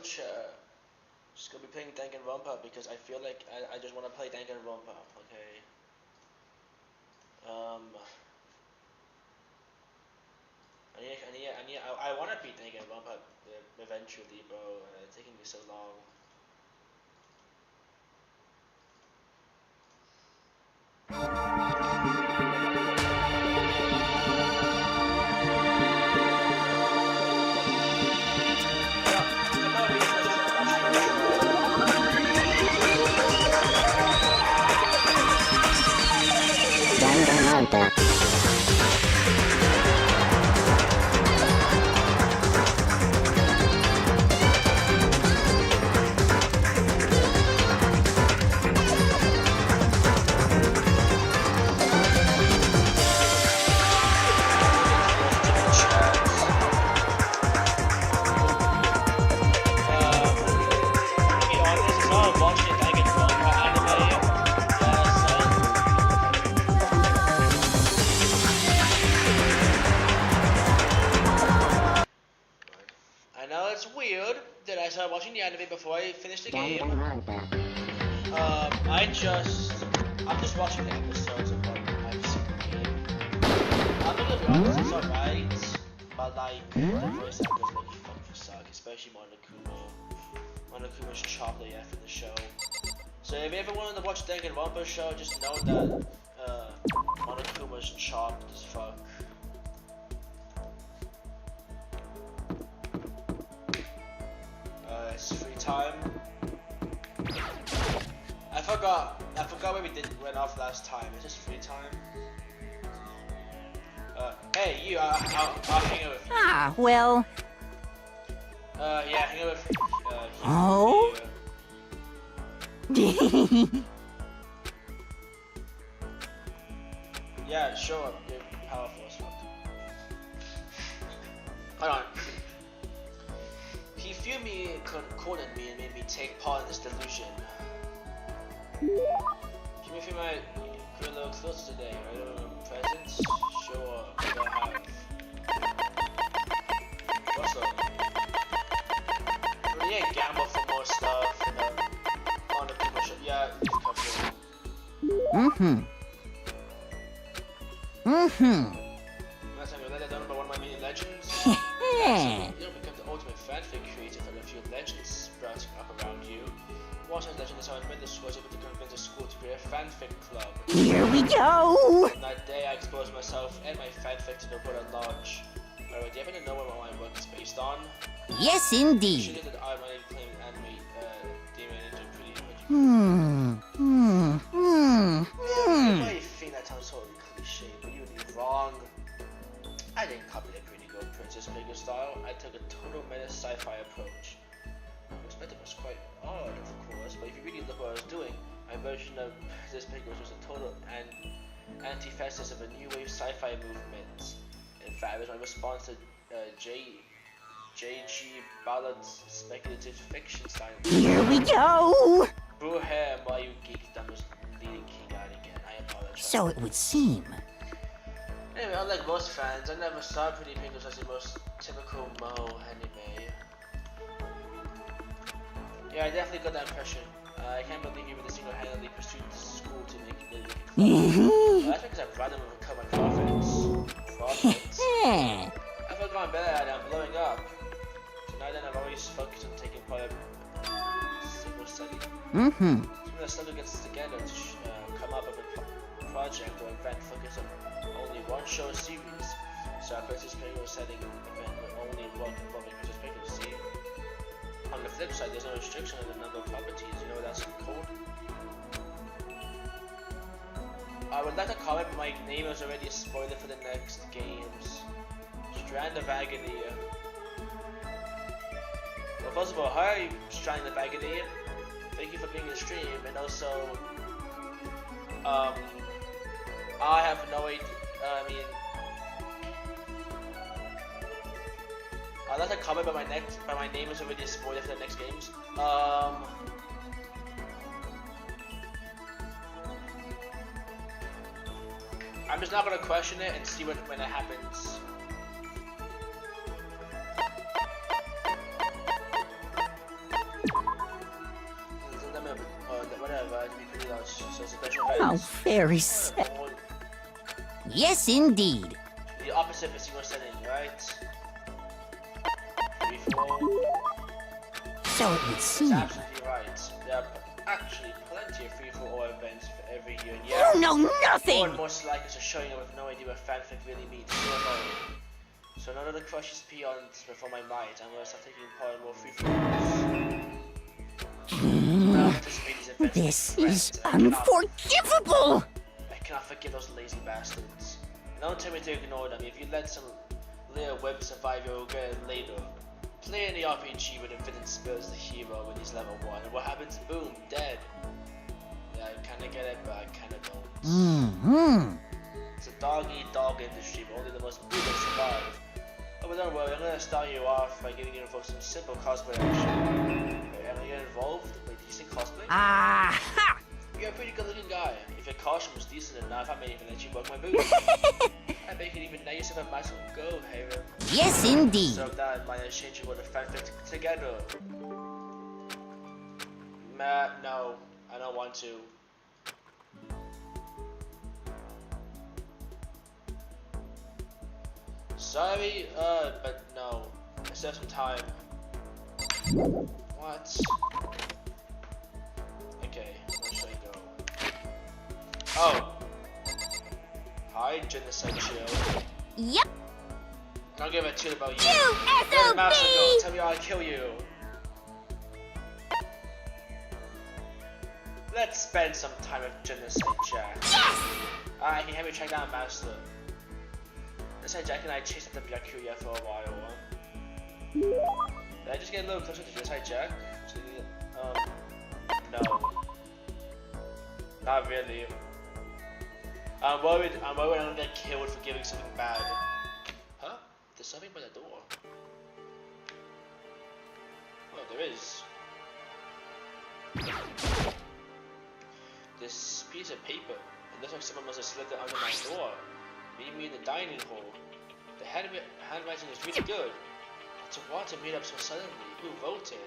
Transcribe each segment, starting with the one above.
chat. Just gonna be playing Danganronpa because I feel like I just want to play Danganronpa. Okay. I want to beat Danganronpa eventually, bro. It's taking me so long. Danagnronpa. Watching the anime before I finish the game. Danagnronpa. I'm just watching the episodes of what I've seen in the game. I'm gonna be honest, it's alright, but like the voice actors make fucking suck, especially Monokuma's chopped after the show. So if you ever wanted to watch the Danganronpa show, just know that Monokuma's chopped as fuck. It's free time. I forgot where we went off last time. It's just free time. Hey you, I'll hang out with you. Ah, well. Yeah, hang out with Oh? Yeah, sure, you're powerful as fuck. Hold on. He viewed me, cornered me, and made me take part in this delusion. Can you feel my a little closer today? I don't know, presents? Sure, what do I have? What's up? Really ain't gamble for more stuff. On the commercial. Yeah, leave a couple. Last time you let it down by one of my mini legends. You'll become the ultimate fanfic creator for a few legends sprouting up around you. One such legend is how I met the school was able to convince the school to create a fanfic club. Here we go! On that day, I exposed myself and my fanfic to the world at large. Alright, do you happen to know what my work is based on? Yes, indeed. She did that I might claim anime demon into pretty much. You might think that sounds totally cliche, but you'd be wrong. I didn't copy the pretty girl Princess Figure style. I took a total meta sci-fi approach. My perspective was quite odd, of course, but if you really look what I was doing, my version of this figure was a total antithesis of a new wave sci-fi movement. In fact, it was my response to J.G. Ballard's speculative fiction style. Here we go! Brew hair while you geek dumb was leading king out again. I apologize. So it would seem. Anyway, unlike most fans, I never saw Pretty Penguins as the most typical Moe anime. Yeah, I definitely got that impression. I can't believe you really single-handedly pursued the school to make it that's because I've rather recover my profits. I've gone better at it, I'm blowing up. Tonight then I've always focused on taking part in single study. So when the study gets together to come up with a project or event focused on only one show series. So our Princess Penguin setting event will only work involving Princess Penguin, see? On the flip side, there's no restriction on the number of properties, you know what that's called? I would like to comment, but my name is already a spoiler for the next games. Strand of Agony. Well, first of all, hi Strand of Agony. Thank you for being in the stream, and also, I have no idea, I'd like to comment, but my name is already a spoiler for the next games. I'm just not gonna question it and see when it happens. what? So it's a special How event? very sad. Yes, indeed. The opposite of a single setting, right? Free for all. So it would That's seem. absolutely right. There are actually plenty of free-for-all events for every year, and yeah, You know more nothing! and more select are showing up with no idea what fanfic really means. So none of the crushes peons before my might, I'm gonna start taking part in more free-for-alls. This is unforgivable! I cannot forgive those lazy bastards. Don't tell me to ignore them. If you let some little web survive, you'll get it later. Play in the RPG where the villain spills the hero when he's level 1, and what happens? Boom, dead. Yeah, I kinda get it, but I kinda don't. It's a dog-eat-dog industry, but only the most brutal survive. Oh, but don't worry, I'm gonna start you off by giving you some simple cosplay action. Wait, am I getting involved? Wait, did you say cosplay? Aha! You're a pretty good-looking guy. If your costume was decent enough, I may even let you work my boots. I bet you could even know yourself a massive go, Hayden. Yes, indeed. So that might exchange you with a fanfic together. No, I don't want to. Sorry, but no. I still have some time. What? Okay, where should I go? Oh! Hi, Genocide Chill. Yep. Don't give a shit about you. You You're the master girl. SOB! Tell me I'll kill you. Let's spend some time with Genocide Jack. Yes! Alright, can you help me track down Master? Genocide Jack and I chased after Byakuya for a while. Did I just get a little closer to Genocide Jack? No. Not really. I'm worried I'm gonna get killed for giving something bad. Huh? There's something by the door. Oh, there is. This piece of paper. It looks like someone must have slid it under my door. Maybe in the dining hall. The handwriting is really good. It's a what to meet up so suddenly? Who wrote it?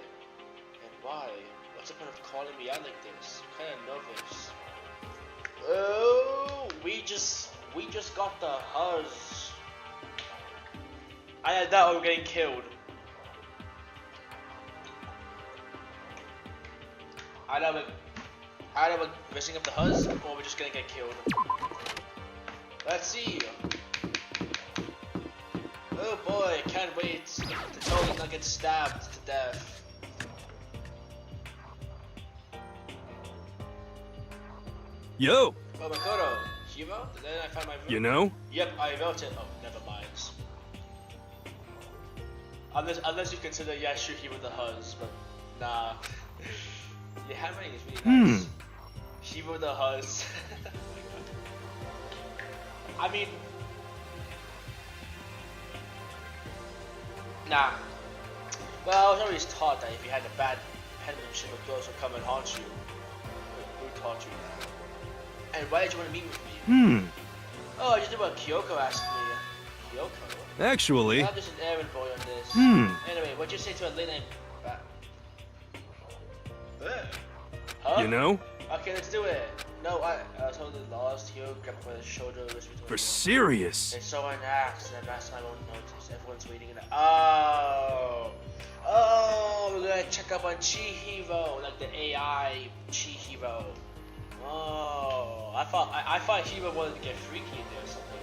And why? What's the point of calling me out like this? I'm kinda nervous. Oh, we just got the huzz. I thought we were getting killed. I know we're messing up the huzz, or we're just gonna get killed. Let's see. Oh boy, can't wait to totally not get stabbed to death. Yo, Oh, Makoto, hero? Then I find my room. you know? Yep, I wrote it. Oh, never mind. Unless you consider, yeah, sure, he with the huzz, but nah. Your handwriting is really nice. He with the huzz. I mean, nah. Well, I was always taught that if you had a bad penmanship, girls would come and haunt you. Who taught you that? And why did you want to meet with me? Oh, just what Kyoko asked me. Kyoko? Actually, I'm just an errand boy on this. Anyway, what'd you say to a lady named... Huh? you know? Okay, let's do it. No, I was totally lost. Hyo grabbed me by the shoulder, whispered to For me. serious. They saw an axe, and that's my own notice. Everyone's waiting in the... Oh! Oh, we're gonna check up on Chihiro, like the AI Chihiro. Oh, I thought Hiro wanted to get freaky in there or something.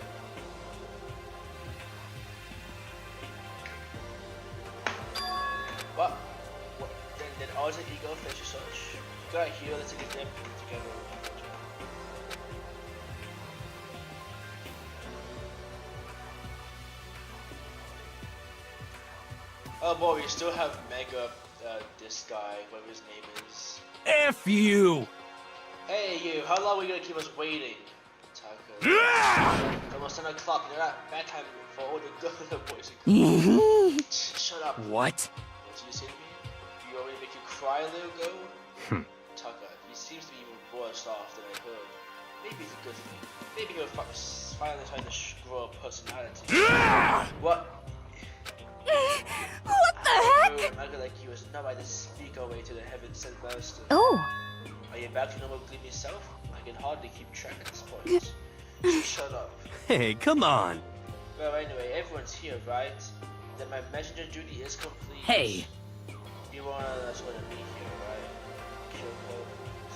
What? Then all the ego fish such. You got Hiro, let's take a dip together. Oh boy, we still have Mega, this guy, whatever his name is. F you! Hey you, how long are we gonna keep us waiting? It's almost 10 o'clock, you're at bedtime for all the good boys. Shut up. What? What did you say to me? You already make you cry, little girl? Tucker, he seems to be even worse off than I heard. Maybe it's a good thing. Maybe he'll finally try to grow a personality. What? What the heck? I feel like he was not by the speak away to the heaven sent master. Oh, Are you back to normal gloomy self? I can hardly keep track at this point. So shut up. Hey, come on. Well, anyway, everyone's here, right? Then my messenger duty is complete. Hey. You want us to meet here, right? Kyoko.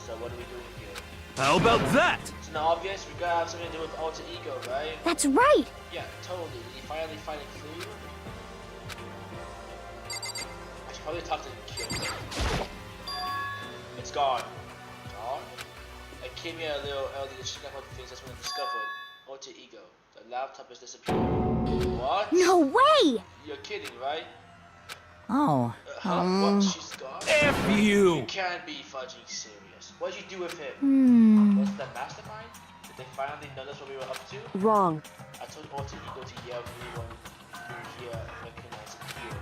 So what are we doing here? How about that? It's not obvious. We gotta have something to do with alter ego, right? That's right. Yeah, totally. Did you finally find a clue? I should probably talk to Kyoko. It's gone. Gone? I came here a little early to check out the things that's been discovered. Alter ego. The laptop has disappeared. What? No way. You're kidding, right? Oh. What? She's gone? F You you! can't be fudging serious. What'd you do with him? Was it the mastermind? Did they finally notice what we were up to? Wrong. I told Alter Ego to yell anyone who here recognized it here.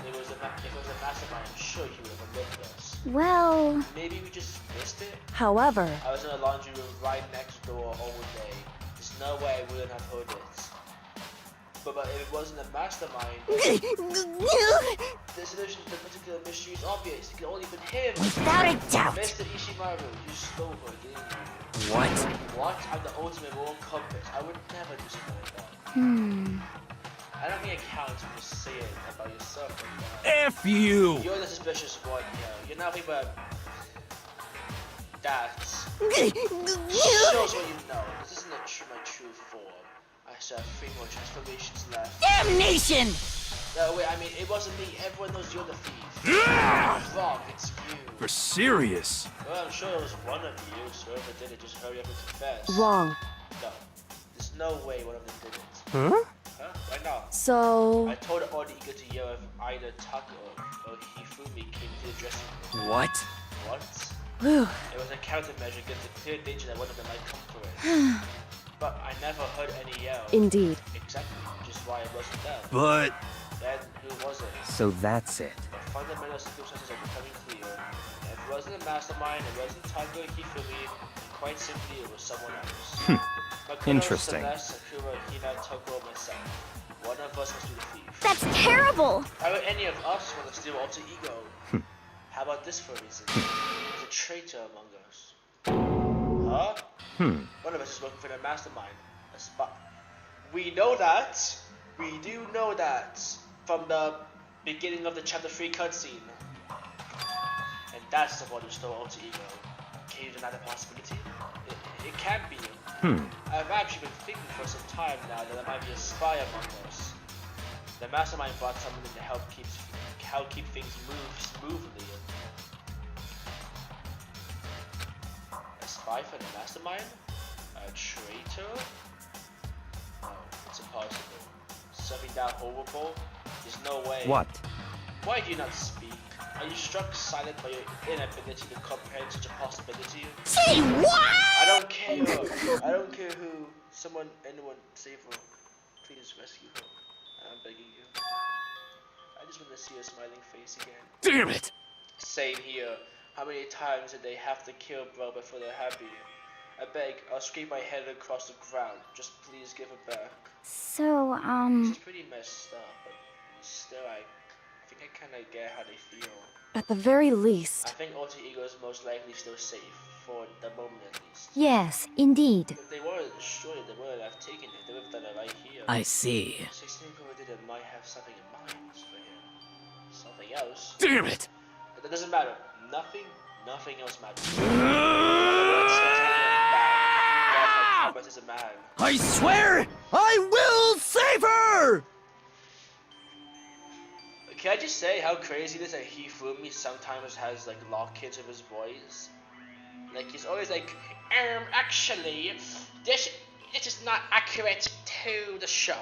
If it was a mastermind, I'm sure he would have alerted us. Well. Maybe we just missed it? However, I was in a laundry room right next door all day. There's no way I wouldn't have heard it. But if it wasn't a mastermind, the solution to the particular mystery is obvious. It could only been him. Without a doubt. Mr. Ishimaru, you stole her, didn't you? What? What? I'm the ultimate moral compass. I would never do something like that. I don't think it counts when you say it about yourself like that. F you! You're the suspicious one here. You're nothing but that. Shows what you know. This isn't my true form. I still have 3 more transformations left. Damnation! No, wait, I mean, it wasn't me. Everyone knows you're the thief. Wrong, it's you. For serious? Well, I'm sure it was one of you, so whoever did it, just hurry up and confess. wrong. No, there's no way one of them did it. Huh? Huh? Why not? So, I told all the eager to yell if either Taco or Hifumi came to the dressing room. What? What? whew, It was a countermeasure against the clear danger that one of them might come for it. But I never heard any yell. indeed. Exactly, which is why it wasn't them. But... Then who was it? So that's it. The fundamental circumstances are becoming clear. If it wasn't a mastermind, it wasn't Taco or Hifumi, quite simply it was someone else. Makoto, Interesting. Celeste, Sakura, Hina, Toko, and myself. One of us must be the thief. That's terrible. Why would any of us want to steal alter ego? How about this for a reason? There's a traitor among us. Huh? One of us is working for the mastermind. A spy. We know that. We do know that from the beginning of the chapter 3 cutscene. And that's the one who stole alter ego. Can you deny the possibility? It can be. I've actually been thinking for some time now that there might be a spy among us. The mastermind brought someone in to help keep things move smoothly. A spy for the mastermind? A traitor? No, it's impossible. Something that horrible? There's no way. What? Why do you not speak? Are you struck silent by your inability to comprehend such a possibility? Say what? I don't care. I don't care who. Anyone, save her. Please rescue her. I'm begging you. I just want to see her smiling face again. Damn it! Same here. How many times did they have to kill bro before they're happy? I beg, I'll scrape my head across the ground. Just please give her back. So, She's pretty messed up, but still, I think I kind of get how they feel. At the very I least. think alter ego is most likely still safe, for the moment at least. yes, indeed. If they were to destroy it, they would have taken it. They would have done it right here. I see. 16 people did it might have something in mind for him. Something else. Damn it! But that doesn't matter. Nothing else matters. But is a man. I swear, I will save her! Can I just say how crazy it is that Hifumi sometimes has like lock kids of his voice? Like he's always like, actually, this is not accurate to the show.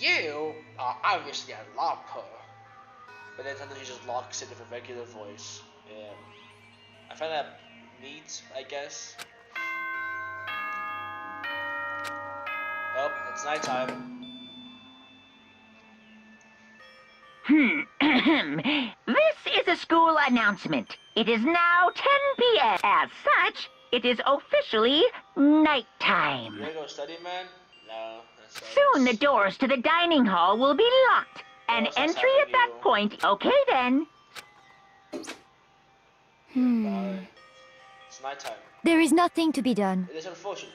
You are obviously a locker. But then sometimes he just locks it with a regular voice. Yeah. I find that neat, I guess. Oh, it's nighttime. This is a school announcement. It is now 10 p.m. As such, it is officially nighttime. You wanna go study, man? No, that's Soon the doors to the dining hall will be locked. An Yes, that's entry at that happening. point. Okay then. Bye. nighttime. There is nothing to be done. It is unfortunate,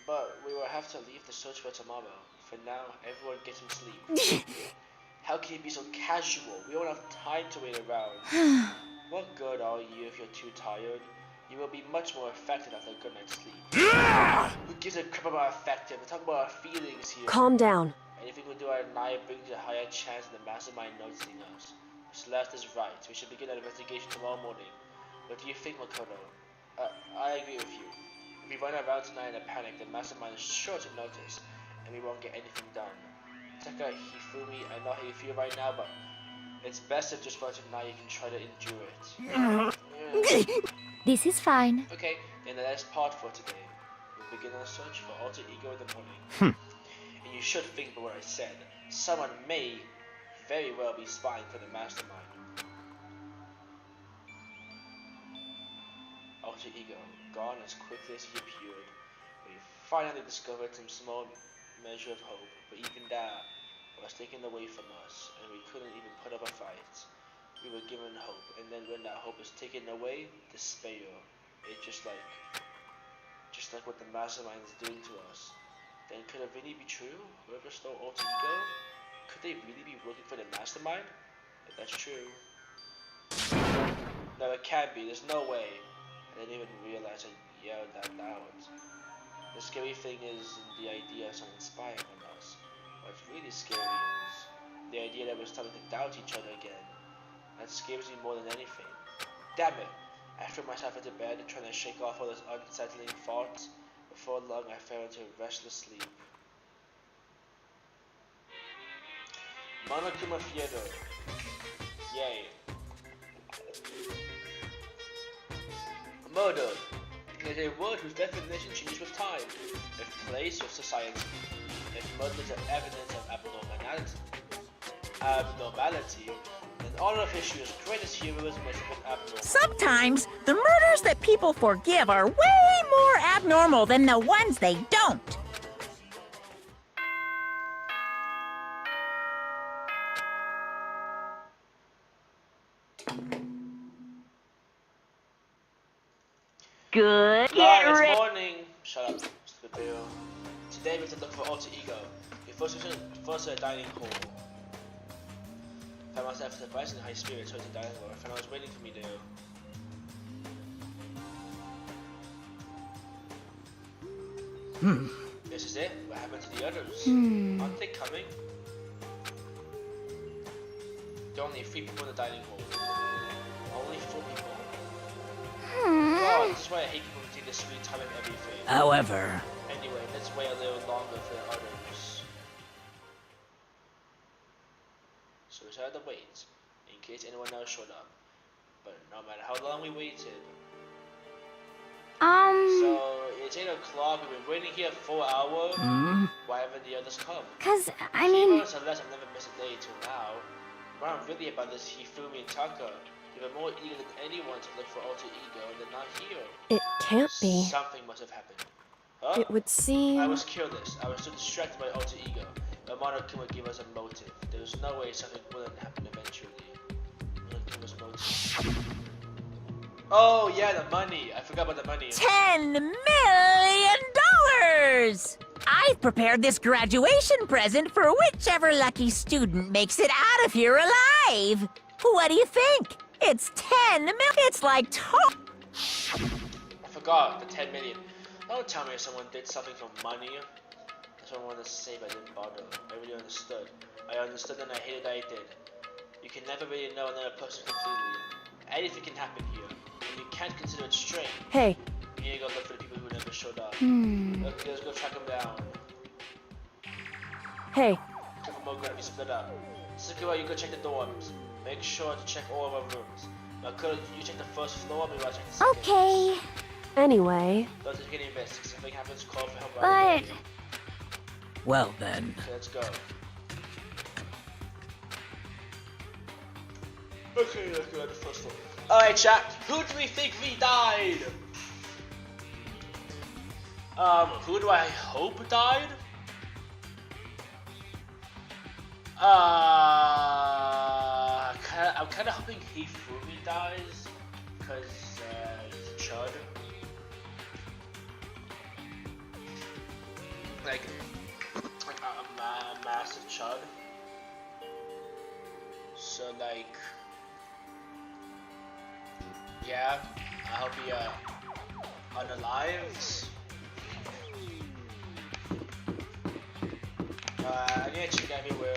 but we will have to leave the search for tomorrow. For now, everyone get some sleep. How can you be so casual? We don't have time to wait around. What good are you if you're too tired? You will be much more effective after a good night's sleep. Who gives a crap about effective? We're talking about our feelings here. Calm down. Anything we do at night brings a higher chance of the mastermind noticing us. Celeste is right. We should begin our investigation tomorrow morning. What do you think, Makoto? I agree with you. If we run around tonight in a panic, the mastermind is sure to notice, and we won't get anything done. Taka Hifumi, I know how you feel right now, but it's best if just for tonight you can try to endure it. This is fine. Okay, then the last part for today. We'll begin our search for alter ego in the morning. And you should think about what I said. Someone may very well be spying for the mastermind. Alter ego, gone as quickly as he appeared. We finally discovered some small measure of hope, but even that was taken away from us, and we couldn't even put up a fight. We were given hope, and then when that hope is taken away, despair. It's just like what the mastermind is doing to us. Then could it really be true? Whoever stole alter ego, could they really be working for the mastermind? If that's true. No, it can't be. There's no way. I didn't even realize I yelled that out. The scary thing is the idea of someone spying on us. What's really scary is the idea that we're starting to doubt each other again. That scares me more than anything. Damn it! I threw myself into bed trying to shake off all those unsettling thoughts. Before long, I fell into a restless sleep. Monokuma Theater. Yay. Murder is a word whose definition changes with time, with place, with society. If murder is evidence of abnormality, then all of history's greatest heroes must have been abnormal. Sometimes the murders that people forgive are way more abnormal than the ones they don't. Good. Get It's ready. morning. Shut up, stupid Bill. Today we have to look for alter ego. We first to the dining hall. Found myself surprisingly high spirits towards the dining hall. I found I was waiting for me there. This is it. What happened to the others? Aren't they coming? There are only 3 people in the dining hall. Only 4 people. God, this is why I hate people who take the sweet time and everything. However, Anyway, let's wait a little longer for the others. So we had to wait, in case anyone else showed up. But no matter how long we waited. So, it's 8 o'clock, we've been waiting here 4 hours. Why haven't the others come? Cause, I mean, Unless I've never missed a day till now. What I'm really about this Hifumi and Taka. They were more eager than anyone to look for alter ego, and they're not here. it can't be. Something must have happened. Huh? It would seem... I was careless. I was too distracted by alter ego. But Monokuma gave us a motive. There was no way something wouldn't happen eventually. Monokuma's motive. Oh yeah, the money. I forgot about the money. $10 million! I've prepared this graduation present for whichever lucky student makes it out of here alive. What do you think? It's 10 million. It's like I forgot the 10 million. Don't tell me someone did something for money. That's what I wanted to say, but I didn't bother. I really understood. I understood and I hated that I did. You can never really know another person completely. Anything can happen here. And you can't consider it strange. Hey, You need to go look for the people who never showed up. Okay, let's go track them down. hey, Couple more gonna be split up. Sakura, you go check the dorms. Make sure to check all of our rooms. Now, Kurt, you check the first floor, maybe I'll check the second. okay. anyway, Don't take any risks. If something happens, call for help But, right away. well then. Okay, let's go. Okay, let's go to the first floor. Alright, chat. Who do we think we died? Who do I hope died? I'm kind of hoping Hifumi dies, because he's a chud. like a massive chud. So like, yeah, I hope he unalives. I need to check everywhere.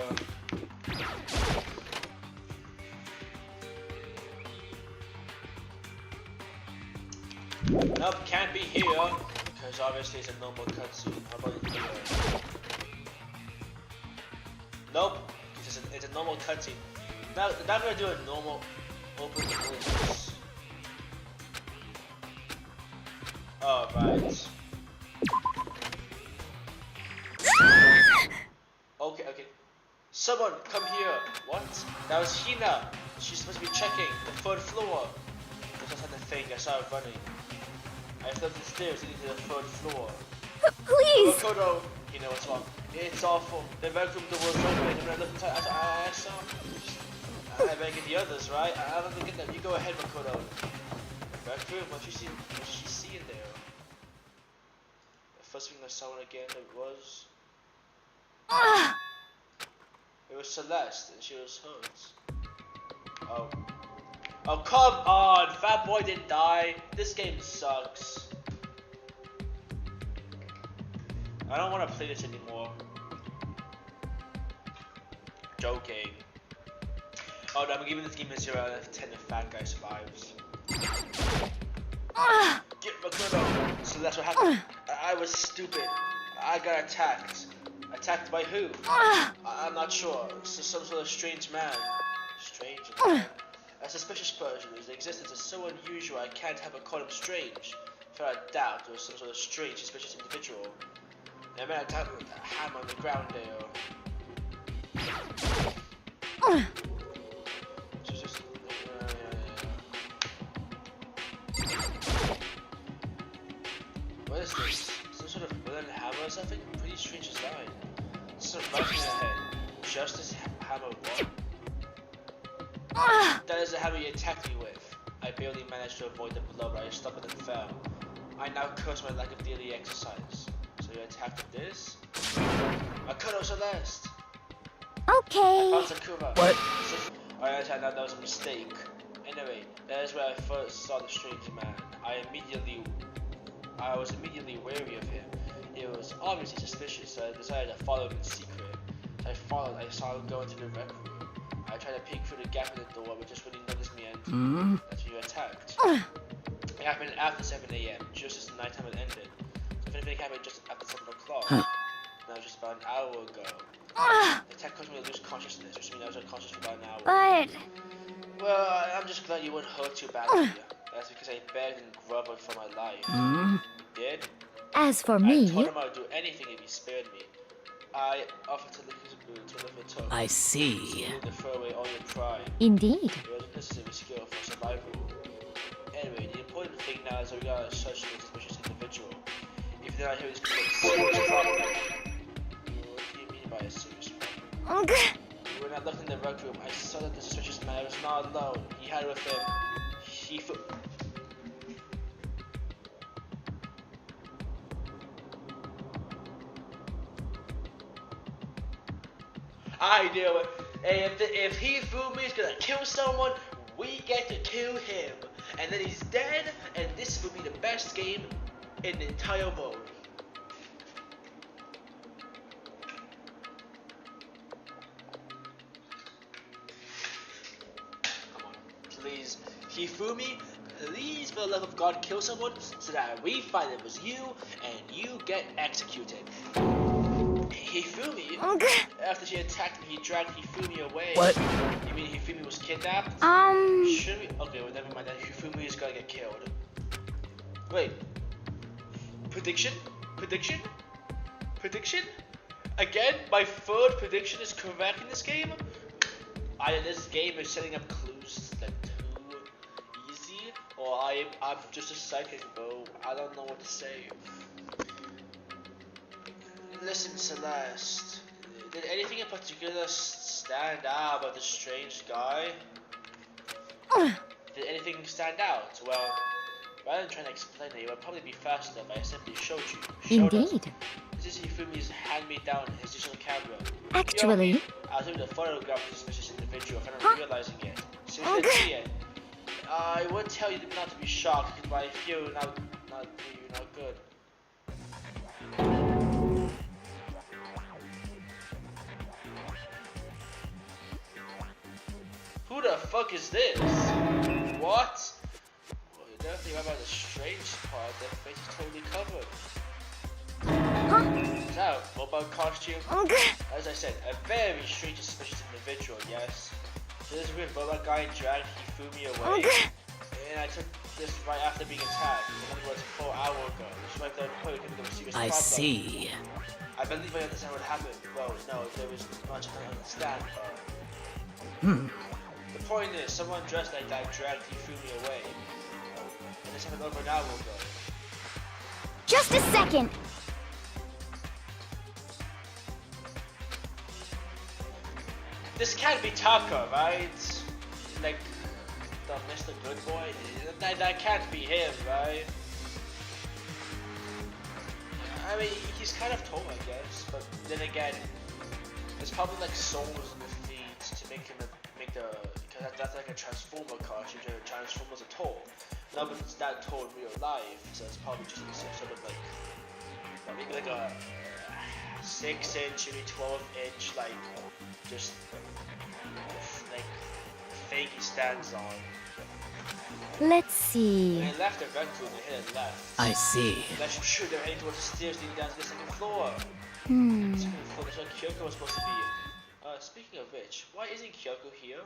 Nope, can't be here, because obviously it's a normal cutscene. How about here? Nope, it's a normal cutscene. Not gonna do a normal open release. Oh, right. Okay. Someone, come here. What? That was Hina. She's supposed to be checking the 3rd floor. That's not the thing, I saw her running. I flew up the stairs leading to the 3rd floor. Please! Makoto, you know what's wrong. It's awful. The rec room door was open, and when I looked inside, I saw. I better get the others, right? I don't get them. You go ahead, Makoto. Rec room? What did she see in there? The first thing I saw again, it was Celeste, and she was hurt. Oh, come on! Fat Boy didn't die. This game sucks. I don't want to play this anymore. Joking. Oh no, I'm giving this game a 0 out of 10 if Fat Guy survives. Get Makoto! So that's what happened. I was stupid. I got attacked. Attacked by who? I'm not sure. Some sort of strange man. Strange man? A suspicious person whose existence is so unusual I can't help but call him strange. Without a doubt, it was some sort of strange, suspicious individual. And then I tapped with a hammer on the ground there. Just what is this? Some sort of wooden hammer or something? Pretty strange design. Some writing in her head. Justice Hammer what? That is the hammer you attacked me with. I barely managed to avoid the blow, but I stumbled and fell. I now curse my lack of daily exercise. So you attacked with this? Makoto Celeste! Okay. I found Sakura. What? I thought that was a mistake. Anyway, that is where I first saw the strange man. I was immediately wary of him. It was obviously suspicious, so I decided to follow him in secret. As I saw him go into the rec room. I tried to peek through the gap in the door, but just when he noticed me enter, that's when you attacked. It happened after 7 AM, just as the nighttime had ended. So if anything happened just after 7 o'clock, that was just about an hour ago. The attack caused me to lose consciousness, which means I was unconscious for about an hour. But Well, I'm just glad you wouldn't hurt too badly. That's because I begged and groveled for my life. You did? as for I me, told him I would do anything if he spared me. I offered to live a took. I see. To throw away all your pride. indeed. It was a necessary skill for survival. Anyway, the important thing now is that we gotta search this suspicious individual. If they're not here, this could be a serious problem. What do you mean by a serious problem? When I looked in the rec room, I saw that the suspicious man was not alone. He had with him. I knew it. And if Hifumi is gonna kill someone, we get to kill him. And then he's dead, and this will be the best game in the entire world. Come on, please. Hifumi, please, for the love of God, kill someone so that we find it was you, and you get executed. Hifumi, after she attacked me, he dragged Hifumi away. What? You mean Hifumi was kidnapped? Should we? Okay, well, never mind. Then Hifumi is gonna get killed. Wait. Prediction? Prediction? Prediction? Again, my third prediction is correct in this game? Either this game is setting up clues like too easy, or I'm just a psychic, bro. I don't know what to say. Listen, Celeste, did anything in particular stand out about this strange guy? Did anything stand out? Well, rather than trying to explain it, it would probably be faster if I simply showed you. Showed us. Indeed. This is Hifumi's hand-me-down his digital camera. Actually, I was able to photograph this suspicious individual if I'm realizing it. Since I see it, I would tell you not to be shocked, but I feel not good. Who the fuck is this? What? Well, you never think about the strange part. Their face is totally covered. Is that a mobile costume? As I said, a very strange and suspicious individual, yes. So this weird mobile guy dragged Hifumi away. And I took this right after being attacked. It only was a full hour ago. Which is why I thought it could become a serious problem. I see. I believe I understand what happened. Well, no, there was much I don't understand, but... The point is, someone dressed like that dragged Hifumi away. And this happened over an hour ago. just a second. This can't be Taka, right? Like, the Mr. Good Boy? That can't be him, right? I mean, he's kind of tall, I guess, but then again, there's probably like souls in the feet to make him because that's like a Transformer costume. Transformers are tall. No, but it's that tall in real life, so it's probably just some sort of like, maybe like a 6-inch, maybe 12-inch, like just like fake he stands on. Let's see. When they left the red room, they hit and left. I see. That's true, they're heading towards the stairs leading down to the second floor. Second floor, that's where Kyoko was supposed to be. Speaking of which, why isn't Kyoko here?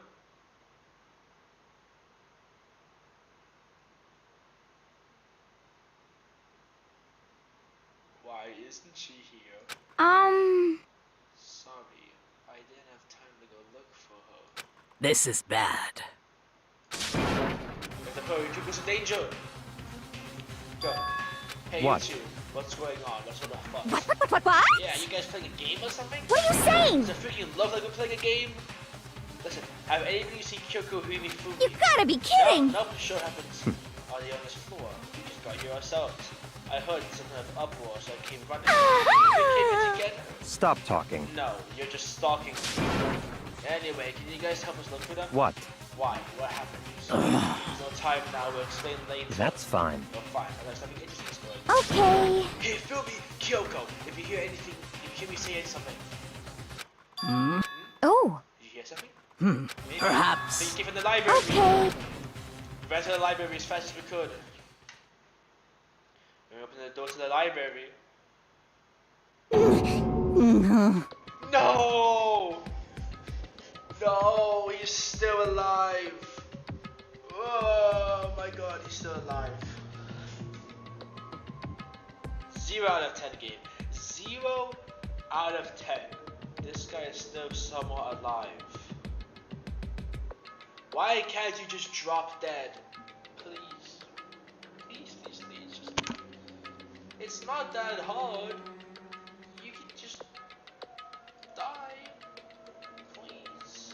Why isn't she here? Sorry, I didn't have time to go look for her. This is bad. The Kyoko's in danger! Go. Hey, What? you two, what's going on? What's all the fuss? What? Yeah, you guys playing a game or something? What are you saying? Does it freaking love like we're playing a game? Listen, have any of you seen Kyoko Hifumi? You gotta be kidding! Nope, sure happens. On this floor. You just got here ourselves. I heard some kind of uproar, so I came running. You came together? Stop talking. No, you're just stalking me. Anyway, can you guys help us look for them? What? Why? What happened? There's no time now, we'll explain later. That's fine. Oh, fine. There's something interesting story. Okay. Hey, Philby, Kyoko, if you hear anything, if you hear me say something. Oh, Did you hear something? Maybe. Perhaps. So you give in the library. okay. We ran to the library as fast as we could. We opened the door to the library. No! No, he's still alive. Oh my god, he's still alive. 0 out of 10 game. 0 out of 10. This guy is still somewhat alive. Why can't you just drop dead? Please. Please, please, please. Just... It's not that hard. You can just die. Please.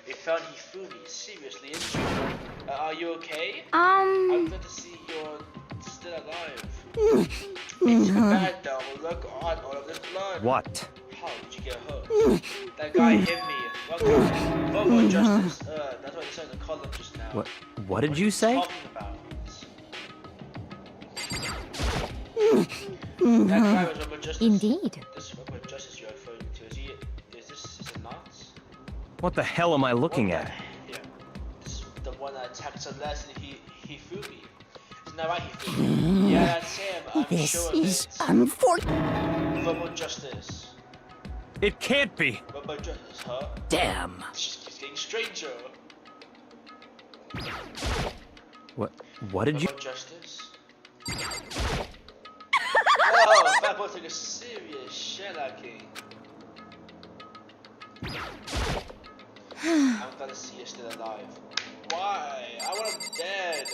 They found Hifumi seriously injured. Are you okay? I'm glad to see you're still alive. It's too bad though. Look on all of this blood. What? How did you get hurt? That guy hit me. What guy? Bobo Justice. That's what I decided to call him just now. What did you say? Talking about? That guy was Bobo Justice. Indeed. This Bobo Justice you're referring to, is it not? What the hell am I looking at? Yeah. This is the one that attacked Celeste and Hifumi. Isn't that right, Hifumi? Yeah, that's him. I'm sure of it. Unfortunate. Bobo Justice. It can't be. Bobo Justice, huh? Damn. It's getting stranger. What did you? Bobo Justice. Whoa, Fat Boy took a serious shellacking. I'm glad to see you're still alive. Why? I want him dead.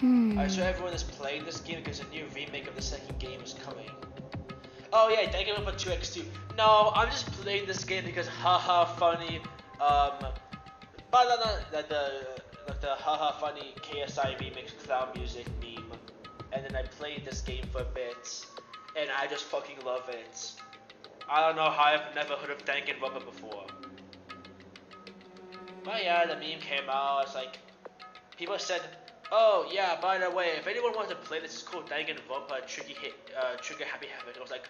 I'm sure everyone is playing this game because a new remake of the second game is coming. Oh yeah, Danagnronpa 2x2. No, I'm just playing this game because haha funny. Like the haha funny KSI remix clown music meme. and then I played this game for a bit, and I just fucking love it. I don't know how I've never heard of Danganronpa before. But yeah, the meme came out. It's like people said, "Oh yeah, by the way, if anyone wants to play this, it's called Danganronpa Trigger Happy Havoc." I was like,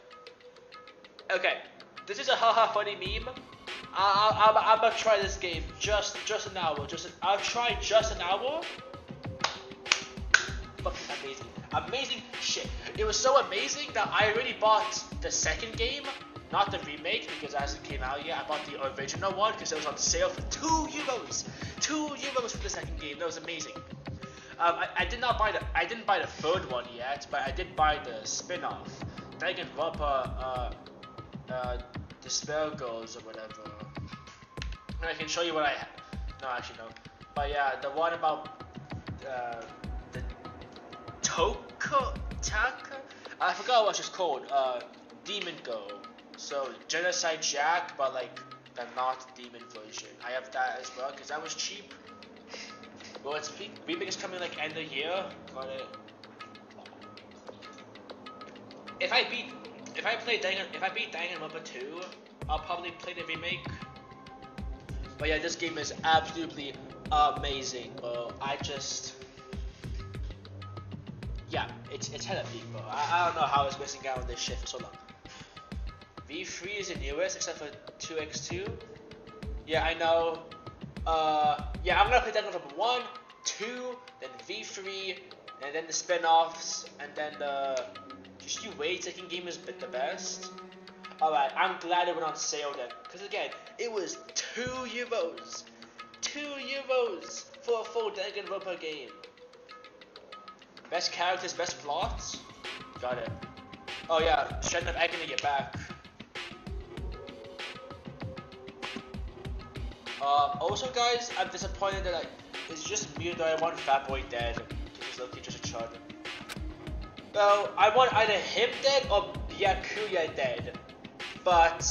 okay, this is a haha funny meme. I'm gonna try this game just an hour. I'll try just an hour. Fucking amazing shit. It was so amazing that I already bought the second game, not the remake because it hasn't came out yet. I bought the original one because it was on sale for €2. €2 for the second game. That was amazing. I didn't buy the third one yet, but I did buy the spin-off, Danganronpa, the Spell Girls or whatever. And I can show you what I have. No, actually no. But yeah, the one about the Taka? I forgot what it's called. Demon Girl. So Genocide Jack, but like the not demon version. I have that as well because that was cheap. Well, its remake is coming like end of year. Got it. If I beat Danganronpa 2, I'll probably play the remake. But yeah, this game is absolutely amazing, bro. Yeah, it's hella big, bro. I don't know how I was missing out on this shit for so long. V3 is the newest, except for 2x2. Yeah, I know. Yeah, I'm gonna play Danganronpa 1, 2, then V3, and then the spin-offs, and then the... Just you wait, second game is the best. Alright, I'm glad it went on sale then. Because again, it was €2. €2 for a full Danganronpa game. Best characters, best plots. Got it. Oh yeah, Strength of Agony get back. Also guys, I'm disappointed that it's just me that I want Fatboy dead. He's low-key just a chud. Well, I want either him dead or Byakuya dead. But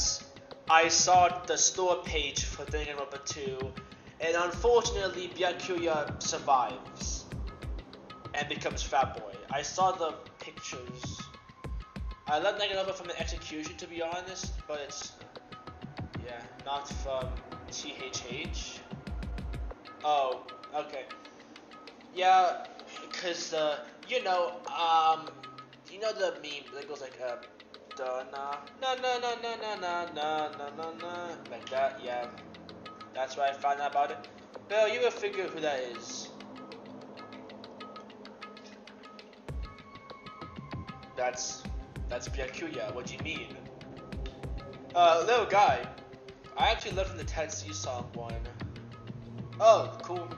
I saw the store page for Danganronpa 2, and unfortunately Byakuya survives and becomes Fatboy. I saw the pictures. I love Danganronpa from the execution, to be honest, but it's not from THH. Oh, okay. Yeah, because you know the meme that goes like like that. Yeah, that's why I found out about it. Bill, you will figure who that is. That's Byakuya. What do you mean? Little guy. I actually love from the Tatsu song one. Oh, cool.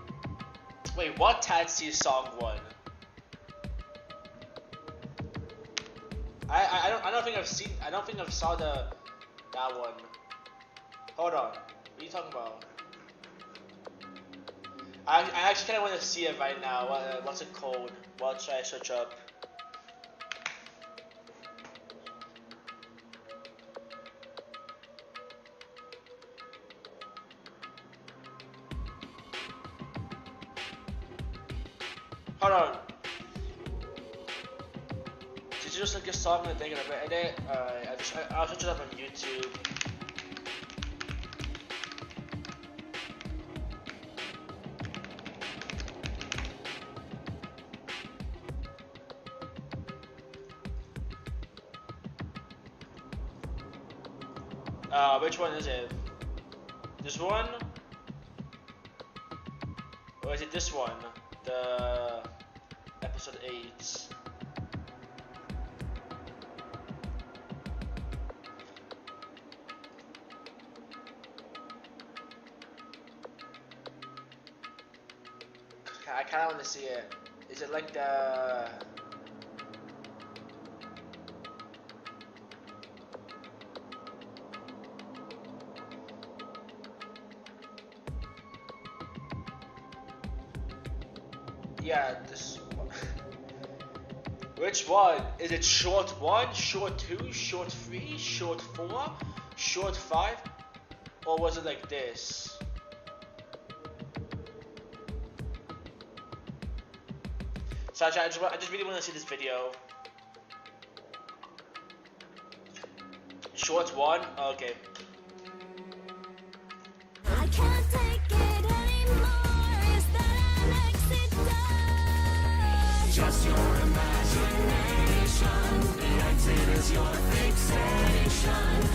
Wait, what Tatsu song one? I don't think I've saw that one. Hold on. What are you talking about? I actually kind of want to see it right now. What's it called? What should I search up? Hold on. Did you just look your song and think of it? I'll search it up on YouTube. Which one is it? This one? Or is it this one? The episode 8. I kinda wanna see it. Is it like the... Yeah, this one. Which one? Is it short 1, short 2, short 3, short 4, short 5? Or was it like this? So actually, I just really want to see this video. Shorts 1? Okay. I can't take it anymore. Is that an exit door? Just your imagination. The exit is your fixation.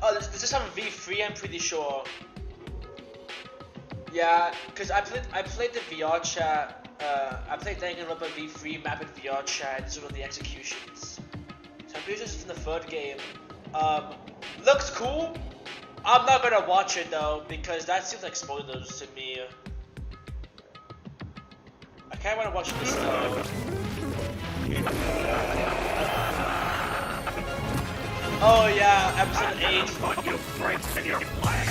Oh, this is some V3, I'm pretty sure. Yeah, cause I played the VR chat. I played Danganronpa V3 map in VR chat. These are the executions. So I'm pretty sure this is from the third game. Looks cool. I'm not gonna watch it though because that seems like spoilers to me. I kinda wanna watch this though. Oh yeah, episode 8. What you breaks in your play?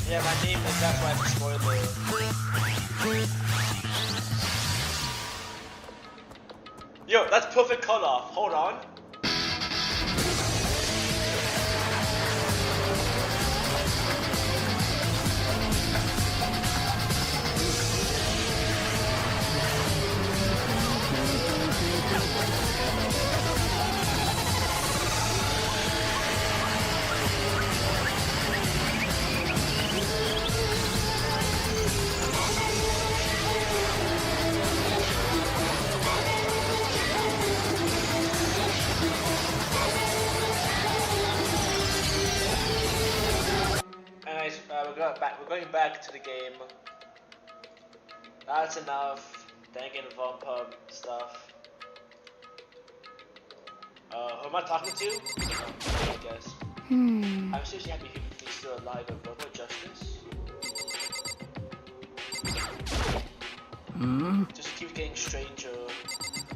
Yeah, my name is, that's why it's a spoiler. Yo, that's perfect cutoff. Hold on. We're going back to the game. That's enough. Danganronpa stuff. Who am I talking to? I guess. I'm seriously happy he's still alive and vote for justice. Just keeps getting stranger.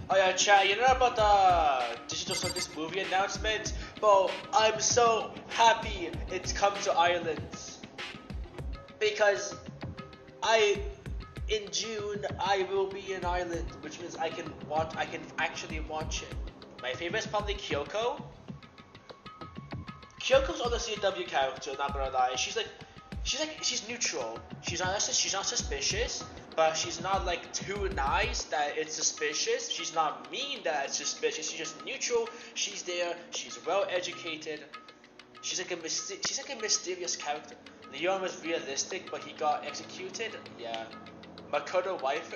Oh yeah, chat, you know about the Digital Circus movie announcement? Bro, I'm so happy it's come to Ireland. Because in June, I will be in Ireland, which means I can actually watch it. My favorite is probably Kyoko. Kyoko's honestly a W character, not gonna lie. She's neutral. She's not suspicious, but she's not like too nice that it's suspicious. She's not mean that it's suspicious. She's just neutral. She's there. She's well educated. She's like a mysterious character. Leon was realistic, but he got executed. Yeah. Makoto wife.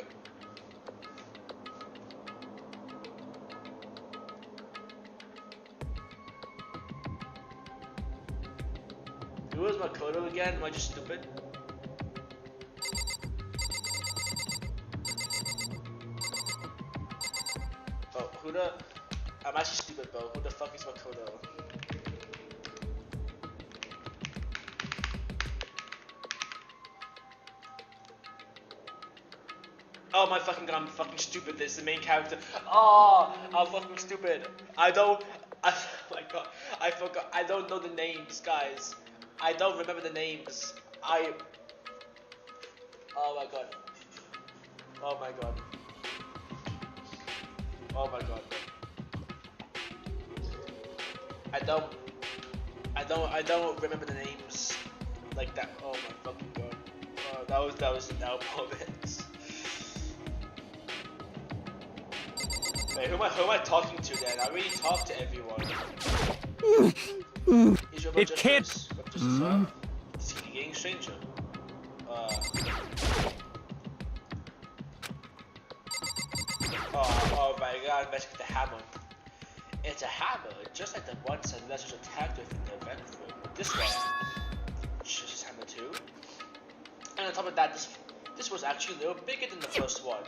Who was Makoto again? Am I just stupid? Oh, who the? I'm actually stupid, bro. Who the fuck is Makoto? Oh my fucking god, I'm fucking stupid. This is the main character. Oh, I'm fucking stupid. Oh my god, I forgot. I don't know the names, guys. I don't remember the names. Oh my god. Oh my god. Oh my god. I don't remember the names like that. Oh my fucking god. Oh, that was now moments. Wait, who am I talking to then? I already talked to everyone. It can't. Is he getting stranger? Oh my god, let's get the hammer. It's a hammer, just like the one Sylvester's attacked with in the event room. This one, just hammer too. And on top of that, this was actually a little bigger than the first one.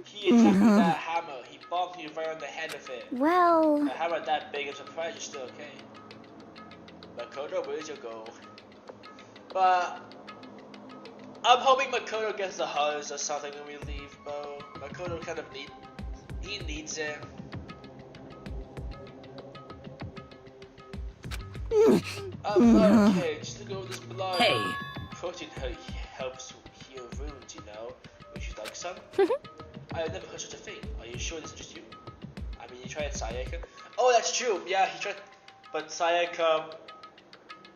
He attacked with that hammer. He bombed me right on the head of it. Well, A hammer that big, I'm surprised you're still okay. Makoto, where's your goal? But I'm hoping Makoto gets the huzz or something when we leave, bro. Makoto kind of needs it. Okay, just look over this blood. Hey. Protein helps heal wounds, you know. Would you like some? I have never heard such a thing. Are you sure this is just you? I mean, you tried Sayaka. Oh, that's true. Yeah, But Sayaka,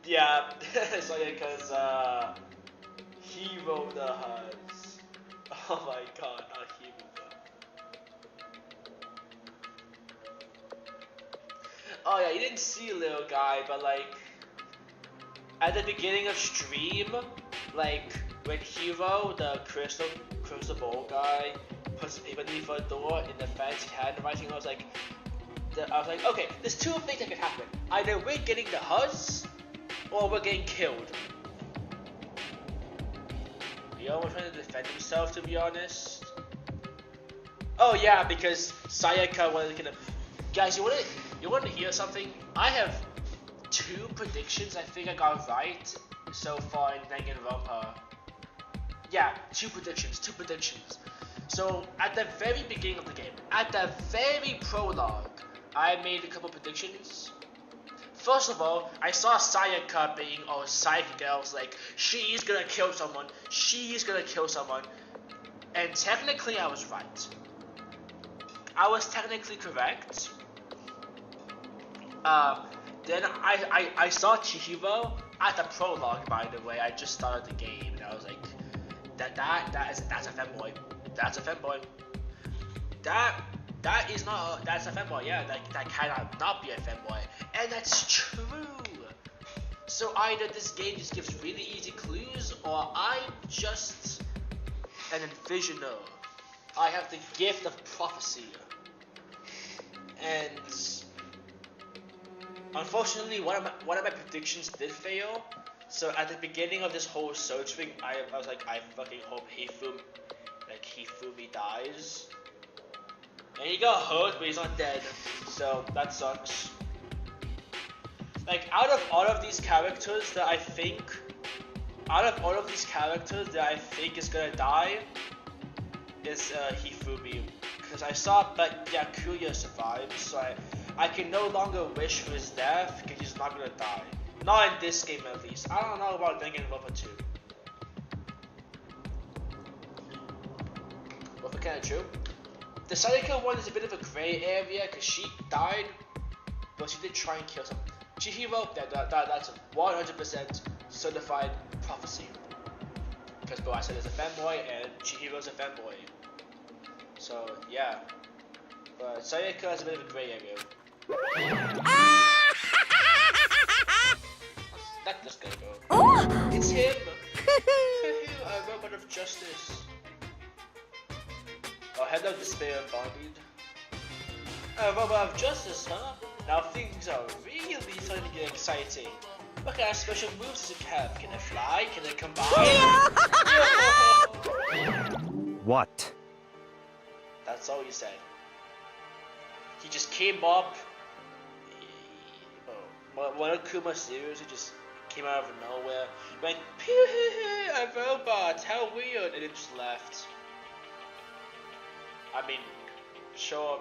yeah, Sayaka's hero the has. Oh my god, not hero though. Oh yeah, you didn't see little guy, but like at the beginning of stream, like when Hero, the crystal ball guy, puts beneath a door in the fancy handwriting, I was like, okay, there's two things that could happen. Either we're getting the Huzz, or we're getting killed. Leo was trying to defend himself, to be honest. Oh yeah, because Sayaka was gonna. Guys, you wanna hear something? I have 2 predictions I think I got right so far in Danganronpa. Yeah, 2 predictions. So at the very beginning of the game, at the very prologue, I made a couple predictions. First of all, I saw Sayaka being all psychic, and I was like, she's gonna kill someone. And technically I was right. I was technically correct. Then I saw Chihiro at the prologue, by the way. I just started the game and I was like, that's a femboy. That's a femboy. That's a femboy, yeah, that cannot not be a femboy. And that's true. So either this game just gives really easy clues, or I'm just an envisioner. I have the gift of prophecy. And unfortunately, one of my predictions did fail. So at the beginning of this whole search thing, I was like, I fucking hope Hifumi dies. And he got hurt, but he's not dead. So that sucks. Like out of all of these characters that I think is gonna die is Hifumi. Because I saw that Yakuya survived, so I can no longer wish for his death because he's not gonna die. Not in this game at least. I don't know about Danganronpa 2. But for kinda true. The Sayaka one is a bit of a grey area because she died, but she did try and kill someone. Chihiro, that's a 100% certified prophecy. Because I said there's a femboy and Chihiro's a femboy. So yeah. But Sayaka is a bit of a grey area. Let this guy go. Oh! It's him! A robot of justice. Oh, hello, despair embodied. A robot of justice, huh? Now things are really starting to get exciting. What kind of special moves does it have? Can it fly? Can it combine? What? That's all he said. He just came up. One of Kuma's series, he just came out of nowhere. Went, a robot, how weird, and it just left. I mean, sure.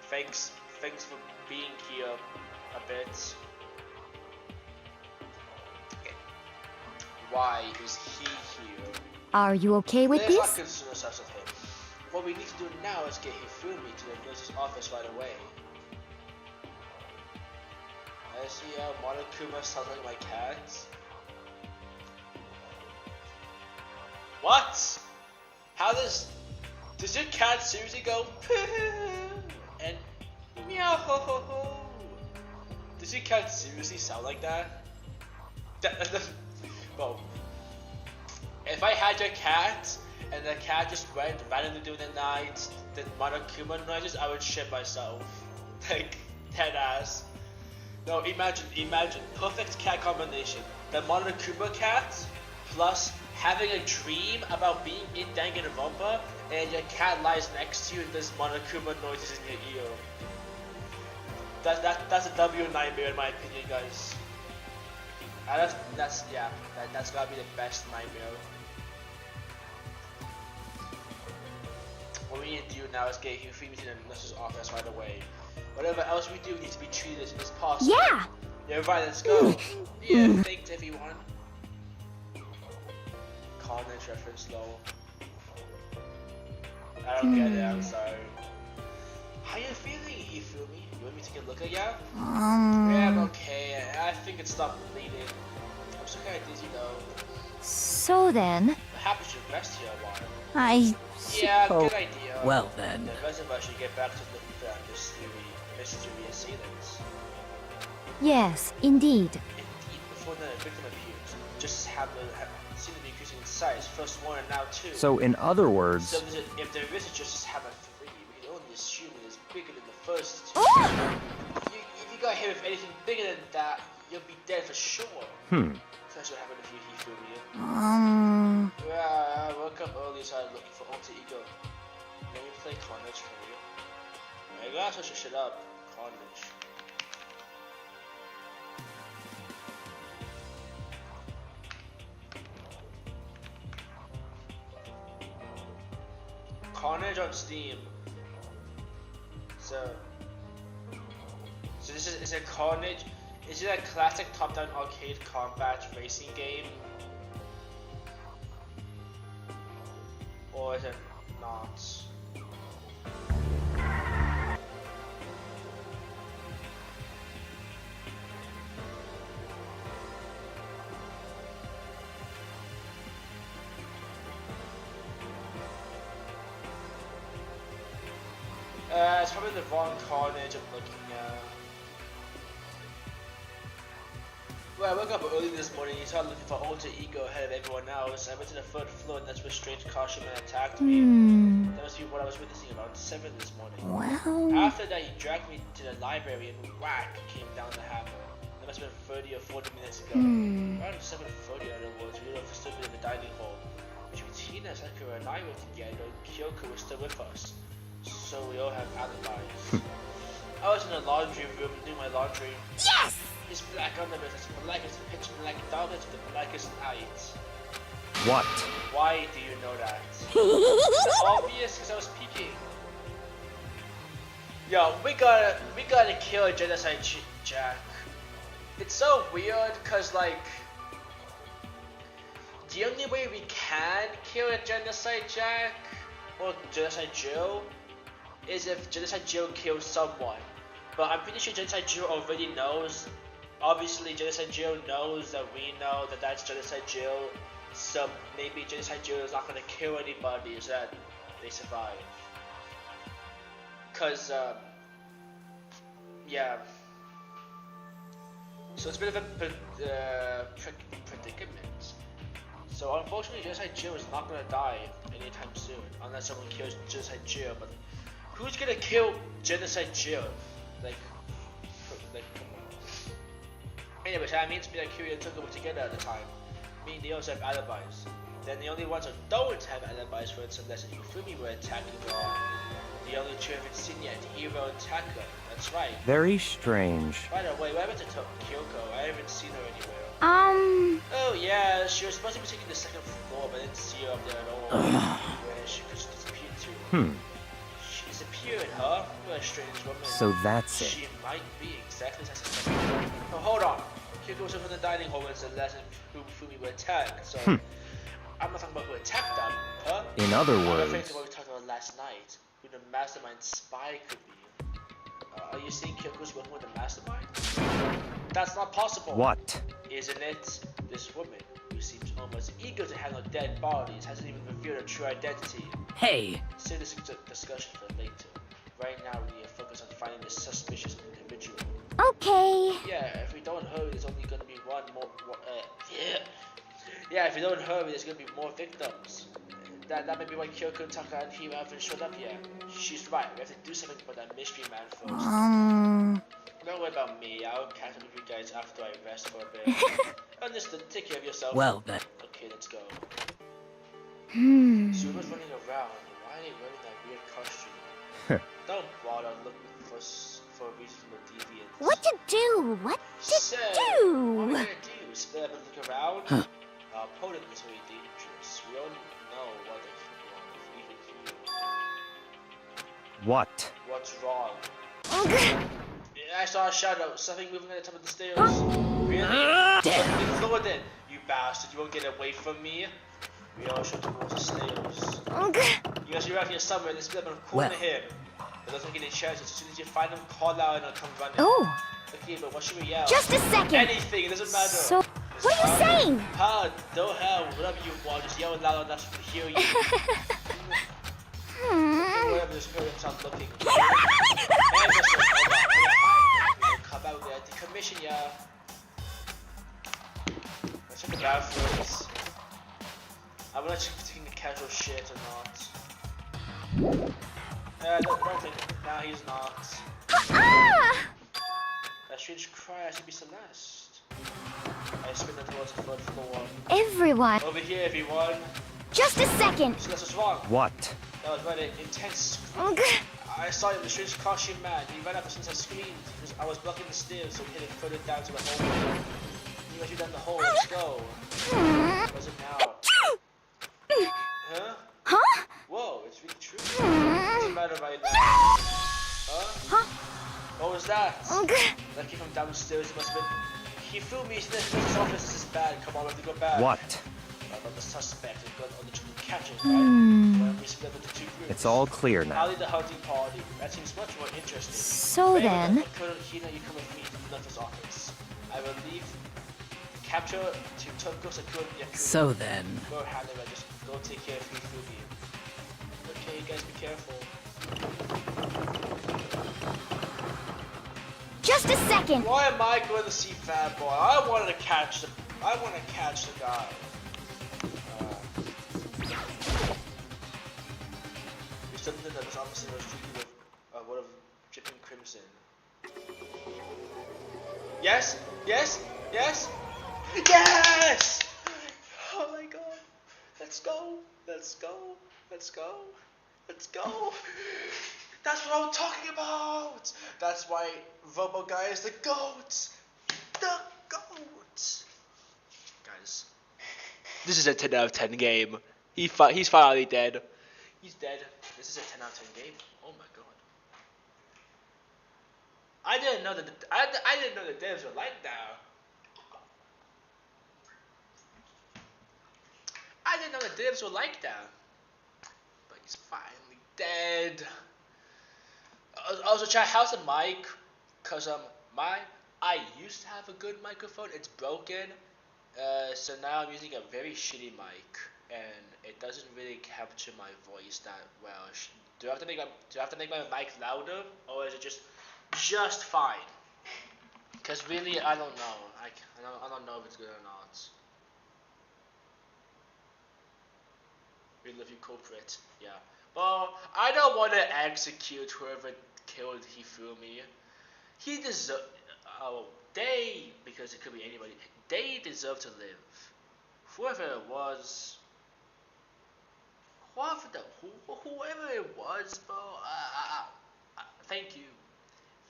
Thanks for being here a bit. Okay. Why is he here? Are you okay with Let's not this? concern ourselves with him. What we need to do now is get Hifumi to the nurse's office right away. I see Monokuma sounds like my cat. What? How does your cat seriously go and meow ho ho ho? Does your cat seriously sound like that? Well, if I had your cat and the cat just went randomly during the night, the Monokuma noises, I would shit myself. Like, dead ass. No, imagine, perfect cat combination. The Monokuma cat, plus having a dream about being in Danganronpa, and your cat lies next to you and does Monokuma noises in your ear. That's a W nightmare in my opinion, guys. That's gotta be the best nightmare. What we need to do now is get Hifumi to the nurse's office right away. Whatever else we do needs to be treated as possible. Yeah! Yeah, right, let's go. Yeah, thanks everyone. Carnage reference, lol. I don't get it, I'm sorry. How you feeling, Hifumi? You want me to take a look at you? Yeah, I'm okay. I think it stopped bleeding. I'm still kind of dizzy though. So then, Perhaps you should rest here a while. I Yeah, suppose. good idea. Well then. The rest of us should get back to looking for that mysterious ceilings. Yes, indeed. Indeed, before the victim appears, just seem to be increasing in size. First one and now two. So, in other words, So if there is just hammer 3, we can only assume it is bigger than the first two. Oh! If you got hit with anything bigger than that, you'll be dead for sure. That's what happened if you Hifumi. Well, I woke up early, so I was looking for alter ego. Let me play Carnage for you. I gotta switch your shit up. Carnage. Carnage on Steam. So this is a Carnage. Is it a classic top-down arcade combat racing game? Or is it not? It's probably the wrong Carnage I'm looking at. Well, I woke up early this morning and started looking for alter ego ahead of everyone else. I went to the 3rd floor and that's where strange Kashiman attacked me. That must be what I was witnessing around 7 this morning. Well, After that, he dragged me to the library and whack came down the hammer. That must have been 30 or 40 minutes ago. Around 7:30 in other words, we were still in the dining hall. Between Tina, Sakura, and I were together, Kyoko was still with us. So we all have alibis. I was in the laundry room doing my laundry. yes! It's black underwear, it's black as pitch black darkness with the blackest night. what? Why do you know that? It's obvious because I was peeking. Yo, we gotta kill a genocide Jack. It's so weird cause like the only way we can kill a genocide Jack or genocide Joe is if genocide Joe kills someone. But I'm pretty sure genocide Joe already knows. Obviously, Genocide Joe knows that we know that that's Genocide Joe, so maybe Genocide Joe is not gonna kill anybody so that they survive. Cause, yeah. So it's a bit of a predicament. So unfortunately, Genocide Joe is not gonna die anytime soon, unless someone kills Genocide Joe. But who's gonna kill Genocide Joe? Like, come on. Anyway, so that means me and Kiryu and Tuka were together at the time. Meaning they also have alibis. Then the only ones who don't have alibis, for instance, unless Yufumi were attacking are the only two I haven't seen yet, Hiro and Taka. That's right. Very strange. By the way, what happened to Kyoko? I haven't seen her anywhere. Oh yeah, she was supposed to be taking the 2nd floor, but I didn't see her up there at all. Where she just disappeared to. She disappeared, huh? What a strange woman. So that's it. She might be exactly as I suspected. Oh, hold on. Kyoko was over in the dining hall when Celeste and Fumi were attacked, so I'm not talking about who attacked them, huh? In other I'm referring words, to what we talked about last night, who the mastermind spy could be. Are you saying Kyoko's working with the mastermind? That's not possible. what? Isn't it? This woman, who seems almost eager to handle dead bodies, hasn't even revealed her true identity. Hey, Save this discussion for later. Right now, we need to focus on finding this suspicious individual. Okay. Yeah, if we don't hurry, there's only gonna be one more. Yeah, if we don't hurry, there's gonna be more victims. That may be why Kyoko, Taka, and Hiro haven't showed up yet. She's right. We have to do something about that mystery man first. Don't worry about me. I'll catch up with you guys after I rest for a bit. Understood. Take care of yourself. well then. Okay, let's go. Suma's running around. Why are they wearing that weird costume? Don't bother looking for reasonable deviance. What to do? What to Say, what are do? we gonna do? Split up and look around? Our opponent is very dangerous. We don't know what they're capable of, even you. What? What's wrong? Ugh. I saw a shadow. Something moving at the top of the stairs. Really? Damn. Lower then, you bastard. You won't get away from me. We all should towards the stairs. Ugh. You guys are out here somewhere. Let's split up and corner Well. him. It doesn't get any chances. As soon as you find them, call out and it'll come running. Oh, Okay, but what should we yell? just a second. Anything, it doesn't matter. So, what are you saying? Huh, no hell, whatever you want, just yell loud enough to hear you. Whatever, just hurry up, stop looking. Hey, listen, come out there, the commission, yeah. Let's check the bathrooms. I'm gonna check if it's taking a casual shit or not. Don't think, nah, he's not. That strange cry, I should be Celeste. I spin that towards the third floor. Everyone, Over here, everyone. just a second. Celeste was wrong. What? That was very intense. Ugh. I saw him, the strange costume man. He ran up as soon as I screamed. Because I was blocking the stairs, so he hit it further down to the hole. He went you down the hole, let's go. What was it now? Huh? Huh? Whoa, it's really true. Doesn't matter right now. Huh? What was that? Ugh. That came from downstairs, it must have been. He threw me, this office, this is bad. Come on, we have to go back. What? About the suspect and got on the chicken catching, right? When we split into two groups. It's all clear now. I'll lead the hunting party. That seems much more interesting. So Wait, then, Colonel Hina, you come with me to the Memphis office. I will leave capture to Tokyo secure the So then, Go handle it, just go take care of Fufugi. Okay, guys, be careful. just a second. Why am I going to see Fat Boy? I want to catch the guy. There's something that this officer was treated with one of dripping crimson. Yes, yes, yes, yes! Oh my god! Let's go! Let's go! Let's go! Let's go! That's what I'm talking about! That's why Robo Guy is the GOAT! The GOAT! Guys, this is a 10 out of 10 game. He's finally dead. He's dead. This is a 10 out of 10 game. Oh my god. I didn't know that I didn't know the devs were like that. I didn't know the devs were like that. But he's finally dead. Also, chat, how's the mic? Cause I used to have a good microphone. It's broken. So now I'm using a very shitty mic, and it doesn't really capture my voice that well. Do I have to make my mic louder, or is it just fine? Cause really, I don't know. I don't know if it's good or not. Really, if you culprit, yeah. Well, I don't want to execute whoever killed Hifumi. He deserves. Because it could be anybody. They deserve to live. Whoever it was. Whoever it was, bro. Thank you.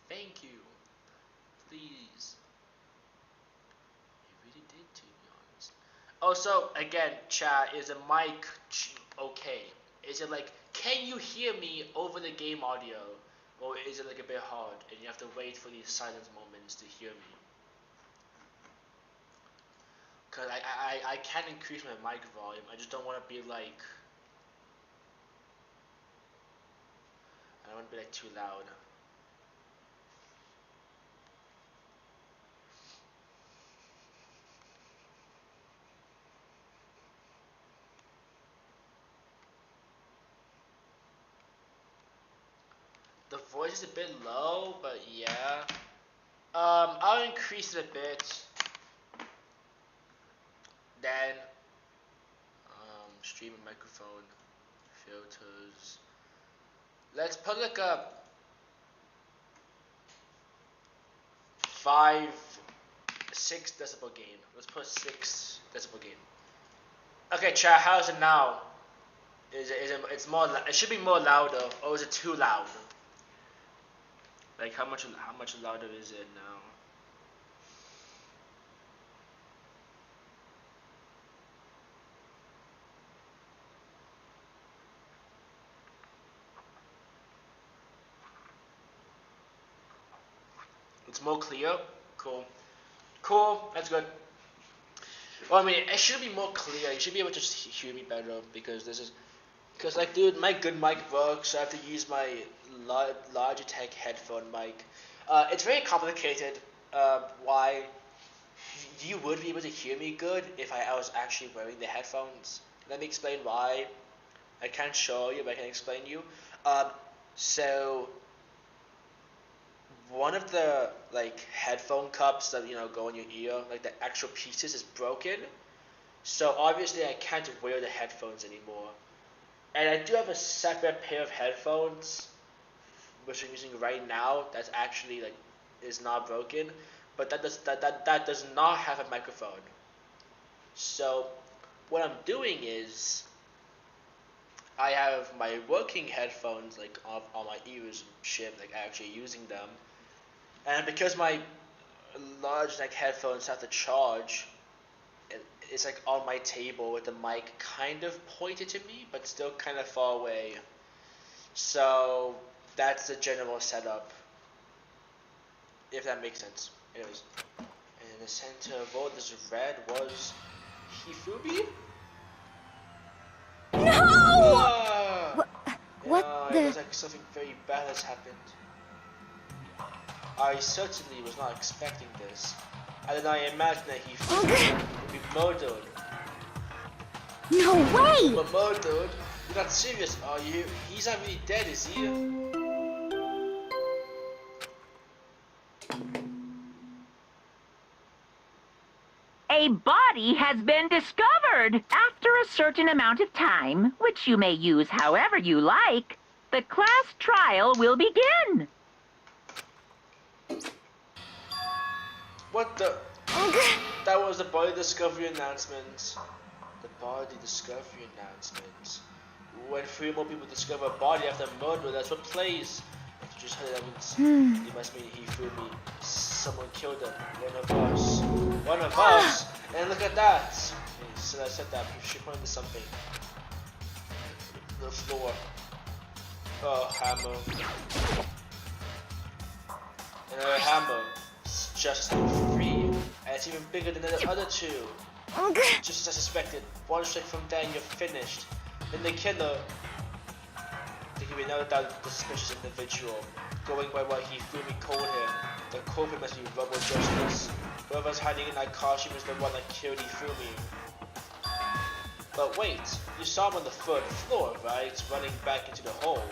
Thank you. Please. You really did, to be honest. Also, again, chat, is the mic okay? Is it like, can you hear me over the game audio? Or is it like a bit hard and you have to wait for these silence moments to hear me? Cause I can increase my mic volume, I just don't want to be like, I don't want to be like too loud. The voice is a bit low, but yeah. I'll increase it a bit. Then, streaming microphone, filters. Let's put like a 6 decibel gain. Let's put 6 decibel gain. Okay, chat, how's it now? It's more? It should be more louder, or is it too loud? Like how much louder is it now? It's more clear. Cool. Cool. That's good. Well, I mean, it should be more clear. You should be able to just hear me better because this is. Cause like, dude, my good mic works. So I have to use my Logitech headphone mic. It's very complicated. Why you would be able to hear me good if I was actually wearing the headphones. Let me explain why. I can't show you, but I can explain you. So one of the like headphone cups that go in your ear, like the actual pieces, is broken. So obviously I can't wear the headphones anymore. And I do have a separate pair of headphones, which I'm using right now. That's actually like is not broken, but that does not have a microphone. So what I'm doing is I have my working headphones like on my ears and shit, like actually using them. And because my large neck headphones have to charge, it's like on my table with the mic kind of pointed to me, but still kind of far away. So that's the general setup, if that makes sense. Anyways, and in the center of all this red was Hifumi? No! What It the? was like something very bad has happened. I certainly was not expecting this. I did not imagine that Hifumi would be murdered. No way! But murdered? You're not serious, are you? He's not really dead, is he? A body has been discovered. After a certain amount of time, which you may use however you like, the class trial will begin. What the? That was the body discovery announcement. The body discovery announcement. When 3 more people discover a body after murder, that's what plays. If you just heard that means it must mean Hifumi. Someone killed him. One of us. One of us! And look at that! So I said that, she pointed to something. The floor. Oh, hammer. Another hammer. It's just free. And it's even bigger than the other two. Just as I suspected. One strike from there and you're finished. Then the killer. There can be no doubt the suspicious individual. Going by what Hifumi called him, the culprit must be rubble justice. Whoever's hiding in that costume is the one that killed Hifumi. But wait, you saw him on the 3rd floor, right? Running back into the hole.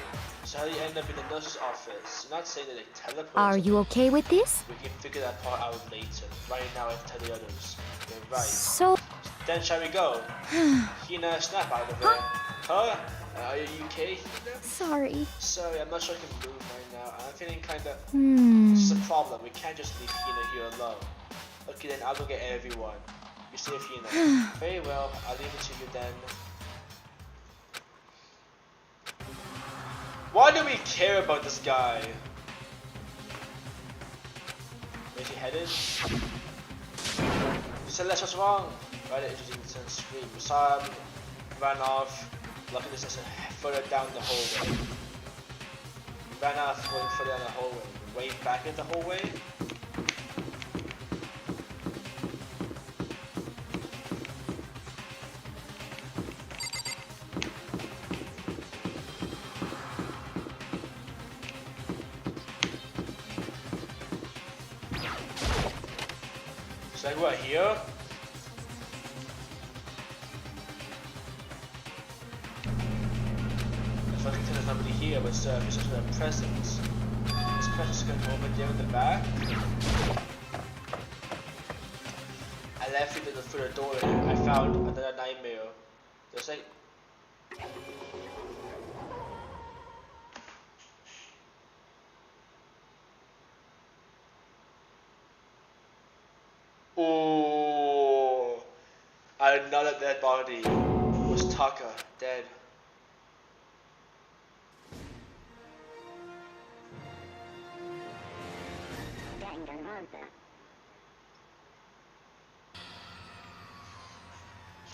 So how did he end up in the nurse's office? You're not saying that they teleported? Are you okay with this? We can figure that part out later. Right now I have to tell the others. You're right. So... Then shall we go? Hina, snap out of there. Huh? Are you okay, Hina? Sorry. Sorry, I'm not sure I can move right now. I'm feeling kinda... This is a problem. We can't just leave Hina here alone. Okay, then I'll go get everyone. You see if Hina. Very well, I'll leave it to you then. Why do we care about this guy? Where's he headed? Celeste, what's wrong? Right at the scream. We saw him, ran off. Luckily, this is further down the hallway. Ran off, going further down the hallway. Way back in the hallway. So like what, here? There's nobody here, but it's just a presence. This presence is going to over there in the back. I left it through the door and I found another nightmare. There's like... Oh, another dead body. It was Taka, dead.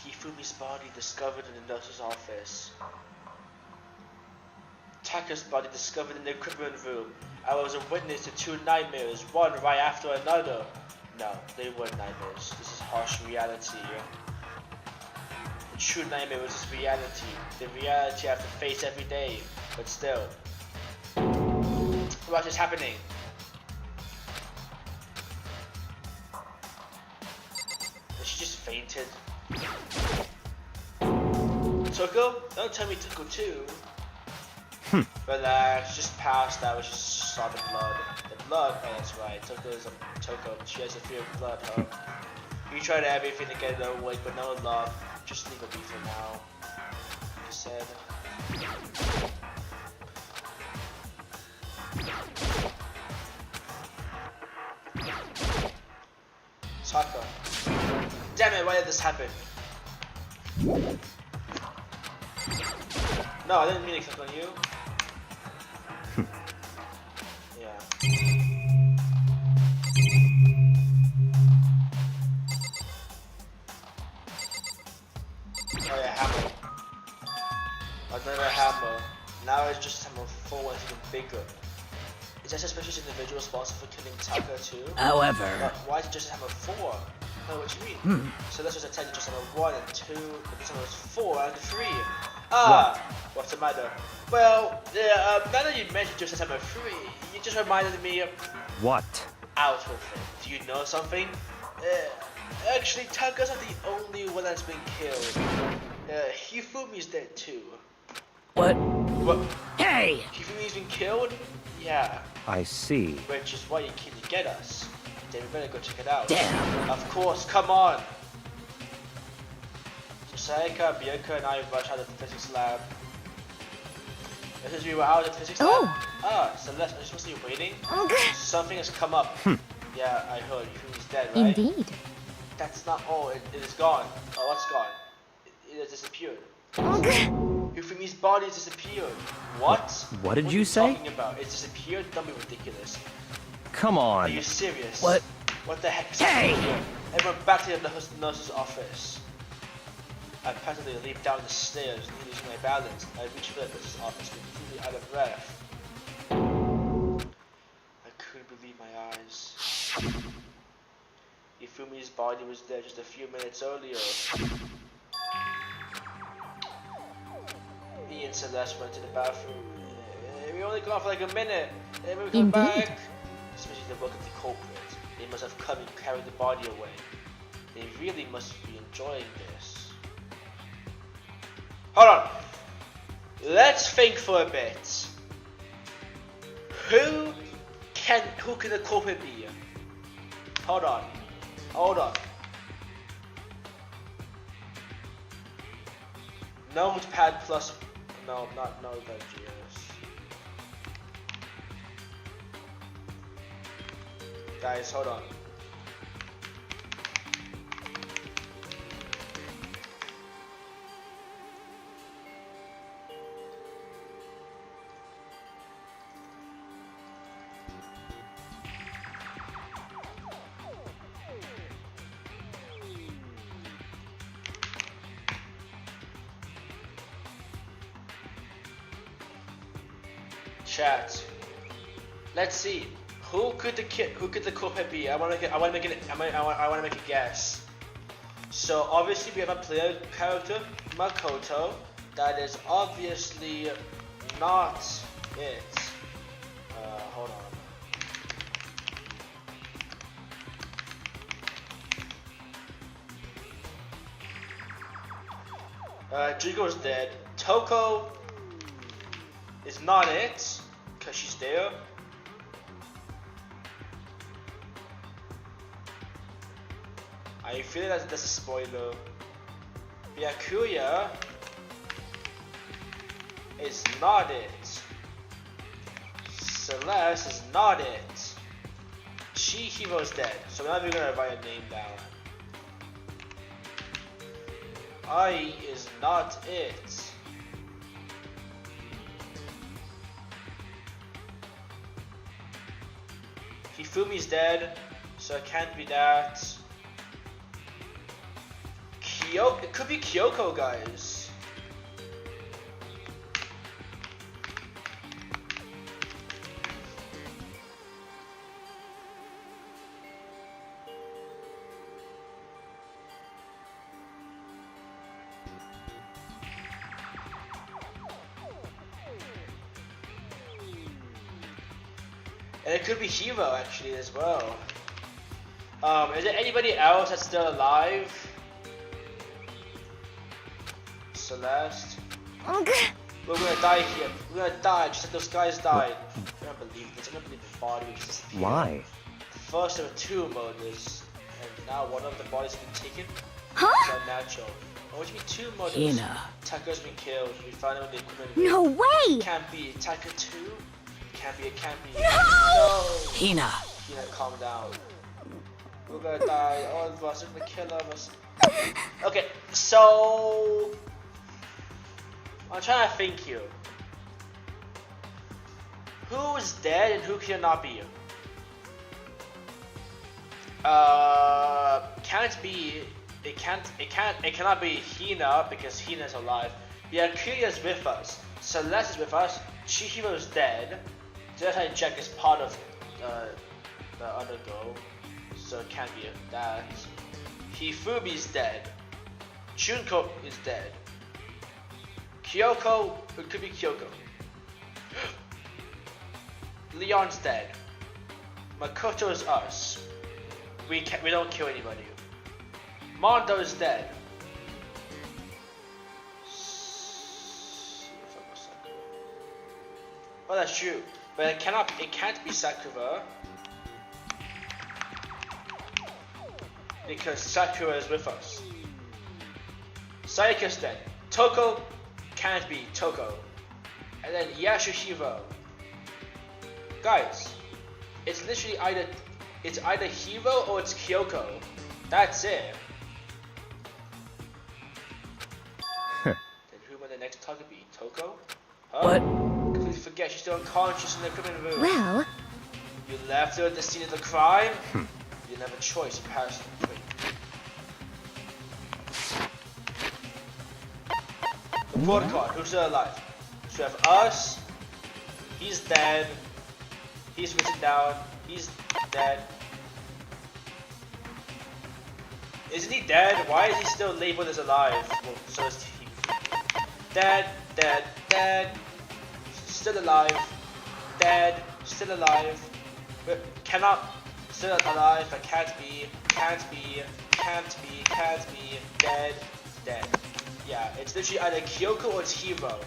Hifumi's body discovered in the nurse's office. Taka's body discovered in the equipment room. I was a witness to 2 nightmares, one right after another. No, they weren't nightmares. This is harsh reality. true nightmare versus reality. The reality I have to face every day, but still. What is happening? She just fainted. Tuko? Don't tell me Tuko too. Relax, just passed out, just saw the blood. The blood? Oh, that's right. Tuko is a Tuko. She has a fear of blood, huh? You tried everything to get her awake, but no luck. Just leave her be for now. He said. Taka. Damn it, why did this happen? No, I didn't mean to click on you. Yeah. Oh yeah, hammer. Another hammer. Now it's just hammer 4 and it's even bigger. Is that suspicious individual responsible for killing Taka too? However, But why is it just hammer 4? I know what you mean. So this was attended just hammer 1 and 2, but this one was 4 and 3. Ah, what's the matter? Well, now that you mentioned just hammer 3, you just reminded me of What? out with it. Do you know something? Actually, Taka's not the only one that's been killed. Hifumi's dead too. what? What? Hey! Hifumi's been killed? Yeah. I see. Which is why you came to get us. Then we better go check it out. Damn. Of course, come on! So Sayaka, Bianca, and I rushed out of the physics lab. As we were out of the physics lab? Ah, Celeste, are you supposed to be waiting? Something has come up. Yeah, I heard. Hifumi's dead, right? Indeed. That's not all. It is gone. Oh, what's gone? It has disappeared. Hifumi's body has disappeared. What? What did are you say? Talking about? It's disappeared? Don't be ridiculous. Come Are on. you serious? What? What the heck is Hey! happening here? Everyone back to the nurse's office. I practically leaped down the stairs, losing my balance. I reached the nurse's office, completely out of breath. I couldn't believe my eyes. Hifumi's body was there just a few minutes earlier. Me and Celeste went to the bathroom. We only gone for like a minute. And we come Indeed. back. Especially the look of the culprit. They must have come and carried the body away. They really must be enjoying this. Hold on. Let's think for a bit. Who can the culprit be? Hold on. Hold on. Notepad plus. No, not Notepad.js. Guys, hold on. Chat. Let's see. Who could the culprit be? I want to make a guess. So obviously we have a player character, Makoto. That is obviously not it. Hold on. Jigo's dead. Toko is not it, cause she's there. I feel that that's a spoiler. Byakuya is not it. Celeste is not it. Chihiro's dead, so now we're gonna write a name down. Ai is not it. Hifumi's dead, so it can't be that. It could be Kyoko, guys. And it could be Hero actually as well. Is there anybody else that's still alive? Celeste? We're gonna die here. We're gonna die just like those guys died. I don't believe this. I don't believe the body was just disappeared. Why? First there were 2 murders, and now one of the bodies has been taken. Huh? It's unnatural. Oh, what do you mean 2 murders? Hina. Tucker's been killed. We found him in the equipment. No way! Can't be. Tucker 2? Can't be. It can't be. No! Hina. Hina, calm down. We're gonna die. All of us. They're gonna kill all of us. Okay, so I'm trying to think here. Who is dead and who cannot be? Can't be. It cannot be Hina because Hina's alive. Yeah, Kirya's with us. Celeste is with us. Chihiro's dead. Jedi Jack is part of the other girl, so it can't be that. Hifumi's dead. Junko is dead. Kyoko, it could be Kyoko. Leon's dead. Makoto is us. We don't kill anybody. Mondo is dead. Oh, that's true. But it can't be Sakura. Because Sakura is with us. Sayaka's dead. Toko can't be Toko. And then Yasuhiro. Guys, it's literally either Hiro or it's Kyoko. That's it. Then who will the next target be? Toko? Huh? What? Completely forget she's still unconscious in the equipment room. Well, You left her at the scene of the crime? You didn't have a choice, you passed the point. The protocol, who's still alive? So we have us, he's dead, he's written down, he's dead. Isn't he dead? Why is he still labeled as alive? Well, so is he. Dead, dead, dead, still alive, dead, still alive, but cannot, still alive, but can't be, dead, dead. Yeah, it's literally either Kyoko or it's Hiro.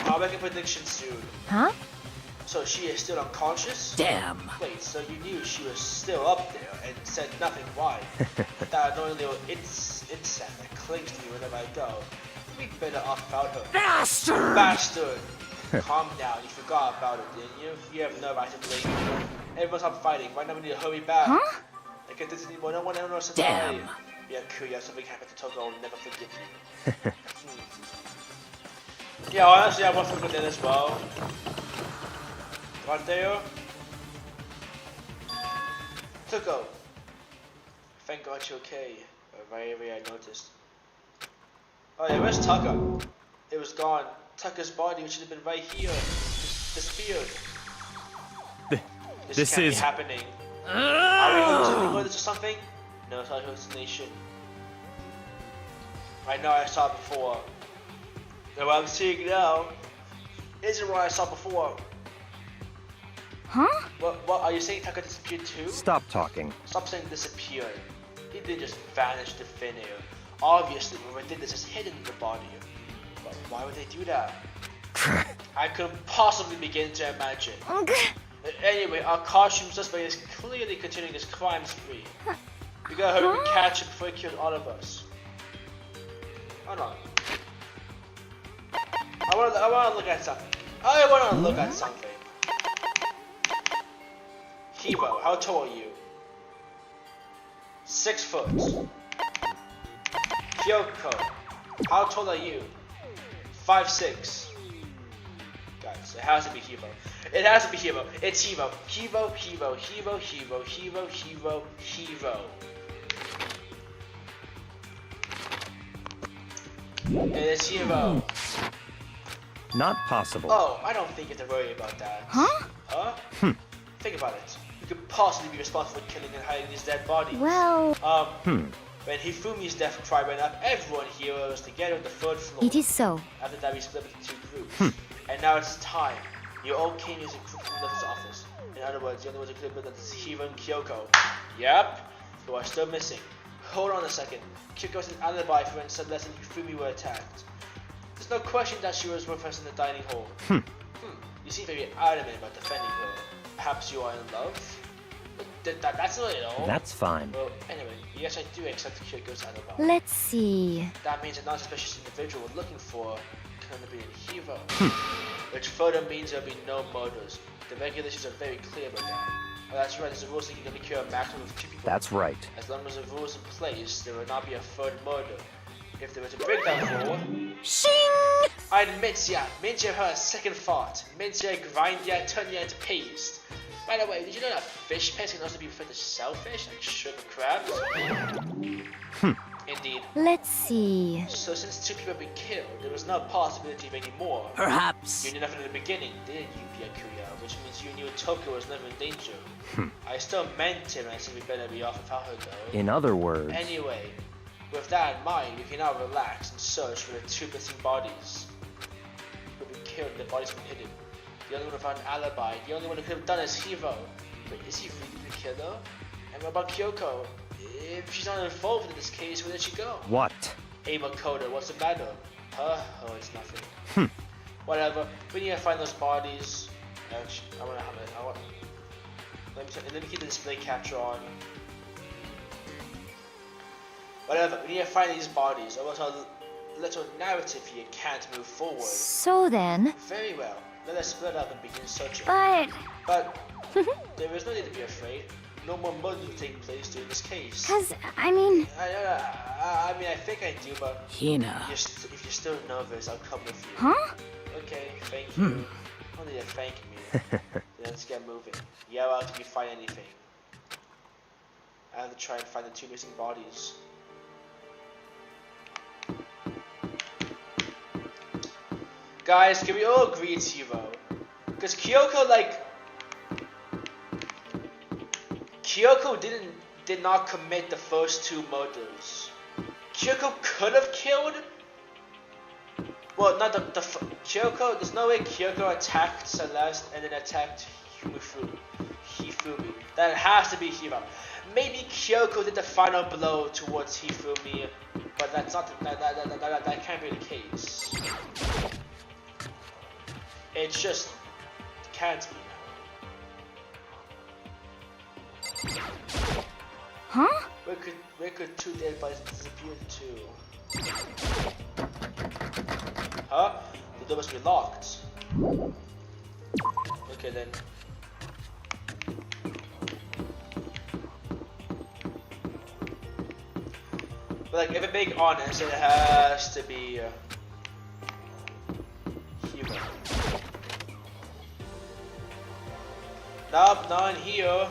I'll make a prediction soon. huh? So she is still unconscious? Damn. Wait, so you knew she was still up there and said nothing? Why? That annoying little insect that clings to me whenever I go. We'd be better off without her. Bastard! Bastard! Calm down, you forgot about it, didn't you? You have no right to blame me. Everyone's up fighting, right now we need to hurry back. Huh? I get this anymore, no one else to Damn. die. Yeah, Kuya, something happened to Toko, I'll never forgive you. Yeah, honestly, I want to put in as well. Right there. Toko. Thank God you're okay. Right away, I noticed. Oh yeah, where's Tucker? It was gone. Tucker's body, which should have been right here, just disappeared. This can't be happening. Are we hallucinating or something? No, it's not a hallucination. I know I saw it before. And what I'm seeing now isn't what I saw before. Huh? What are you saying Tucker disappeared too? Stop talking. Stop saying disappeared. He didn't just vanish to thin air. Obviously, whoever did this is hidden in the body. But why would they do that? I couldn't possibly begin to imagine. Anyway, our costume suspect is clearly continuing this crime spree. We gotta hurry and catch him before he kills all of us. Hold on. I wanna look at something. I wanna look at something. Hiro, how tall are you? 6 foot. Kyoko, how tall are you? 5'6". Guys, it has to be Hiro. It has to be Hiro. It's Hiro. Hiro, Hiro, Hiro, Hiro, Hiro, Hiro, Hiro. It is Hiro. Not possible. Oh, I don't think you have to worry about that. Huh? Huh? Think about it. You could possibly be responsible for killing and hiding his dead body. Well, When Hifumi's death cry went up, everyone here was together on the 3rd floor. it is so. After that, we split into 2 groups. And now it's time. Your old king is recruited from Left's office. other words, the only ones who could have been is Hiro and Kyoko. Yep, who are still missing. Hold on a second. Kyoko has an alibi for when Celeste and Yufumi were attacked. There's no question that she was with us in the dining hall. You seem very adamant about defending her. Perhaps you are in love? But that's not it all. That's fine. Well, anyway, yes, I do accept Kyoko's alibi. Let's see. That means a non-suspicious individual we're looking for can be a hero. Which further means there'll be no murders. The regulations are very clear about that. Oh, that's right, there's a rule saying you can only kill a maximum of 2 people. That's right. As long as the rule is in place, there will not be a third murder. If there was a breakdown rule... Shing! I'd Mincia her a second thought. Mincia grind ya, turn ya into paste. By the way, did you know that fish paste can also be referred to shellfish, like sugar crabs? Indeed. Let's see. So since 2 people have been killed, there was no possibility of any more. Perhaps. You knew nothing in the beginning, didn't you, Byakuya? Which means you knew Tokyo was never in danger. I still meant it when I said we better be off without her though. In other words... Anyway, with that in mind, we can now relax and search for the 2 missing bodies. Who've been killed and the bodies have been hidden. The only one without an alibi, the only one who could have done is Hiro. But is he really the killer? And what about Kyoko? If she's not involved in this case, where did she go? What? Hey Makoto, what's the matter? Huh? Oh, it's nothing. Whatever. We need to find those bodies. Actually, let me keep the display capture on. Whatever. We need to find these bodies, or else our little narrative here can't move forward. So then. Very well. Let us split up and begin searching. But there is no need to be afraid. No more murders will take place during this case. I mean... I mean, I think I do, but Hina. if you're still nervous, I'll come with you. Huh? Okay, thank you. Don't need to thank me. Let's get moving. Yeah, well, if you find anything. I have to try and find the 2 missing bodies. Guys, can we all agree it's Hiro? Because Kyoko, Kyoko did not commit the first 2 murders. Kyoko could have killed. Well, not the Kyoko. There's no way Kyoko attacked Celeste and then attacked Hifumi. That has to be Hiro. Maybe Kyoko did the final blow towards Hifumi, but that's not that can't be the case. It's just can't be now. Huh? Where could 2 dead bodies disappear to? Huh? The door must be locked. Okay then. But if I'm being honest, it has to be Hiro. Nope, not in here.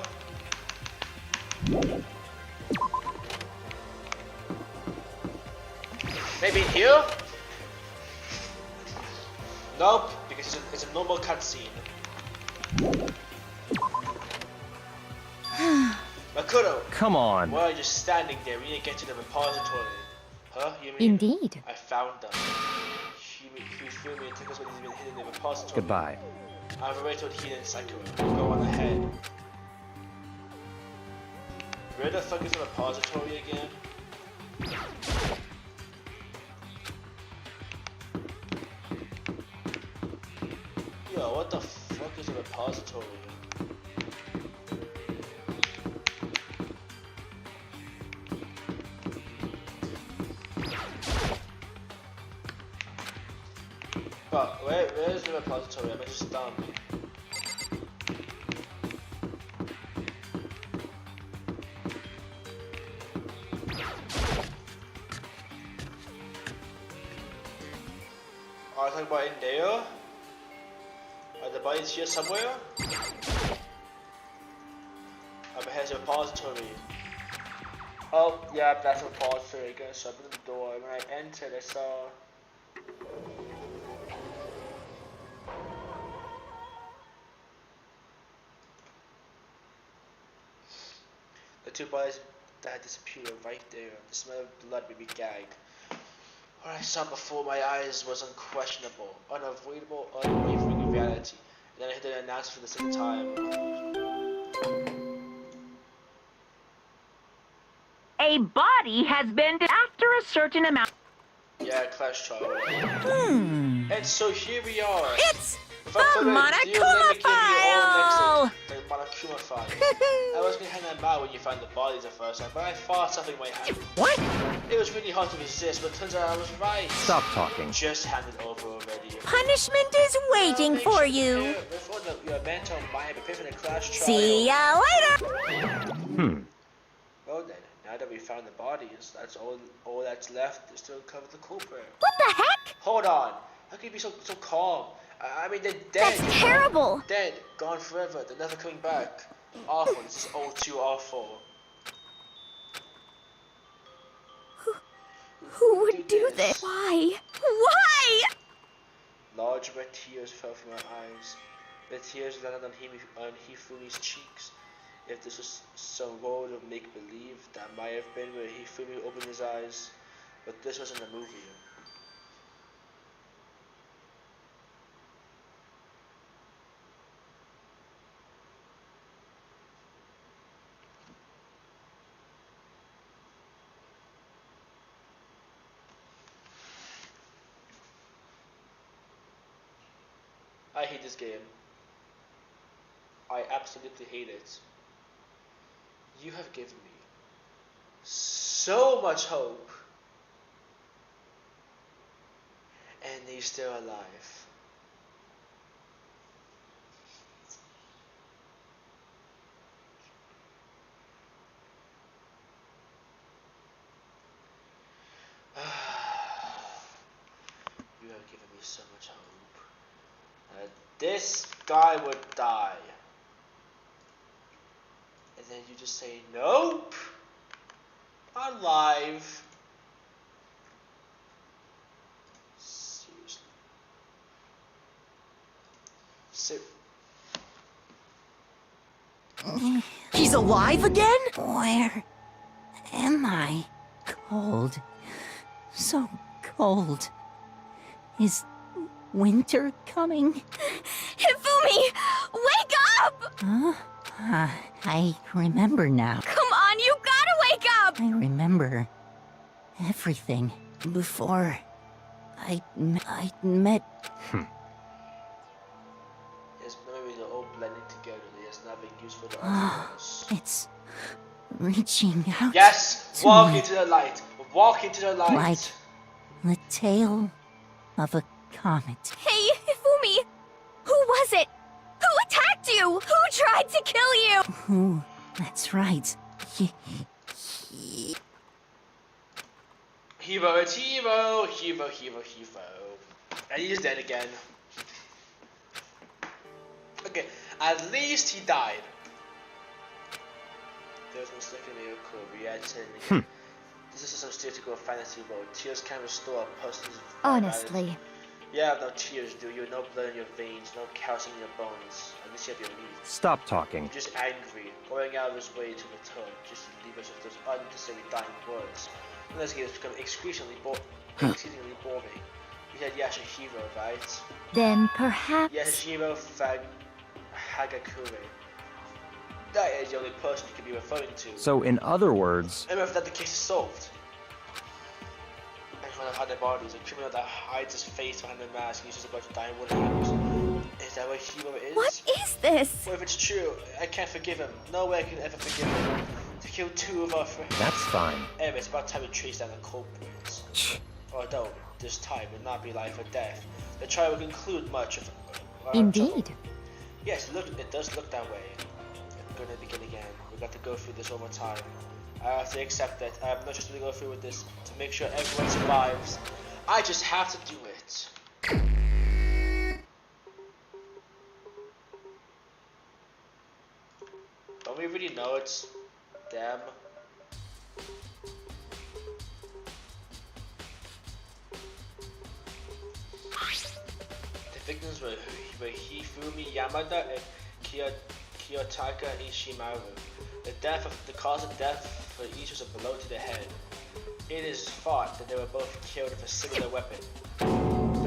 Maybe in here? Nope, because it's a normal cutscene. Makoto! Come on. Why are you just standing there? We need to get to the repository. Huh? You mean? Indeed. I found them. He flew me and took us when he's been hidden in the repository. Goodbye. I've already told Hina and Sakura. Go on ahead. Where the fuck is the repository again? Yo, what the fuck is a repository? But where's the repository? I'm just dumb. Are you talking about in there? Are the bodies here somewhere? Up ahead's a repository. Oh, yeah, that's a repository again. So I opened the door. When I entered, I saw. The 2 bodies that had disappeared right there. The smell of blood made me gag. What I saw before my eyes was unquestionable, unavoidable, unwavering reality. then I hit the announce for the second time. A body has been after a certain amount. Yeah, Clash Trial. And so here we are. It's If the I put it, Monokuma file! The Monokuma file. I was gonna hand them out when you found the bodies the first time, but I thought something might happen. What? It was really hard to resist, but turns out I was right. Stop talking. Just hand it over already. Punishment is waiting for you. Before your mental mind, prepare for the Clash Trial. See ya later. Well then, now that we found the bodies, that's all that's left is to uncover the culprit. What the heck? Hold on. How can you be so calm? I mean, they're dead. That's terrible. Dead. Gone forever. They're never coming back. Awful. This is all too awful. Who would do this? Why? Why? Large red tears fell from her eyes. The tears landed on Hifumi's cheeks. If this was some world of make-believe, that might have been where Hifumi opened his eyes. But this wasn't a movie. I hate this game. I absolutely hate it. You have given me so much hope, and he's still alive. You have given me so much hope. This guy would die. And then you just say, nope, I'm alive. Seriously. He's alive again? Where am I? Cold. So cold. Is winter coming? Hifumi! Wake up! Huh? I remember now. Come on, you gotta wake up! I remember everything before I met. His memories are all blending together. There's nothing useful to us. It's reaching out. Yes! to Walk me into the light. Walk into the light. like the tail of a comet. Hey, Hifumi! Who was it? Who attacked you? Who tried to kill you? Ooh, that's right. Hero, it's Hero. Hero. And he's dead again. Okay, at least he died. There was no second miracle. Reacting. This is some stereotypical fantasy world. Tears can restore a person's Honestly. You have no tears, do you? No blood in your veins, no calcium in your bones. At least you have your meat. Stop talking. You're just angry, going out of his way to return, just to leave us with those unnecessary dying words. And this game has become exceedingly boring. You said Yashihiro, right? Then perhaps... Yashihiro Hagakure. That is the only person you can be referring to. So, in other words, And if that the case is solved. And when I hide their bodies, a criminal that hides his face behind the mask uses a bunch of dying wood. Is that what Hiro is? What is this? Well, if it's true, I can't forgive him. No way I can ever forgive him. To kill two of our friends. that's fine. Anyway, it's about time to trace down the culprits. Although, this time will not be life or death. The trial will conclude much of our Indeed. trouble. Yes, it does look that way. I'm gonna begin again. We got to go through this one more time. I have to accept that I have no choice but to go through with this to make sure everyone survives. I just have to do it. Don't we really know it's them? The victims were Hifumi Yamada and Kiyotaka Ishimaru. The cause of death for each was a blow to the head. It is thought that they were both killed with a similar weapon.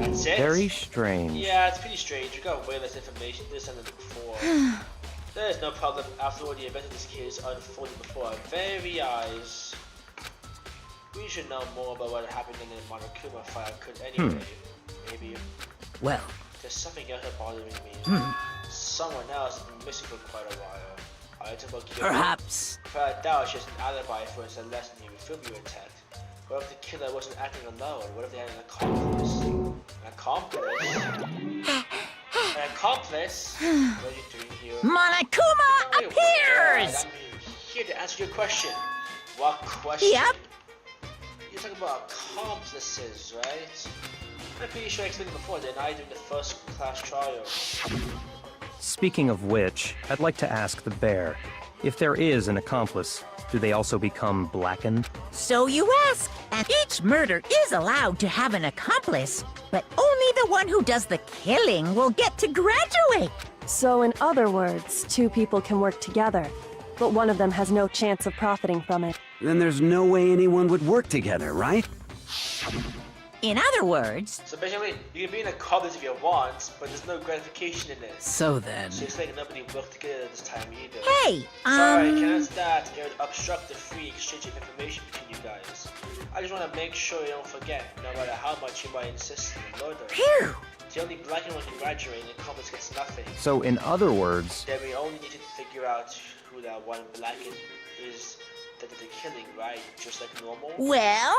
That's it? Very strange. Yeah, it's pretty strange. We got way less information this time than before. There is no problem. After all, the event of this case unfolded before our very eyes. We should know more about what happened in the Monokuma fire could anyway. Maybe. Well, There's something else bothering me. Someone else has been missing for quite a while. I took about Kyoko. perhaps. But I doubt she has an alibi for his last name film you attacked. What if the killer wasn't acting alone? What if they had an accomplice? An accomplice? An accomplice? What are you doing here? Monokuma Wait, appears! I'm here to answer your question. What question? Yep. You're talking about accomplices, right? I'm pretty sure I explained it before, didn't I, during the first class trial? Speaking of which, I'd like to ask the bear, if there is an accomplice, do they also become blackened? So you ask. And each murder is allowed to have an accomplice, but only the one who does the killing will get to graduate. So, in other words, two people can work together, but one of them has no chance of profiting from it. Then there's no way anyone would work together, right? In other words, So basically, you can be an accomplice if you want, but there's no gratification in it. So then. So it's like nobody worked together this time either. hey, Sorry, can't that it would obstruct the free exchange of information between you guys. I just want to make sure you don't forget, no matter how much you might insist on murder. phew. The only black one can graduate and the accomplice gets nothing. So in other words, Then we only need to figure out who that one blackened is that did the killing, right? Just like normal? Well,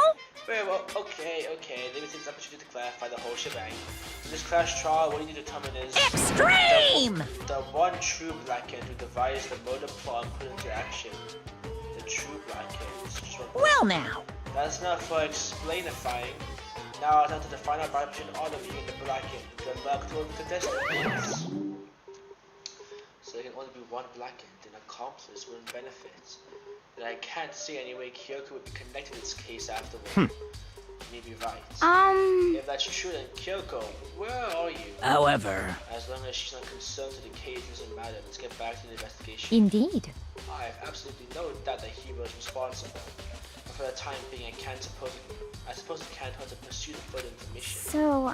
Very well, okay. Let me take this opportunity to clarify the whole shebang. In this class trial, what you need to determine is extreme! the one true blackhead who devised the murder plot and put it into action. The true blackhead. Well now, That's enough for explainifying. Now it's time to define our battle between all of you and the blackhead. Good luck to all the contestants. So there can only be one blackhead, an accomplice wouldn't benefit. And I can't see any way Kyoko would be connected to this case afterward. Maybe right. If that's true, then Kyoko, where are you? However, As long as she's not concerned to the case, it doesn't matter. Let's get back to the investigation. Indeed. I have absolutely no doubt that Hero is responsible. But for the time being, I suppose I can't help to pursue the further information. So,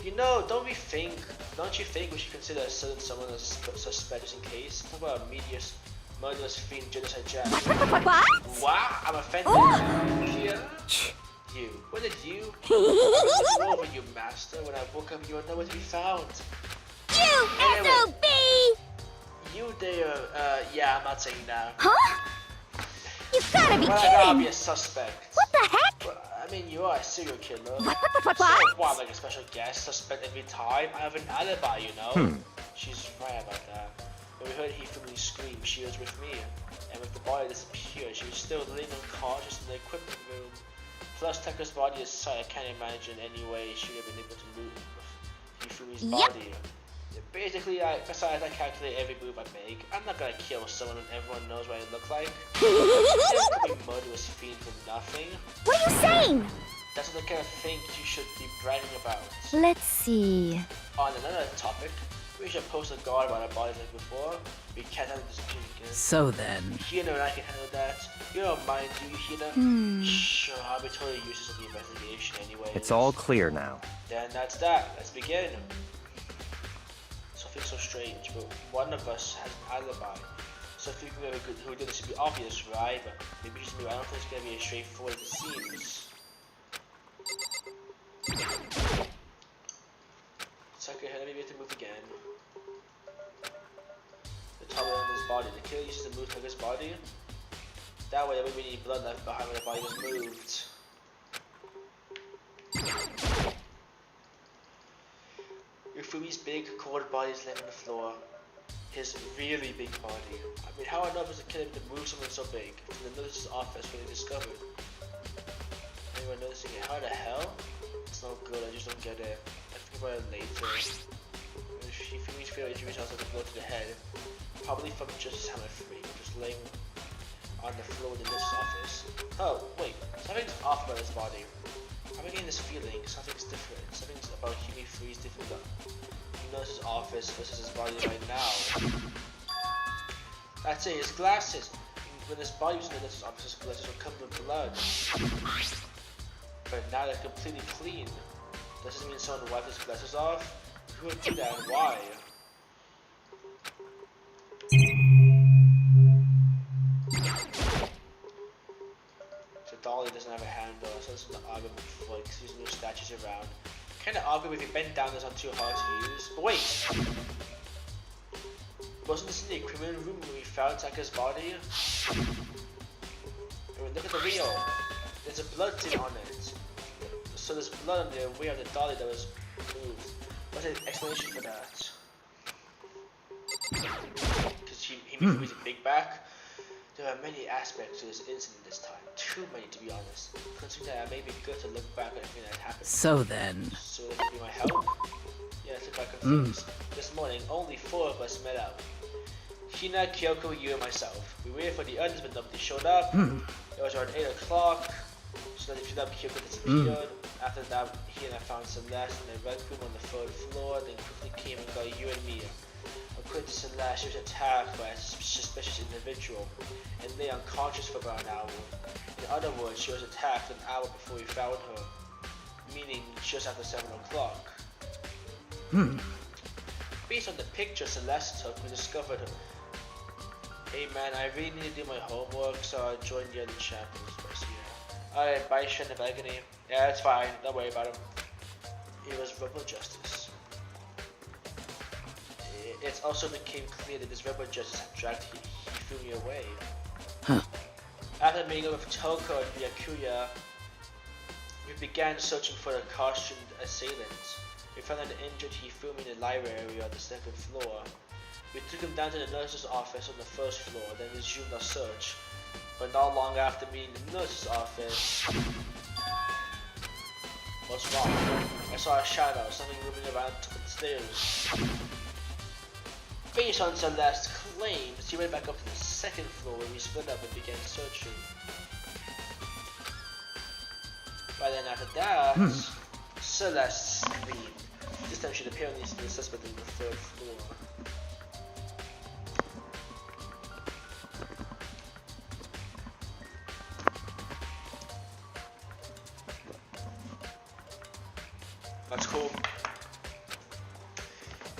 You know, don't you think we should consider certain someone as a suspect just in case? Talk about a murderous fiend, genocide jazz. what? Wow, I'm offended. Here? You. Was it you? I was over you, master. When I woke up, you were nowhere to be found. You SOB! You there, yeah, I'm not saying that. Huh? You gotta be Well, I gotta be kidding! a suspect. What the heck? Well, I mean, you are a serial killer. What? So, what, like a special guest suspect every time? I have an alibi, you know? She's right about that. When we heard Hifumi scream, she was with me. And with the body disappeared, she was still laying unconscious in the equipment room. Plus, Tekka's body aside, I can't imagine any way she would have been able to move Hifumi's body. Basically, besides I calculate every move I make, I'm not gonna kill someone when everyone knows what I look like. There could be murderous fiend for nothing. What are you saying? That's the kind of thing you should be bragging about. Let's see. On another topic, we should post a guard about our bodies like before. We can't have this again. so then. Hina and I can handle that. You don't mind, do you, Hina? Sure, I'll be totally useless in the investigation anyway. it's all clear now. Then that's that. Let's begin. Something so strange, but one of us has an alibi. So if who did this should be obvious, right? But maybe just me. I don't think it's gonna be as straightforward as it seems. Tucker, let me to move again. The top on his body. The killer uses to move Tucker's body. That way, there won't be any blood left behind when the body was moved. Yufumi's big, cold body is laying on the floor. His really big body. I mean, how on earth was a killer able to move something so big? From the nurse's office when they discovered. Anyone noticing it? How the hell? It's not good, I just don't get it. I think about it later. Yufumi's fatal injuries also a blow to the head. Probably from just his hammer free, just laying on the floor in the nurse's office. Oh, wait. Something's off about his body. I'm getting this feeling something's different. Something's about Himi Free's different than nurse's office versus his body right now. That's it, his glasses. When his body was in the nurse's office, his glasses were covered with blood. But now they're completely clean. Does this mean someone wiped his glasses off? Who would do that and why? So Dolly doesn't have a handle, so this is an argument before because these new statues around. Kinda argument if you bend down this not too hard to use. But wait! Wasn't this in the equipment room when we found Taka's body? I mean, look at the wheel. There's a blood stain on it. So there's blood on the wheel of the dolly that was moved. What's the explanation for that? Because he moved with a big back. There are many aspects to this incident this time. Too many, to be honest. Considering that it may be good to look back at everything that happened. So then... So that could be my help? Yeah, let's look back confused. This morning, only 4 of us met up. Hina, Kyoko, you, and myself. We waited for the others, but nobody showed up. It was around 8 o'clock. So they showed up, Kyoko disappeared. After that, Hina found Celeste in a red room on the 3rd floor, then quickly came and got you and me. According to Celeste, she was attacked by a suspicious individual and lay unconscious for about an hour. In other words, she was attacked an hour before we found her, meaning just after 7 o'clock. Based on the picture Celeste took, we discovered her. Hey man, I really need to do my homework, so I'll join the other chapters. Alright, bye Shen of Agony. Yeah, it's fine, don't worry about him. It was rebel justice. It also became clear that this rebel justice had dragged Hifumi away. After meeting up with Toko and Byakuya, we began searching for the costumed assailants. We found an injured Hifumi in the library area on the 2nd floor. We took him down to the nurse's office on the 1st floor, then resumed our search. But not long after meeting the nurse's office... What's wrong? I saw a shadow, something moving around the stairs. Based on Celeste's claims, he went back up to the 2nd floor where we split up and began searching. But then after that, Celeste screamed. This time she'd apparently seen the suspect on the 3rd floor. That's cool.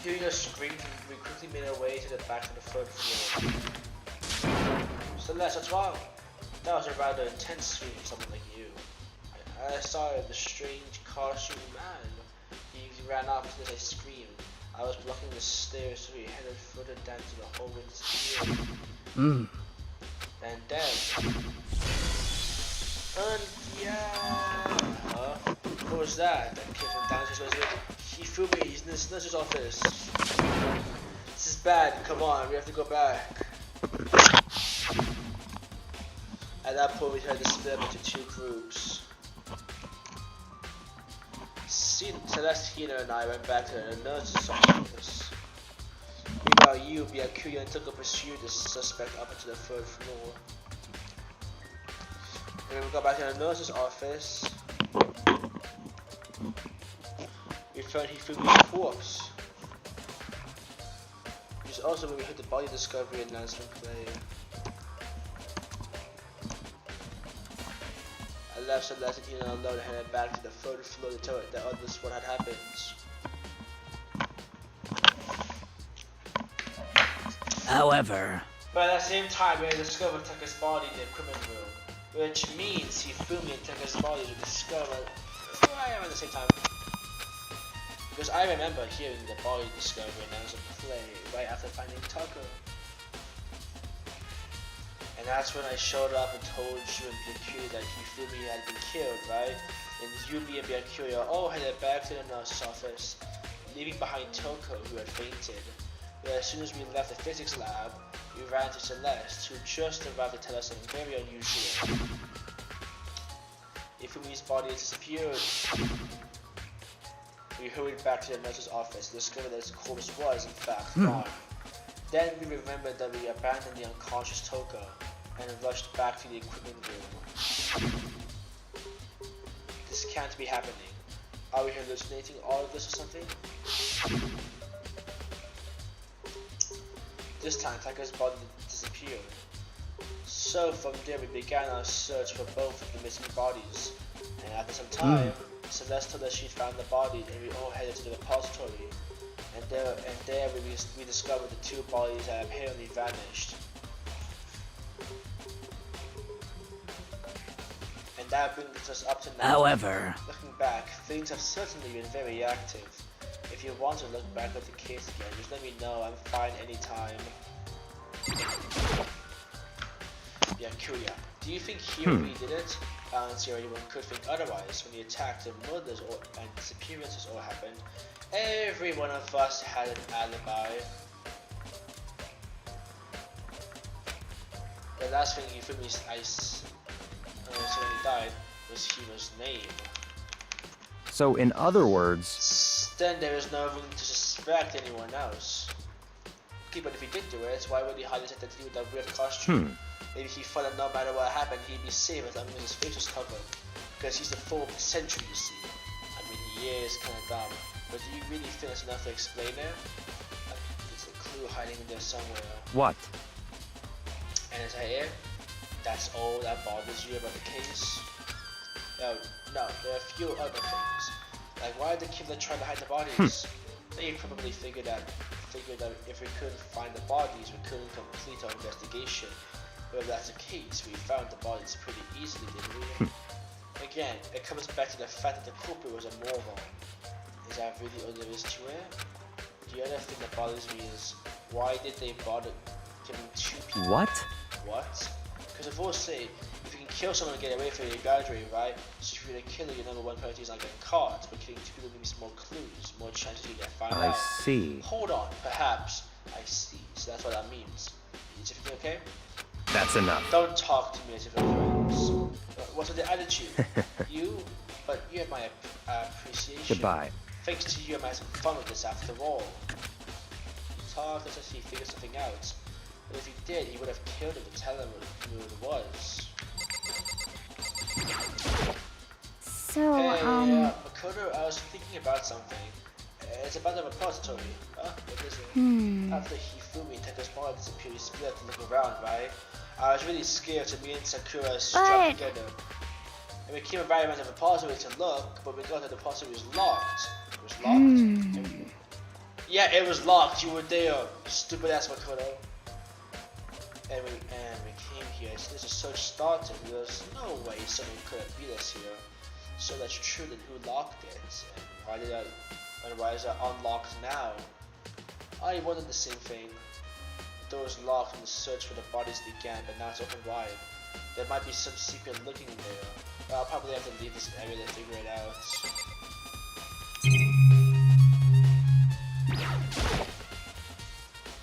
Hearing her scream, we quickly made our way to the back of the 3rd floor. Celeste, what's wrong? That was a rather intense scream from someone like you. I saw the strange costume man. He ran off as I screamed. I was blocking the stairs, so he headed further down to the hallway and disappeared. And then... What was that? That kid from downstairs was here. Hifumi, he's in this nurse's office. This is bad, come on, we have to go back. At that point we had to split up into 2 groups. Celeste, Hina, and I went back to the nurse's office. Meanwhile, you, Byakuya, and Toko pursued the suspect up into the 3rd floor. And when we got back to the nurse's office, we found Hifumi's corpse. Which is also when we hit the body discovery announcement play. I left Celeste and Hina alone and headed back to the 3rd floor to tell the others what had happened. However... But at the same time, we had discovered Taka's body in the equipment room, which means Hifumi and Taka's bodies were discovered at the same time. Because I remember hearing the body discovery announcement play right after finding Taka. And that's when I showed up and told you and Byakuya that Hifumi had been killed, right? And Yubi and Byakuya all headed back to the nurse's office, leaving behind Toko, who had fainted. But as soon as we left the physics lab, we ran to Celeste, who just arrived to tell us something very unusual. Hifumi's body had disappeared. We hurried back to the nurse's office and discovered that his corpse was, in fact, gone. Then we remembered that we abandoned the unconscious Toko and rushed back to the equipment room. This can't be happening. Are we hallucinating all of this or something? This time, Taka's body disappeared. So from there we began our search for both of the missing bodies. And after some time, Celeste told us she'd found the bodies, and we all headed to the repository. And there we discovered the two bodies had apparently vanished. And that brings us up to now. However, Looking back, things have certainly been very active. If you want to look back at the case again, just let me know. I'm fine anytime. Yeah, Kuya. Do you think he really did it? I don't see how anyone could think otherwise. When the attacks and murders and disappearances all happened, every one of us had an alibi. The last thing Yufumi's when he died was Hiro's name. So, in other words, Then there is no room to suspect anyone else. Okay, but if he did do it, why would he hide his identity with that weird costume? Maybe he thought that no matter what happened, he'd be safe as long as his face was covered. Because he's the 4th century, you see. I mean, he is kind of dumb. But do you really think it's enough to explain it? There's a clue hiding in there somewhere. what? And is that it? That's all that bothers you about the case? No, there are a few other things. Like, why did the killer try to hide the bodies? They probably figured that if we couldn't find the bodies, we couldn't complete our investigation. But if that's the case, we found the bodies pretty easily, didn't we? Again, it comes back to the fact that the culprit was a moron. Is that really all there is to it? The other thing that bothers me is, why did they bother killing 2 people? What? What? Because of course, say, if you can kill someone and get away from it, you graduate, right? So if you're a killer, your number one priority is not getting caught, but killing 2 people means more clues, more chances you get found I out. see. Hold on, perhaps. I see. So that's what that means. Is everything okay? That's enough. Don't talk to me as if we're friends. What's with the attitude? You have my appreciation. Goodbye. Thanks to you, I'm having some fun with this after all. He talked as if he figured something out. But if he did, he would have killed him to tell him who it was. So, Hey, Makoto, I was thinking about something. It's about the repository. What is it? After Hifumi and Taka's body disappeared, we split up to look around, right? I was really scared, so me and Sakura struck together. And we came around to the repository to look, but we got to the repository was locked. It was locked? Yeah, it was locked. You were there, stupid ass Makoto. And we came here. So there's a search started. There's no way someone could have beat us here. So that's true. Then who locked it? And why is it unlocked now? I wondered the same thing. The door was locked when the search for the bodies began, but now it's open wide. There might be some secret looking in there. But I'll probably have to leave this area to figure it out.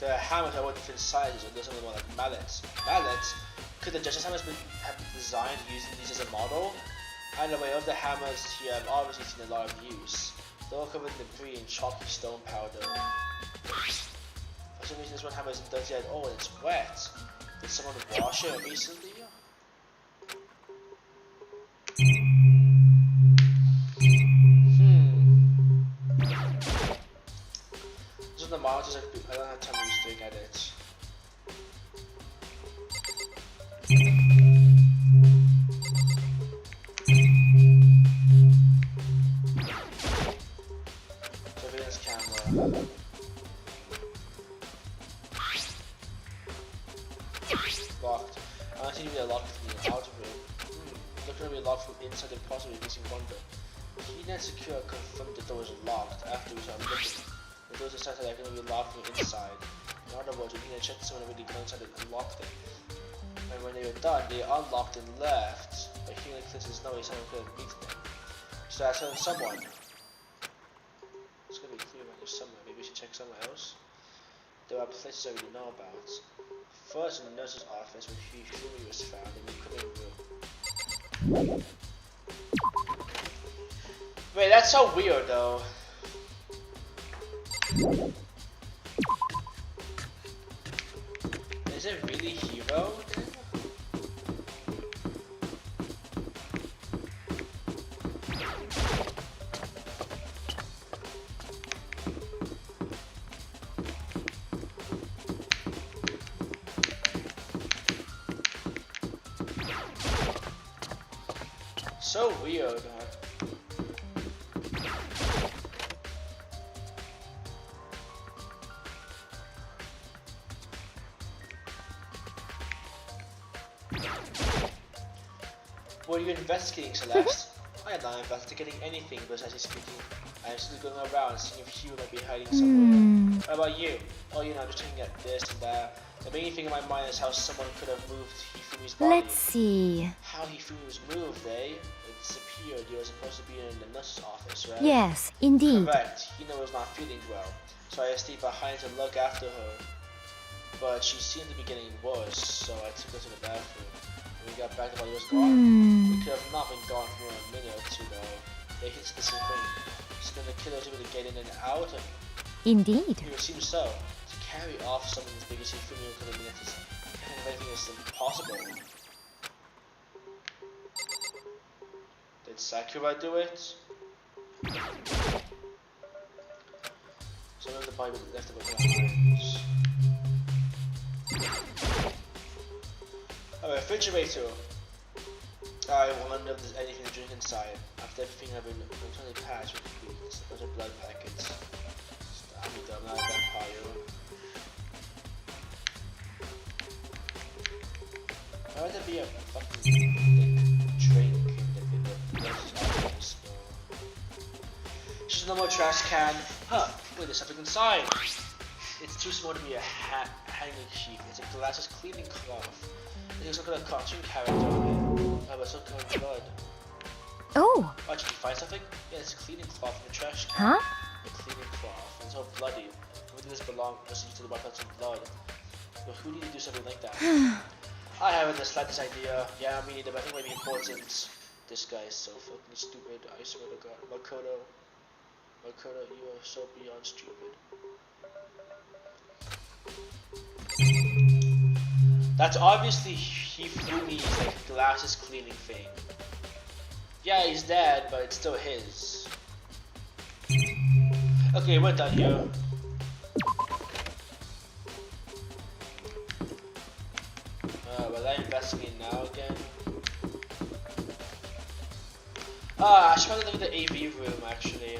The hammers are all different sizes, and there's something more like mallets. Mallets? Could the Justice hammers have been designed using these as a model? Either way, of the hammers here, I've obviously seen a lot of use. They're all covered in debris and chalky stone powder. For some reason, this one hammer isn't dirty at all, and it's wet. Did someone wash it recently? Those are the monitors. I don't have time to just look at it. Surveillance camera. Locked. I don't think they're locked from the outer room. Looking to be locked from inside and possibly missing wonder. Keen and Secure confirmed the door was locked after we started looking. The doors inside are going to be locked from inside. In other words, we need to check someone already gone inside and unlocked them. And when they were done, they unlocked and left. But here in there's no way someone could have beaten them. So that's someone. It's going to be clear when there's somewhere. Maybe we should check somewhere else. There are places I already know about. First in the nurse's office when Hifumi was found in the equipment room. Wait, that's so weird though. Is it really Hero then? So weird. What are you investigating, Celeste? I am not investigating anything, precisely speaking. I am simply going around seeing if Hugh might be hiding somewhere. What about you? Oh, you know, I'm just looking at this and that. The main thing in my mind is how someone could have moved Hifumi's body. Let's see. How Hifumi was moved, eh? It disappeared. He was supposed to be in the nurse's office, right? Yes, indeed. Correct. Hina was not feeling well, so I stayed behind to look after her. But she seemed to be getting worse, so I took her to the bathroom. When we got back, the body was gone. We could have not been gone for a minute or two, though. They hit the same thing. So then the killers able to get in and out, and Indeed. it would seem so. To carry off someone as big as Hifumi could have been kind of anything is impossible. Did Sakura do it? Some of the body was left over behind. A refrigerator. I wonder if there's anything to drink inside. After everything I've been totally patched with these, those are blood packets. I'm dumb, not a vampire. Why would there be a fucking drink in the office? It's just a normal trash can. Huh, wait, there's something inside. It's too small to be a hanging sheet. It's a glasses cleaning cloth. It looks like a cartoon character on it. Oh, but it's not covered in blood. Oh. Oh, did you find something? Yeah, it's a cleaning cloth in the trash can. Huh? A cleaning cloth. It's all bloody. Who did this belong? Was used to wipe out some blood. But who did you do something like that? I haven't the slightest idea. Yeah, me neither, but I think it might be important. This guy is so fucking stupid. I swear to God. Makoto, you are so beyond stupid. That's obviously Hifumi's like glasses cleaning thing. Yeah, he's dead, but it's still his. Okay, we're done here. Will I investigate now again? I should probably look at the AV room actually.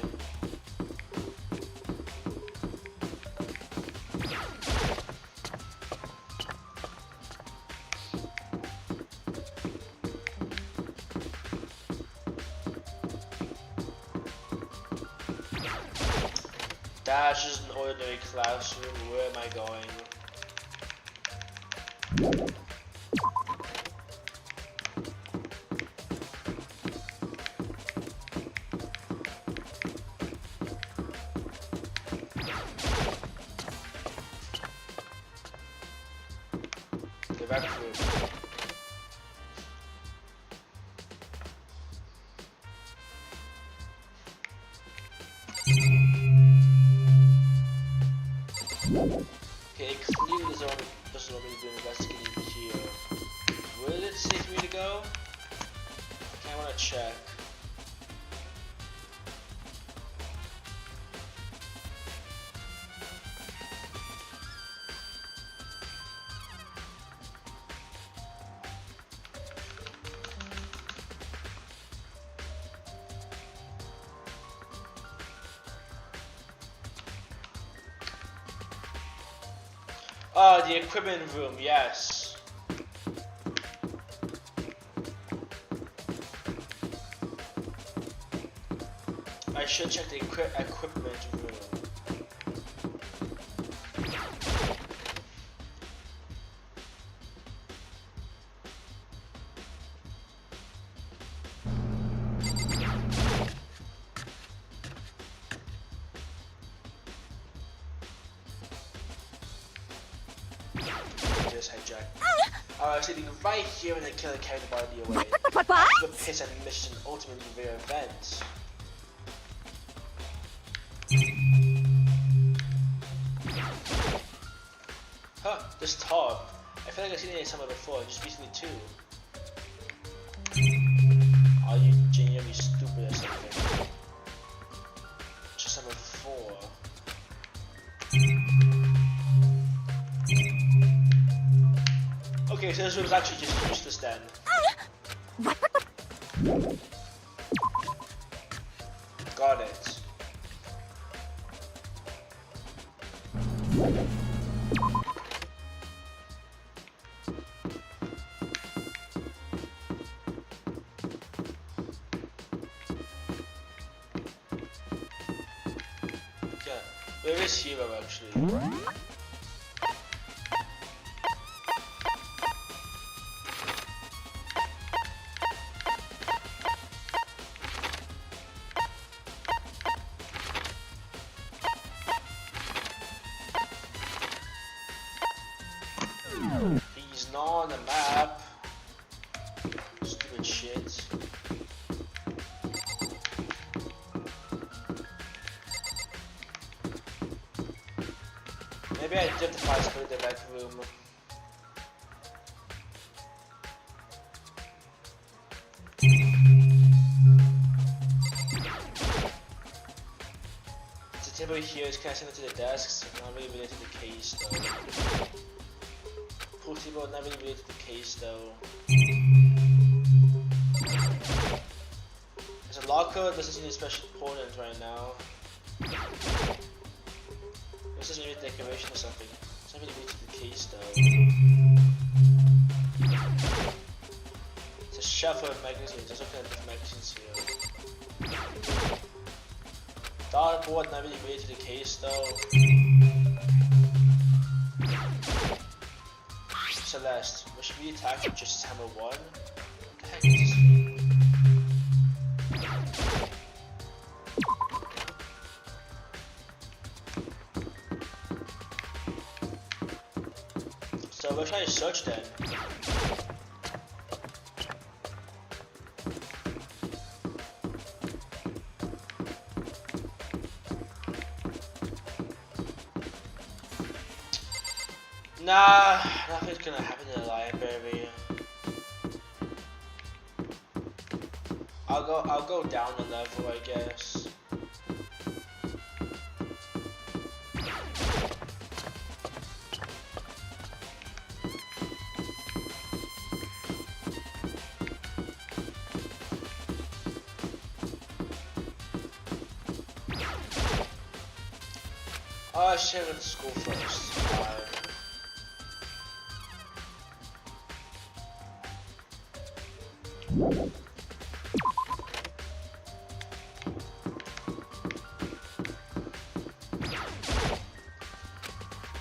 That's just an ordinary classroom. Where am I going? The rec room. Okay, clearly doesn't want me to do investigating here. Where did it say for me to go? Okay, I want to check. Oh, the equipment room, yes. I should check the equipment room. Hijack. I was sitting right here when the killer carried the body away. What? The piss and mission ultimately their events. Huh, this tub. I feel like I've seen it somewhere before, just recently too. Are you genuinely stupid or something? Just somewhere before. Okay, so this room's actually just useless then. Got it. Where is Hero actually? He's not on the map. Stupid shit. Maybe I did the fight for the back room. The table here is kind of similar to the desks, not really related to the case though. Pool table not really related to the case though. There's a locker, doesn't seem especially important right now. This is maybe decoration or something. It's not really related to the case though. It's a shelf of magazines, there's all kind of different magazines here. Dartboard not really related to the case though. Celeste, was she really attacked with just hammer 1? What the heck is this thing? So we'll try to search then. Nah, nothing's gonna happen in the library. I'll go down a level, I guess. Oh, I should go to school first.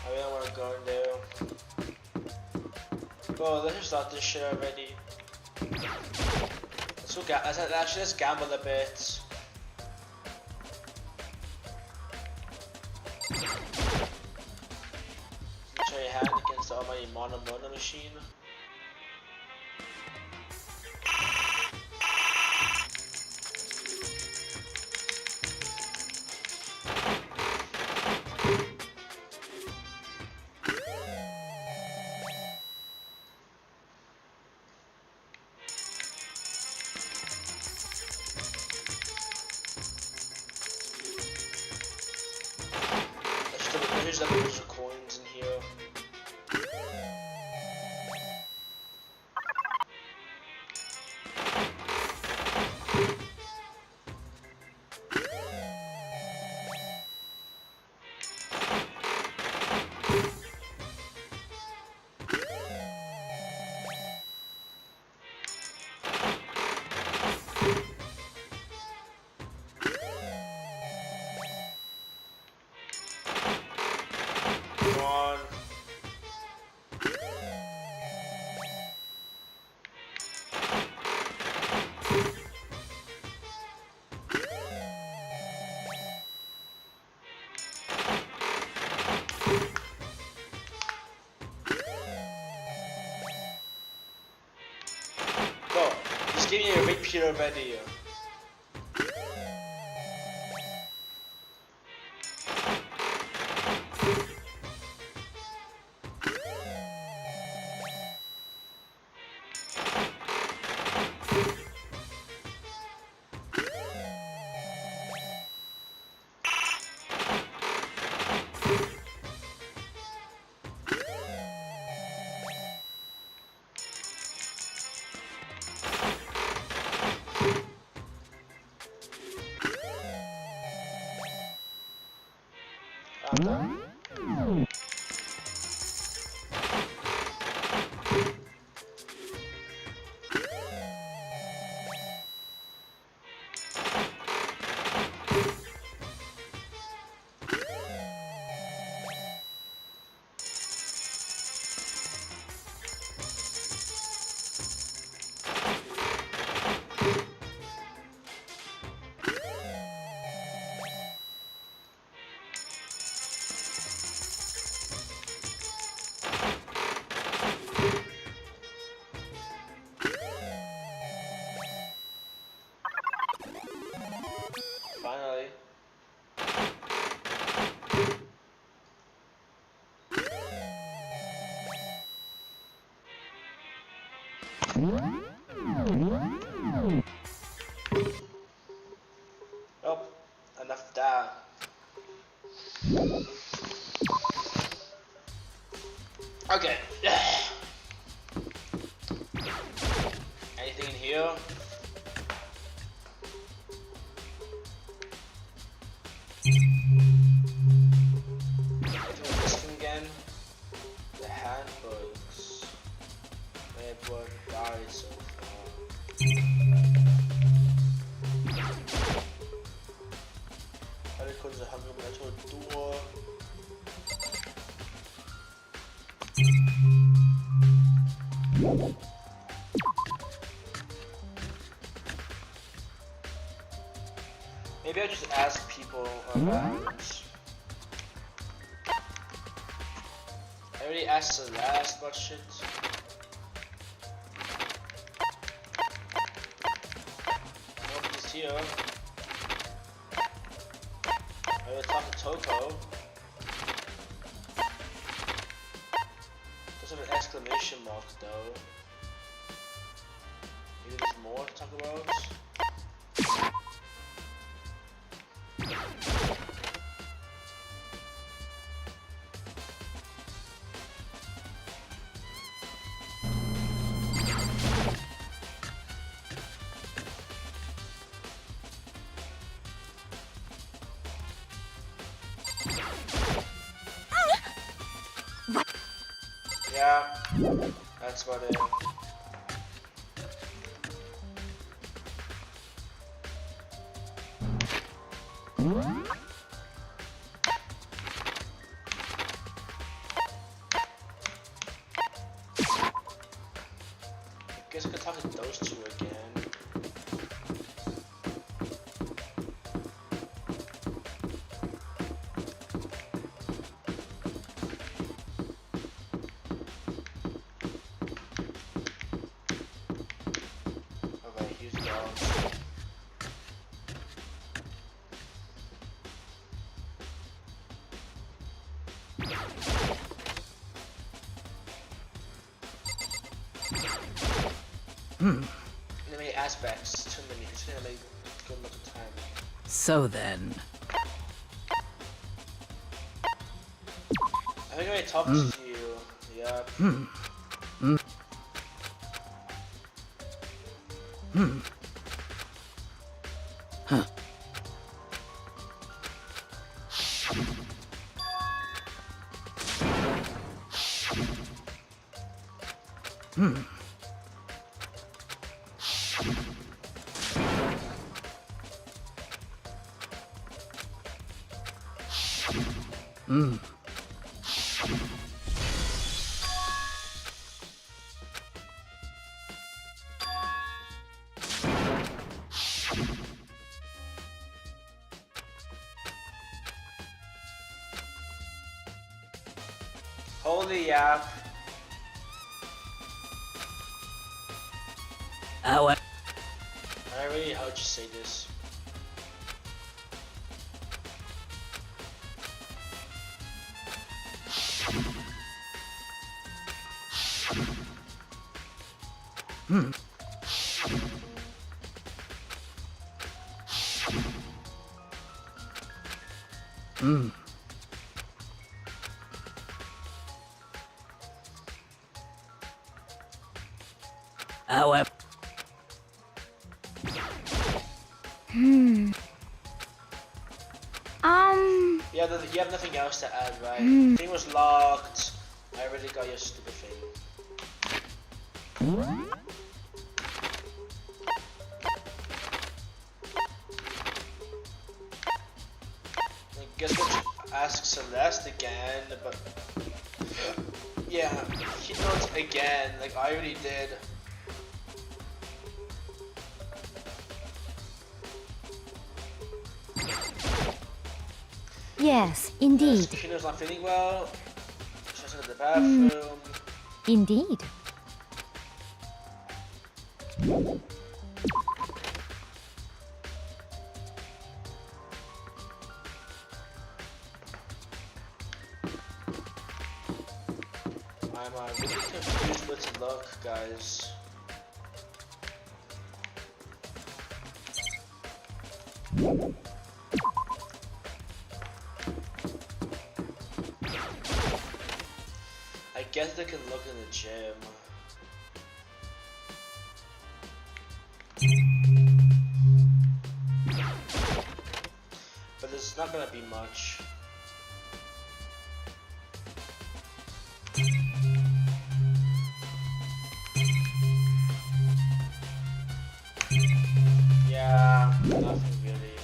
I really want to go in there. Oh, let's just start this shit already. Let's gamble a bit. Try your hand against the almighty mono machine. There's a bunch of coins in here. Give me a repeat already. I'm done. Oh, enough of that. Okay. Anything in here? Anything with this thing again? The handbooks. Where died so far. How did close the hunger metal door? Maybe I'll just ask people about. I already asked the last about shit. Nobody's here. I will talk to Toko. Doesn't have an exclamation mark though. Maybe there's more to talk about. Yeah, that's about it. I guess I could talk to those two again. Okay, here's the dogs. Too many aspects, too many, it's gonna make good look of time. So then, I think I talked to you, yeah. Holy yap. our I really how'd you say this? our Yeah, you have nothing else to add, right? Thing was locked. I already got your stupid thing. I guess we should ask Celeste again, but yeah, he knows again. Like I already did. Yes, indeed. Kino's not feeling well. She's in the bathroom. Indeed. I'm really confused with luck, guys. I guess they can look in the gym. But there's not gonna be much. Yeah, nothing really.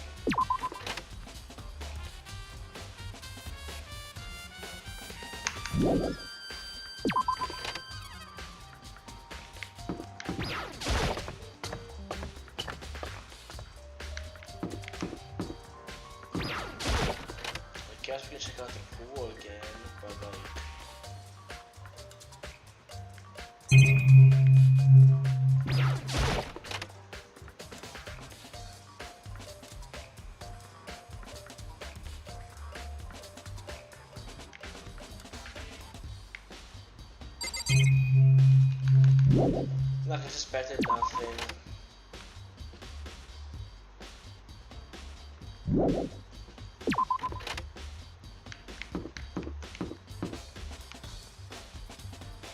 I guess we can check out the pool again, but like... Like I suspected nothing.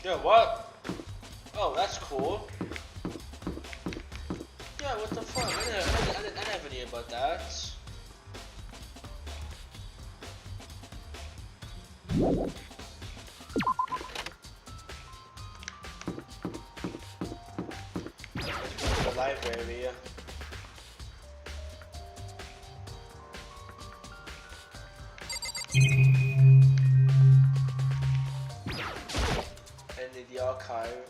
Yo, what? Oh, that's cool. Yeah, what the fuck? I never knew about that. Let's go to the library. And in the archive.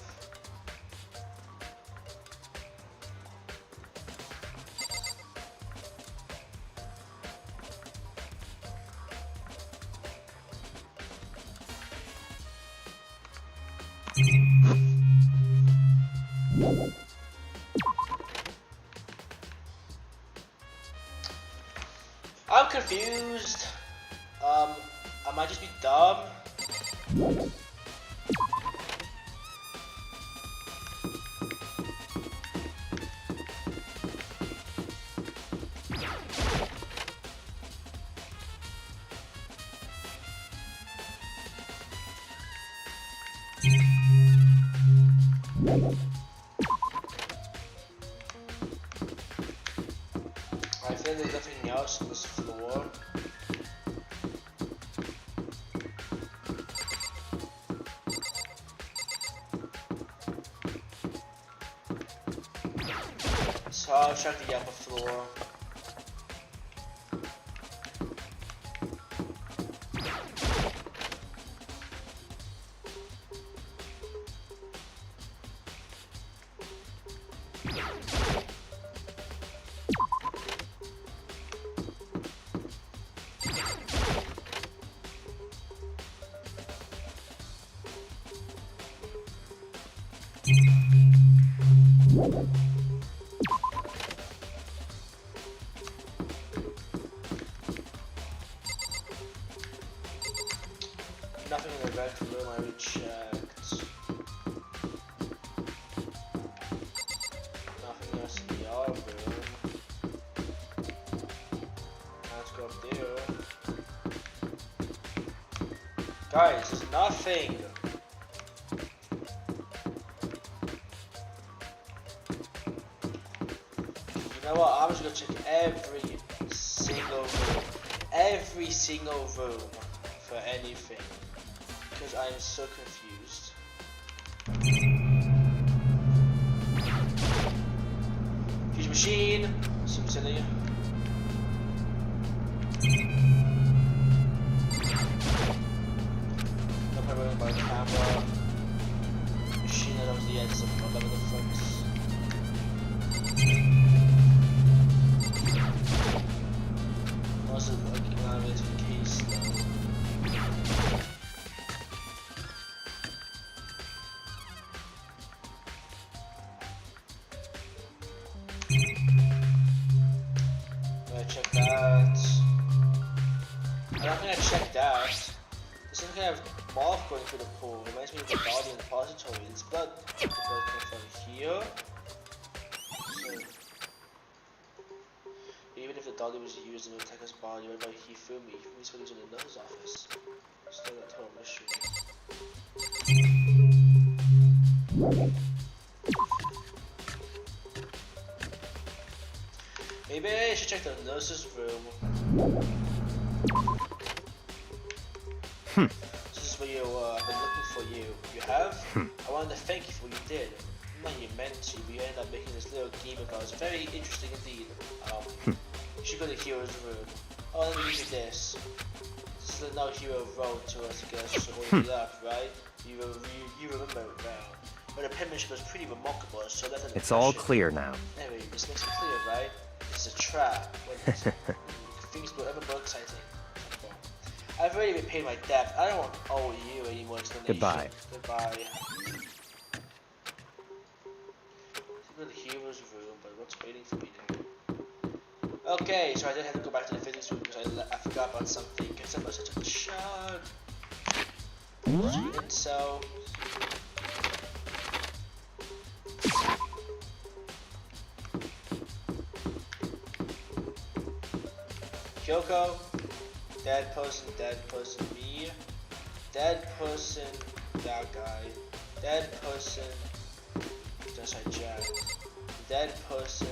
I'm confused. I might just be dumb. I feel there's nothing else on this floor. So I'll check the upper floor. Nothing in the red room, I already checked. Nothing else in the R room. Let's go up there. Guys, there's nothing. You know what? I'm just gonna check every single room for anything. Because I am so confused. Huge machine, some silly. No problem about the camera. Machine that obviously has some whatever the fuck's. Also looking out into the case though. Check that. I don't think I checked that. There's some kind of moth going through the pool. Reminds me of the body in the repository. It's blood. The blood coming from here. So, even if the dolly was used in the attacker's body, wherever he threw me what he was in the nurse's office. Still a total mystery. Maybe I should check the nurse's room. This is where I've been looking for you. You have? I wanted to thank you for what you did. Not you meant to, but you ended up making this little game of ours very interesting indeed. You should go to the hero's room. Oh, let me give you this. This is another hero wrote to us to get us to hold it up, right? You remember it now. But the penmanship was pretty remarkable, so that's an It's all impression. clear now. Anyway, this makes it clear, right? This is a trap. Things go ever more exciting. I've already been paying my debt. I don't owe you any more explanation. Goodbye. Goodbye. Go to the hero's room, but what's waiting for me there? Okay, so I did have to go back to the physics room because I forgot about something. Because I must have took a shot. So. Kyoko, dead person, me, dead person, that guy, dead person, just like Jack, dead person,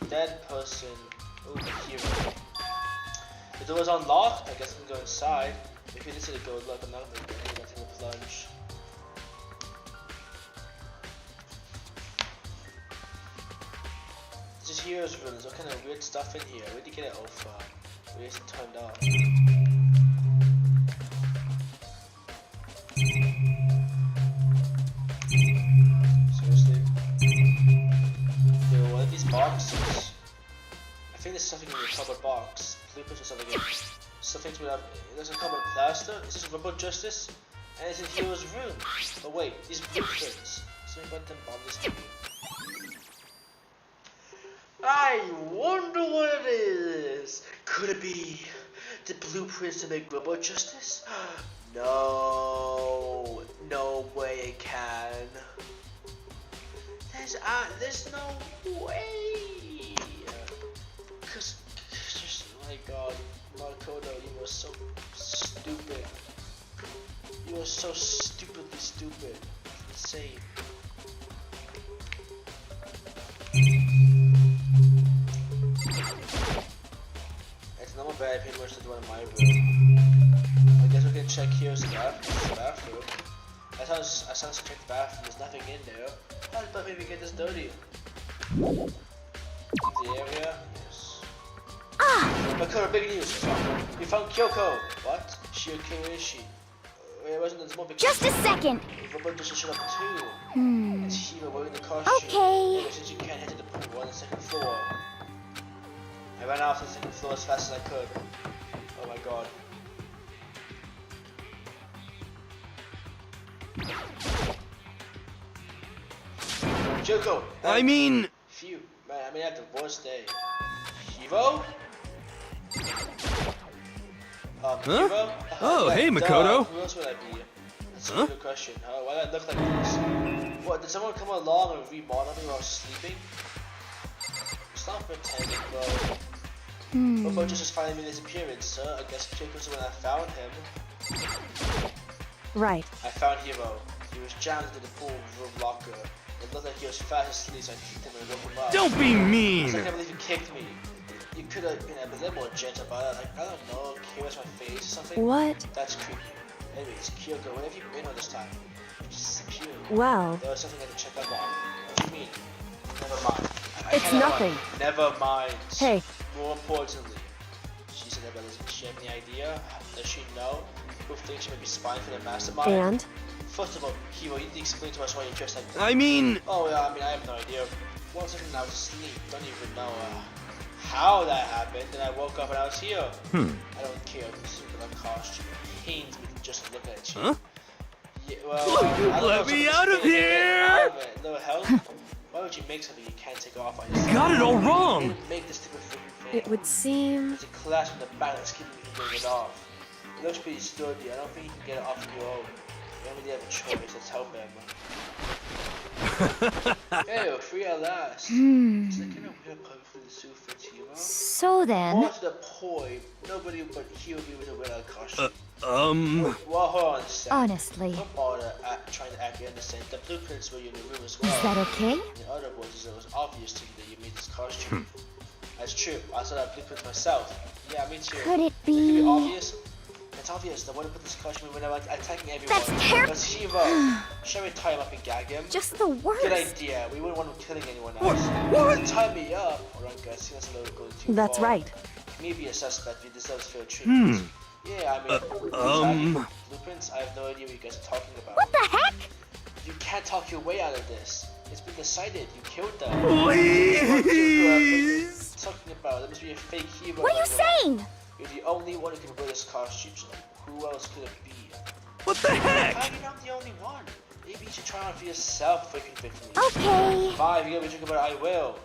dead person, ooh, hero. The door is unlocked, I guess I can go inside. If you listen to go look, I'm not going to take a plunge. This is hero's room. There's all kind of weird stuff in here. Where'd you get it all from? Where is it turned off? Seriously? Yo, what are these boxes? I think there's something in the cardboard box. Blueprints or something. Something to have. There's a cardboard plaster. Is this rubber justice? And it's in hero's room. Oh wait, these blueprints. Something about them bothers me. I wonder what it is. Could it be the blueprints to make rubber justice? No, no way it can. There's no way. Cause just, my God, Makoto, you were so stupid. You were so stupidly stupid. Insane. It's not bad. I paid much to do in my room. I guess we can check here's the bathroom. I sound to check the bathroom. There's nothing in there. How did maybe get this dirty? In the area? Yes. Makoto, big news. We found Kyoko. What? She okay? Where is she? It wasn't. There's more big Just a second. Robot just shut up too. It's Hiro wearing the costume. Okay. Ever since you can't head to the pool on the second floor. I ran off to the second floor as fast as I could. Oh my God. Kyoko! I mean... Phew, man, I may have the worst day. Hiro? Hiro? Oh, Yeah, hey, duh. Makoto. Who else would I be? That's a good question. Why do I look like this? What, did someone come along and remodel me while I was sleeping? Stop pretending, bro. Robot just finally made his appearance, sir. I guess Kyoko's when I found him. Right. I found Hiro. He was jammed into the pool room locker. It looked like he was fast asleep, so I kicked him and woke him up. Don't be I mean! can't believe you kicked me. You could have been a little more gentle about it. Like, I don't know, kiss my face or something. What? That's creepy. Anyways, Kyoko, where have you been all this time? You disappeared. Well, There was something I had to check up on. What do you mean? Never mind. It's nothing. Never mind. Hey. More importantly, she said that doesn't she have any idea? Does she know? Who thinks she might be spying for the mastermind? and? First of all, Hiro, you need to explain to us why you're dressed like that. I mean... Oh yeah, I mean, I have no idea. One second I was asleep, don't even know how that happened, and I woke up and I was here. I don't care if this is a costume. It pains me to just look at you. Huh? Yeah, well, I don't Let know, me something's out of spinning in here! and out of it. Little help? Why would you make something you can't take off on yourself? Got it all wrong! You didn't make this stupid freaking thing. It would seem... There's a clasp in the back that's keeping me from getting it off. It looks pretty sturdy. I don't think you can get it off on your own. You don't really have a choice. Let's help him. Hey, free at last. Is that kind of weird coming from the zoo for Hero? So then, More to the point, nobody but he would be able to wear a costume. Well, hold on a second. honestly, Don't bother trying to act innocent. The blueprints were in the room as well. is that okay? In other words, it was obvious to you that you made this costume. That's true. I saw that blueprint myself. Yeah, me too. Could it It could be be? obvious. It's obvious. The one who put this costume when they were attacking everyone. That's terrible. That's Hero. Shall we tie him up and gag him? Just the worst. Good idea. We wouldn't want him killing anyone else. What? Tie me up. Alright, guys. See, that's a little going too That's far. right. Maybe a suspect. He deserves fair treatment. Yeah, I mean, blueprints. I have no idea what you guys are talking about. What the heck? You can't talk your way out of this. It's been decided. You killed them. Please! Talking about? That must be a fake hero. What are you saying? You're the only one who can wear this costume. So who else could it be? What the heck? How do you know I'm the only one? Maybe you should try on for yourself before you convict me. Okay. Fine, if you're gonna be talking about it, I will.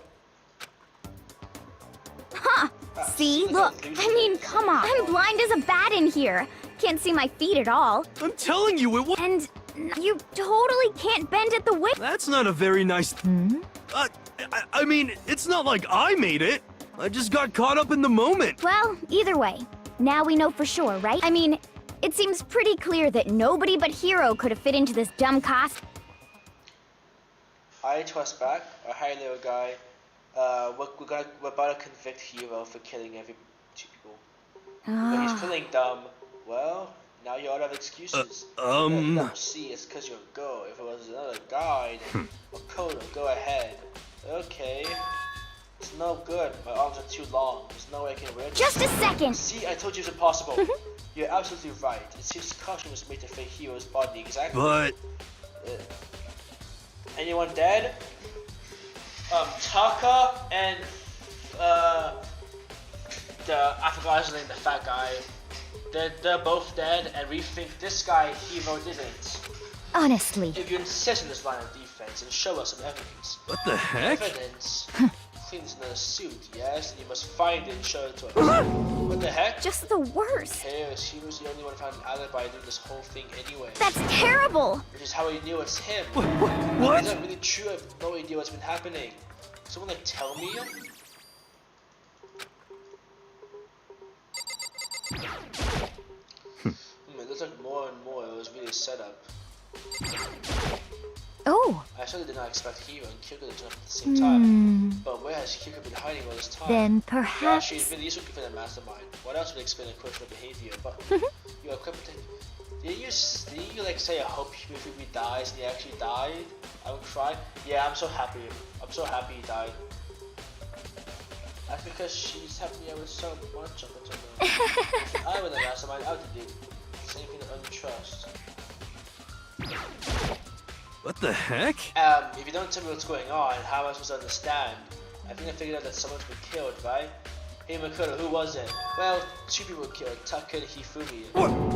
Huh. See? Look, I mean, come on. I'm blind as a bat in here. Can't see my feet at all. I'm telling you, it was. And you totally can't bend at the whip. That's not a very nice. I mean, it's not like I made it. I just got caught up in the moment. Well, either way, now we know for sure, right? I mean, it seems pretty clear that nobody but Hero could have fit into this dumb costume. Hi, trust back. Hi, little guy. We're about to convict Hero for killing every two people. But he's feeling dumb. Well, now you're out of excuses. No, see, it's because you're a girl. If it was another guy, then go ahead. Okay. It's no good. My arms are too long. There's no way I can wear this. Just a second. See, I told you it's impossible. You're absolutely right. It seems the costume was made to fit Hero's body exactly. But anyone dead? Taka and I forgot his name, the fat guy. They're both dead, and we think this guy Hero didn't. Honestly. If you insist on this line of defense and show us some evidence. what the heck? Evidence? Cleans in a suit, yes, and you must find it and show it to us. What the heck? Just the worst. Cares? He was the only one who found an alibi doing this whole thing anyway. That's terrible. Which is how he knew it's him. What? Is that really true? I have no idea what's been happening. Someone like tell me? It looks like more and more it was really a setup. Oh. I certainly did not expect Hero and Kyoko to turn up at the same time. But where has Kyoko been hiding all this time? Then Yeah, perhaps. she's really useful for the mastermind. What else would explain her questionable behavior? But you're equipped to... Did you like say I hope Hifumi dies and he actually died? I would cry. Yeah, I'm so happy. I'm so happy he died. That's because she's helped me out with so much up until now. If I were the mastermind, I would do the same thing to untrust. What the heck? If you don't tell me what's going on, how am I supposed to understand? I think I figured out that someone's been killed, right? Hey Makoto, who was it? Well, two people were killed, Taka and Hifumi.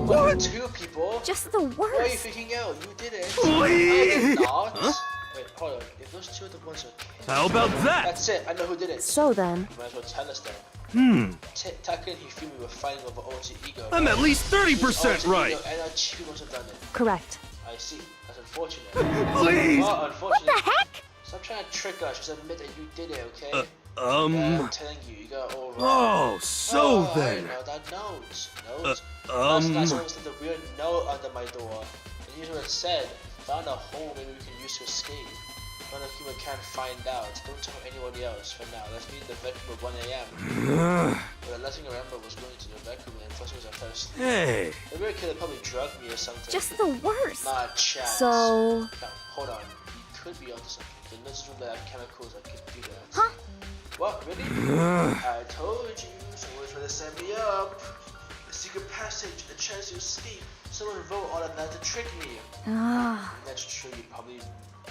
What? Two people? Just the Why are you worst. freaking out? You did it. Please. I did not. Huh? Wait, hold on. If those two are the ones who killed... How about that? That's it. I know who did it. So then, You might as well tell us then. Taka and Hifumi were fighting over alter ego. I'm at least 30% Alter right. ego, and our chief must have done it. correct. I see. That's unfortunate. Please. Well, What unfortunate. the heck? Stop trying to trick us. Just admit that you did it, okay? Uh, Yeah, I'm telling you, you got it all wrong. Oh, so I then. know that note. Note? Uh, That's almost like the weird note under my door. And here's what it said. Found a hole maybe we can use to escape. None of people can find out. Don't tell anyone else for now. Let's meet in the vet room at 1 a.m. But the last thing I remember was going to the vet room and first was our first. Hey. The weird kid probably drugged me or something. Just the worst. Not a chance. So. No, hold on. You could be onto something. The nurse's room that have chemicals that could do that. Huh? What? Really? I told you. Someone's trying to set me up. A secret passage, a chance to escape. Someone wrote all of that to trick me. Ah. That's true.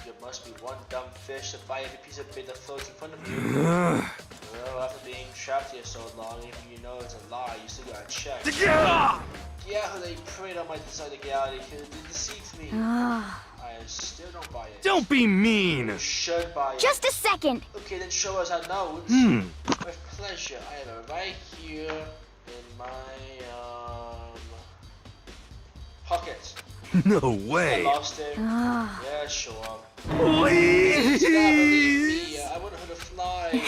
There must be one dumb fish to buy every piece of bait that floats in front of you. Well, after being trapped here so long, even you know it's a lie, you still gotta check. Yeah, they preyed on my desire to get out of here. They deceived me. Ah. I still don't buy it. Don't be mean. You should buy it. Just a second. Okay, then show us our notes. With pleasure. I have it right here in my Pocket. No I way. lost him. Ah. Yeah, sure. Please. Yeah, believe me, I wouldn't hurt a fly.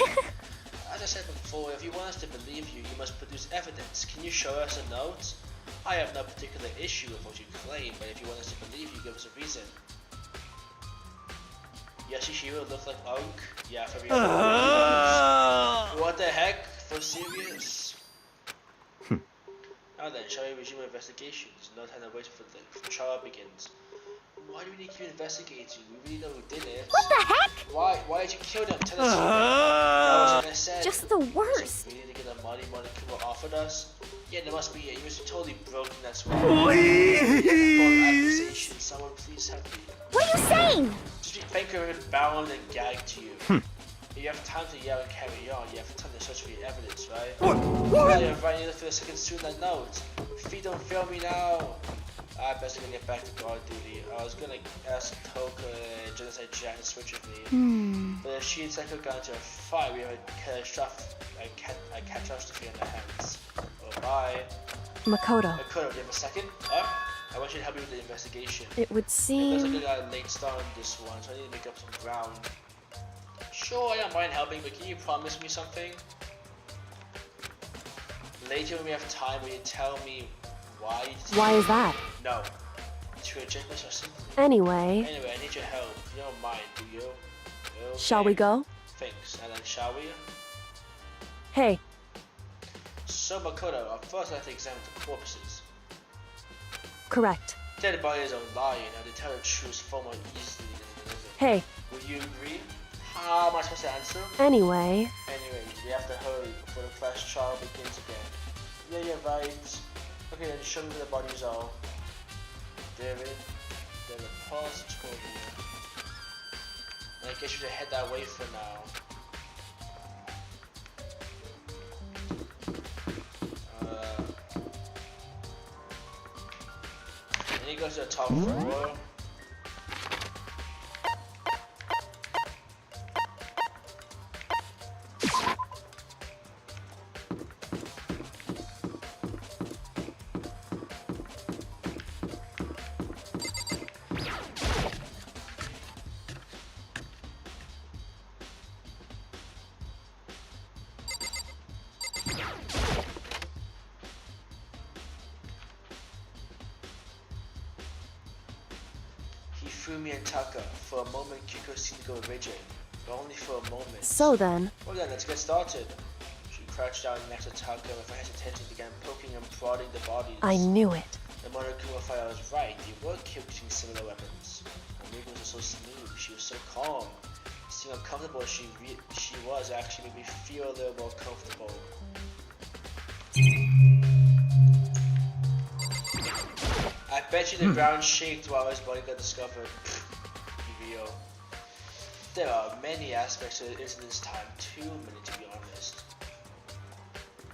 As I said before, if you want us to believe you, you must produce evidence. Can you show us a note? I have no particular issue with what you claim, but if you want us to believe you, give us a reason. Yashishiro looks like Unk. Yeah, for real. What the heck? For serious? Now then, shall we resume our investigations? No time to wait for the trial begins. Why do we need to keep investigating? We really know who did it. What the heck? Why did you kill them? Tell us. That was what I said. Just the worst. We need to get the money Kumo offered us. Yeah, there must be. You must be totally broken. That's why. Please. Accusation. Someone please help me. What are you saying? Just be thankful bound and gagged to you. You have time to yell and carry on. You have time to search for your evidence, right? Yeah, you're right. You look for a second soon. That note. If you don't fail me now. I best gonna get back to guard duty. I was gonna ask Toka and Genocide Jack to switch with me. But if she and Psycho got into a fight, we have a catastrophe on our hands. Oh, bye. Makoto, Makoto, do you have a second? I want you to help me with the investigation. it would It looks seem... like I got a late start on this one, so I need to make up some ground. Sure, I don't mind helping, but can you promise me something? Later when we have time, will you tell me why you did Why is that? No. To reject myself simply. Anyway, Anyway, I need your help. You don't mind, do you? Okay. shall we go? Thanks. And then shall we? Hey, So Makoto, first I have to examine the corpses. correct. Dead bodies are lying, and they tell the truth far more easily than the living. Hey, Would you agree? How am I supposed to answer? anyway, Anyways, we have to hurry before the class trial begins again. Yeah, you're right. Okay, then show me where the bodies are. There it. Then the repository. And I guess you should head that way for now. And he goes to the top floor. Hifumi and Taka. For a moment, Kiko seemed to go rigid, but only for a moment. so then, Well then, let's get started. She crouched down next to Taka and with hesitation began poking and prodding the bodies. I knew it. The Monokuma fire was right. They were killed using similar weapons. Her movements were so smooth. She was so calm. Seeing how comfortable she was actually made me feel a little more comfortable. I bet you the ground shaked while his body got discovered. Real. There are many aspects to the incident's time, too many to be honest.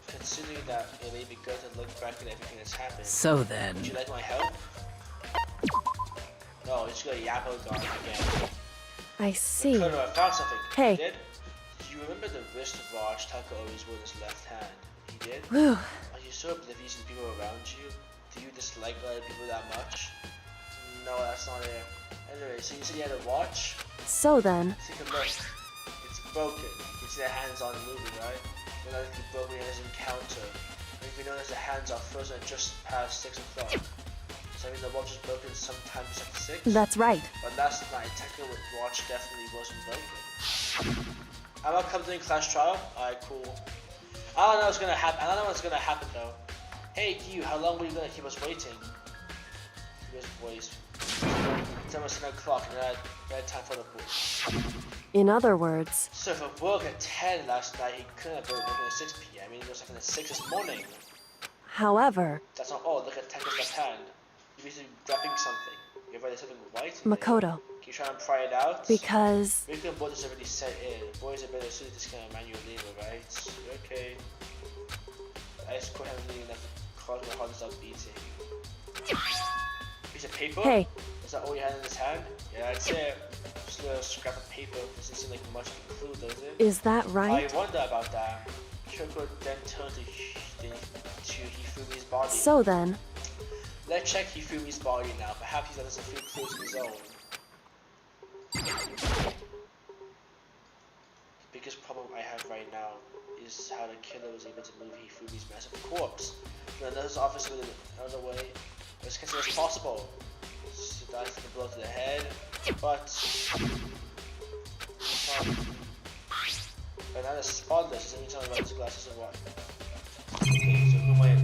Considering that it may be good to look back at everything that's happened. So then, Would you like my help? No, you just got a Yappo gone again. I see. Kono, I found something. Hey. You did? Do you remember the wristwatch Taka always wore in his left hand? He did? Whew. Are you so oblivious to the people around you? Do you dislike other people that much? No, that's not it. Anyway, so you said you had a watch? So then, Take a look. It's broken. You can see the hands on moving, right? When I look broken in his encounter. And if you notice the hands are frozen just past 6 o'clock. So I mean the watch is broken sometime just after 6? that's right. But last night, Tekka with watch definitely wasn't broken. I'm not coming to class trial? Alright, cool. I don't know what's gonna happen. I don't know what's gonna happen though. Hey, you, how long were you gonna keep us waiting? His voice. It's almost 10 o'clock and I had time for the book. In other words, So if it woke at 10 last night, he couldn't have been working at 6 p.m. I mean, he was like at 6 this morning. however, That's not all. Look at Tekka's left hand. You're basically dropping something. You're writing something white. Makoto, Can you try and pry it out? because... Weekend board is already set in. Boys are better suited to this kind of manual labor, right? Okay. I just quit having meeting enough to cause my heart to stop beating. Piece of paper? Hey, Is that all you had in this hand? Yeah, that's it. Just a little scrap of paper. Doesn't seem like much of a clue, does it? is that right? I wonder about that. Kyoko then turned to Hifumi's body. So then, Let's check Hifumi's body now. Perhaps he doesn't feel close to his own. The biggest problem I have right now is how the killer was able to move Hifumi's massive corpse. Another officer with another way as quickly as possible. So that's the blow to the head, but another spotless. Doesn't tell me about his glasses or what. Okay, so who am I?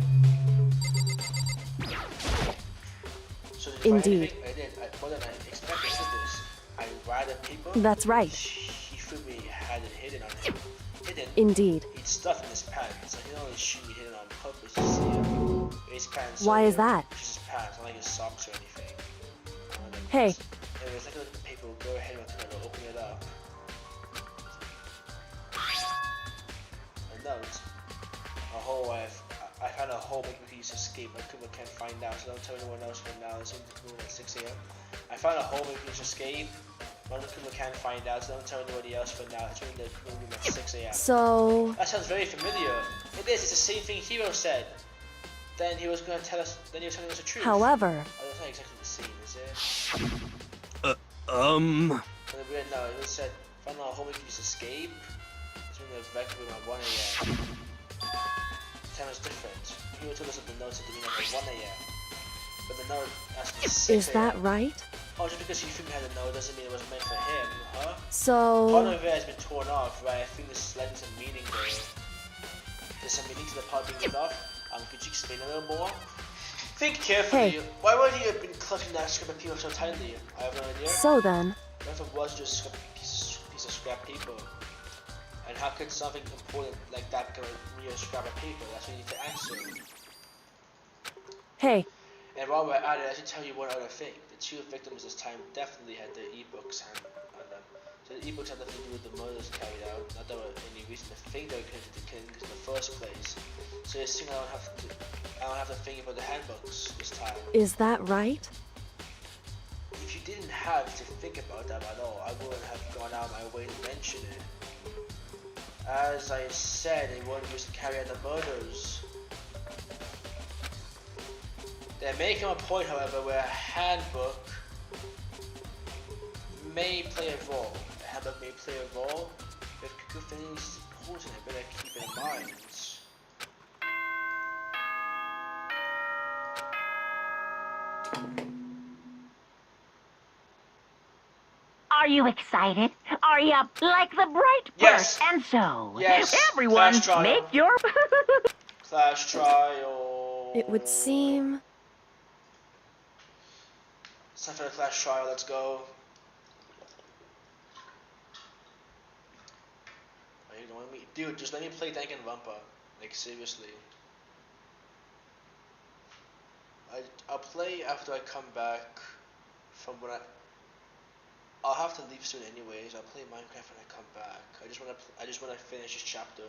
So did you find Indeed. anything? I did. More than I expected this. I rather people. That's right. Hifumi had it hidden on him. Hidden. Indeed. He'd stuff in his pants, so he didn't only shoot me hidden on purpose to see him. His pants. Why is that? Just his pants, not like his socks or anything. Hey. Anyways, look at the paper. We'll go ahead and open it up. A note. I found a hole making me use escape. Akuma can't find out, so don't tell anyone else for now. It's at 6 a.m. I found a hole making me use escape. Akuma can't find out, so don't tell anybody else for now. It's in the room at 6 a.m. So... That sounds very familiar. It is. It's the same thing Hiro said. Then he was going to tell us. Then he was telling us the truth. However... Oh, that's not exactly the same, is it? Um... No, it said, found out a hole making use escape. It's in the rec room at 1 a.m. The time is different. Hiro told us that the note said the meaning at 1 a.m. But the note asked me 6 Is that right? Oh, just because Hifumi had a note doesn't mean it was meant for him, huh? Part So... of it has been torn off, right? I think there's slightly some meaning there. There's some meaning to the part being torn off. Could you explain a little more? Think carefully. Hey. Why would you have been clutching that scrap of paper so tightly? I have no idea. So then... What if it was just a piece of scrap paper? And how could something important like that become a real scrap of paper? That's what you need to answer. Hey, And while we're at it, I should tell you one other thing. The two victims this time definitely had their e-books on them. So the e-books had nothing to do with the murders carried out. Not that there was any reason to think they were connected to killings in the first place. So you assume I don't have to think about the handbooks this time. is that right? If you didn't have to think about them at all, I wouldn't have gone out my way to mention it. As I said, they weren't used to carry out the murders. There may come a point, however, where a handbook may play a role. A handbook may play a role. If cacophony is important, I better keep it in mind. Are you excited? Are you like the bright Yes. burst? And so, Yes. everyone, Flash trial. make your... Clash trial. It would seem... It's time for the clash trial. Let's go. Are you going me, dude? Just let me play Danganronpa. Like seriously. I'll play after I come back from when I'll have to leave soon anyways. I'll play Minecraft when I come back. I just wanna finish this chapter.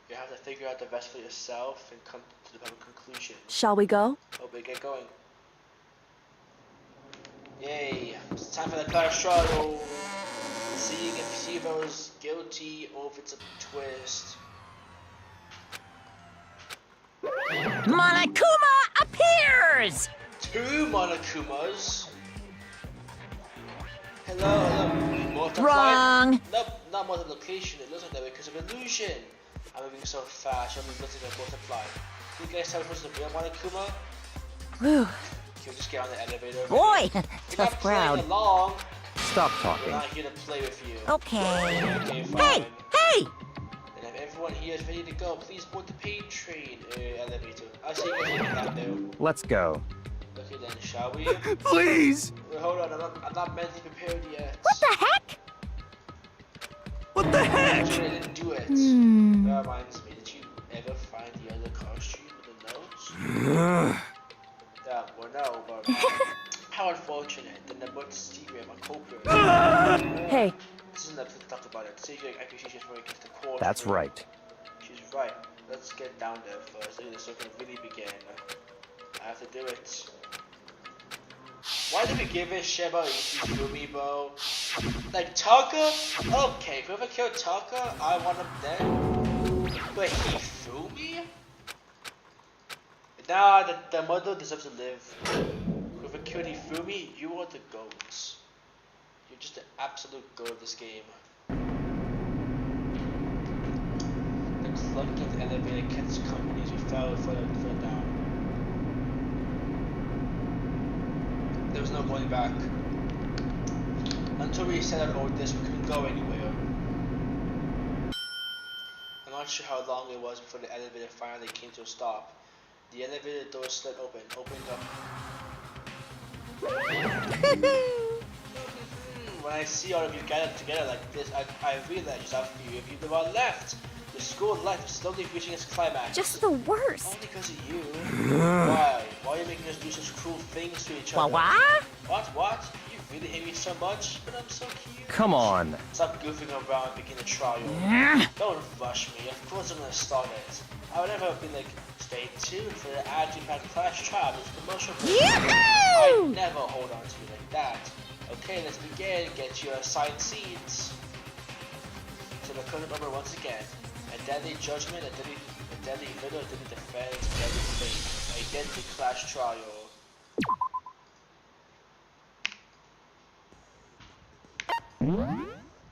You have to figure out the rest for yourself and come to the proper conclusion. Shall we go? Oh, we get going. Yay! It's time for the clash trial. Seeing if Shiva's guilty or if it's a twist. Monokuma appears! Two Monokumas. Hello. Multiply. Wrong. Nope, not multiplication. It looks like that because of illusion. I'm moving so fast. I'm looking at multiply. Can you guys tell me what's the real Monokuma? Whew. Can we just get on the elevator? Boy, We're tough not playing crowd. along. Stop We're talking. not here to play with you. Okay. Okay, fine. Hey, hey! And if everyone here is ready to go, please board the paid train elevator. I'll see you guys later out there. Let's go. Okay then, shall we? Please! Wait, hold on, I'm not mentally prepared yet. What the heck? What the heck? Actually, I didn't do it. Hmm. That reminds me, did you ever find the other costume with the notes? Yeah, well no, but how unfortunate. Then the word secret, my culprit. Hey, This isn't that talked about it. Secret acquisition for against the core. That's right. She's right. Let's get down there first. So this can really begin. I have to do it. Why did we give a shit about Ifumi, bro? Like Taka? Okay, whoever killed Taka, I want him dead. But Hifumi? Nah, the mother deserves to live. Whoever killed Ifumi, you are the goat. You're just the absolute goat of this game. The clunking of the elevator kept us company as we fell further down. There was no going back. Until we set out over this, we couldn't go anywhere. I'm not sure how long it was before the elevator finally came to a stop. The elevator door slid opening up. When I see all of you gathered together like this, I realize just how few of you there are left. The school life is slowly reaching its climax. Just the worst. Only because of you. Why? Why are you making us do such cruel things to each other? What? You really hate me so much? But I'm so cute. Come on. Stop goofing around and begin the trial. Don't rush me. Of course I'm gonna start it. I would never be like, stay tuned for the action-packed class trial. It's promotional. I never hold on to you like that. Okay, let's begin. Get your assigned seats. So the current number once again. A deadly judgment, a deadly riddle, a deadly defense, a deadly fate. A deadly class trial.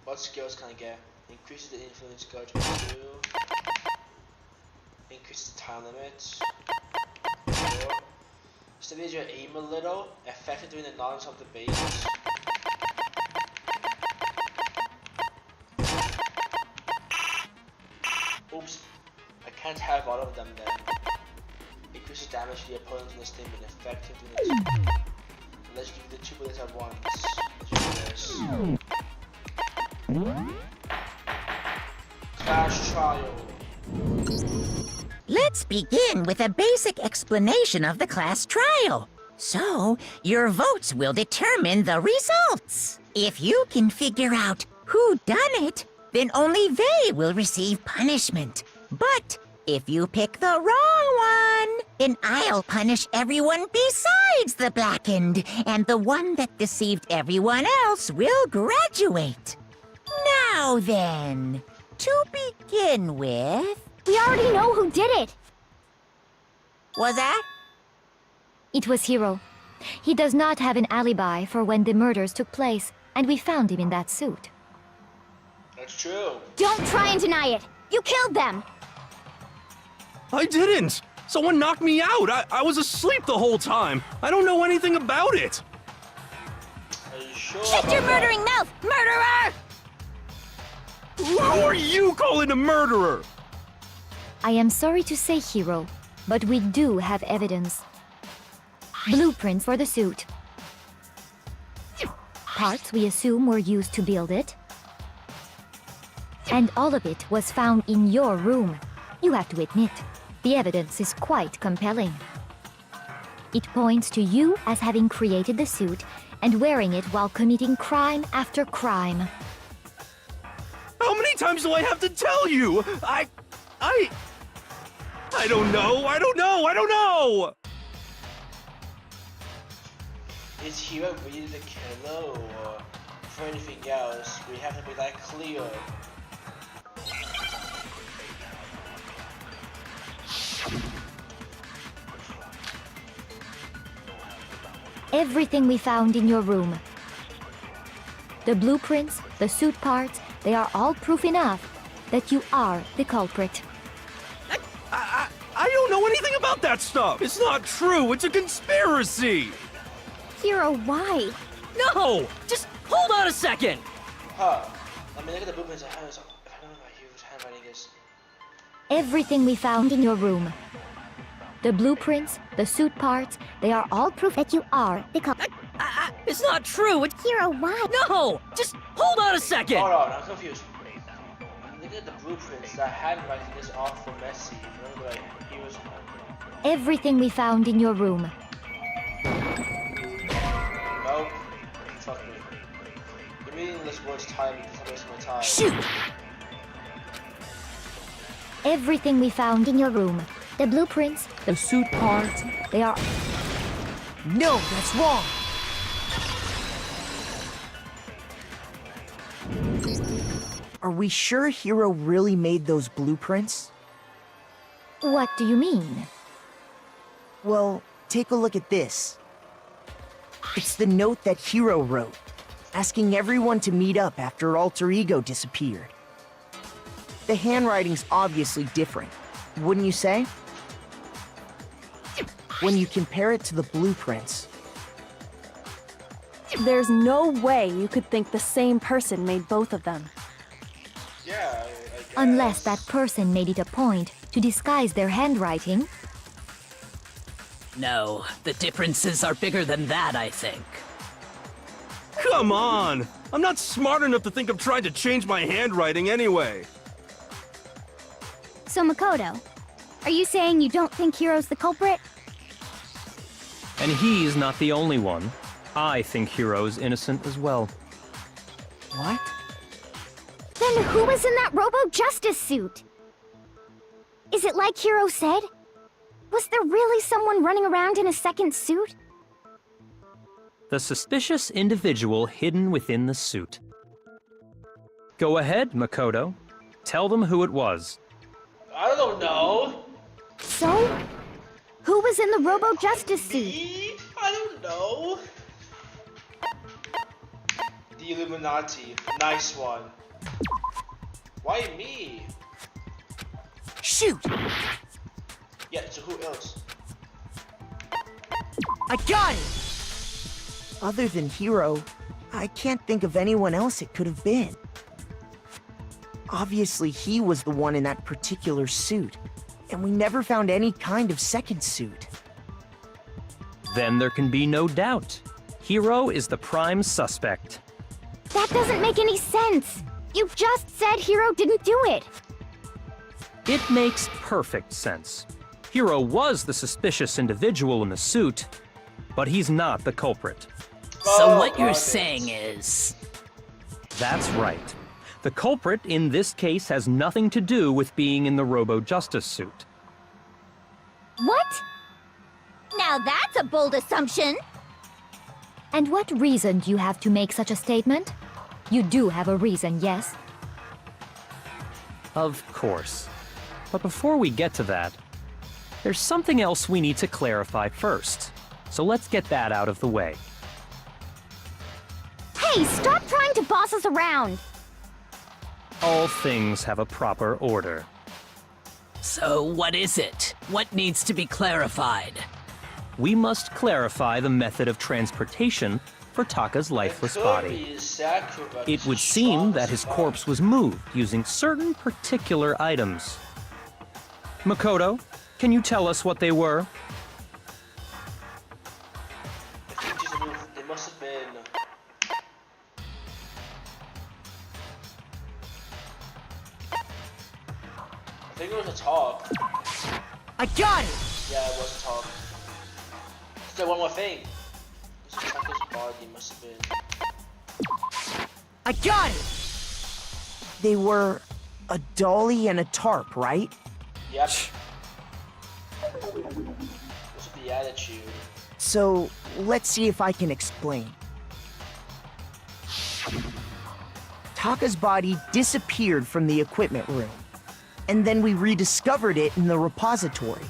What skills can I get? Increases the influence gauge by 2. Increases the time limit. 4. Steadies your aim a little. Effective during the knowledge of the base. Oops. I can't have all of them then. Increases damage to the opponent in the statement. Effective during the let's give you the 2 bullets at once. Let's do this. Clash trial. Let's begin with a basic explanation of the class trial. So, your votes will determine the results. If you can figure out who done it, then only they will receive punishment. But if you pick the wrong one, then I'll punish everyone besides the blackened, and the one that deceived everyone else will graduate. Now then, to begin with... We already know who did it. Was that? It was Hiro. He does not have an alibi for when the murders took place, and we found him in that suit. That's true. Don't try and deny it. You killed them. I didn't! Someone knocked me out! I was asleep the whole time! I don't know anything about it! Are you sure? Shut your murdering mouth, murderer! Who are you calling a murderer? I am sorry to say, Hiro, but we do have evidence. Blueprints for the suit. Parts we assume were used to build it. And all of it was found in your room. You have to admit, the evidence is quite compelling. It points to you as having created the suit and wearing it while committing crime after crime. How many times do I have to tell you? I don't know! Is Hiro really the killer, or for anything else, we have to be that clear. Everything we found in your room. The blueprints, the suit parts, they are all proof enough that you are the culprit. I don't know anything about that stuff! It's not true! It's a conspiracy! Hiro, why? No! Just hold on a second! Huh. I mean, look at the blueprints. If I don't know about Hiro's handwriting is... Everything we found in your room. The blueprints, the suit parts, they are all proof that you are the culprit. It's not true! It's... Hiro, why? No! Just hold on a second! Hold on, I'm confused. Look at the blueprints. That handwriting is awful messy. Remember, like, Hiro's handwriting. Everything we found in your room. Nope. Fuck me. The meaningless words tire me because I'm wasting my time. Shoot! Everything we found in your room. The blueprints, the suit parts, they are... No, that's wrong. Are we sure Hiro really made those blueprints? What do you mean? Well, take a look at this. It's the note that Hiro wrote, asking everyone to meet up after Alter Ego disappeared. The handwriting's obviously different, wouldn't you say? When you compare it to the blueprints. There's no way you could think the same person made both of them. Yeah, I guess. Unless that person made it a point to disguise their handwriting. No, the differences are bigger than that, I think. Come on! I'm not smart enough to think of trying to change my handwriting anyway. So Makoto, are you saying you don't think Hiro's the culprit? And he's not the only one. I think Hiro's innocent as well. What? Then who was in that Robo-Justice suit? Is it like Hiro said? Was there really someone running around in a second suit? The suspicious individual hidden within the suit. Go ahead, Makoto. Tell them who it was. I don't know. So? Who was in the Robo-Justice suit? Me? I don't know. The Illuminati. Nice one. Why me? Shoot! Yeah, so who else? I got it! Other than Hiro, I can't think of anyone else it could have been. Obviously, he was the one in that particular suit, and we never found any kind of second suit. Then there can be no doubt. Hiro is the prime suspect. That doesn't make any sense. You just said Hiro didn't do it. It makes perfect sense. Hiro was the suspicious individual in the suit, but he's not the culprit. So what you're saying is... That's right. The culprit in this case has nothing to do with being in the Robo-Justice suit. What? Now that's a bold assumption. And what reason do you have to make such a statement? You do have a reason, yes? Of course. But before we get to that, there's something else we need to clarify first. So let's get that out of the way. Hey, stop trying to boss us around. All things have a proper order. So what is it? What needs to be clarified? We must clarify the method of transportation for Taka's lifeless body. It would seem that his corpse was moved using certain particular items. Makoto, can you tell us what they were? I think these moves, they must have been... I think it was a top. I got it! Yeah, it was a top. Still one more thing. This Taka's body must have been... I got it! They were a dolly and a tarp, right? Yep. What's with the attitude? So, let's see if I can explain. Taka's body disappeared from the equipment room, and then we rediscovered it in the repository.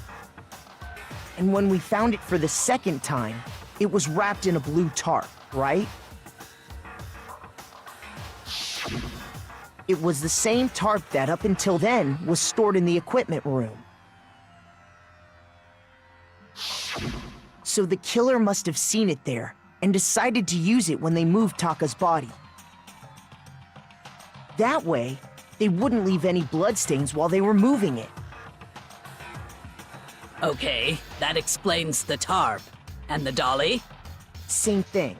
And when we found it for the second time, it was wrapped in a blue tarp, right? It was the same tarp that, up until then, was stored in the equipment room. So the killer must have seen it there, and decided to use it when they moved Taka's body. That way, they wouldn't leave any bloodstains while they were moving it. Okay, that explains the tarp. And the dolly? Same thing.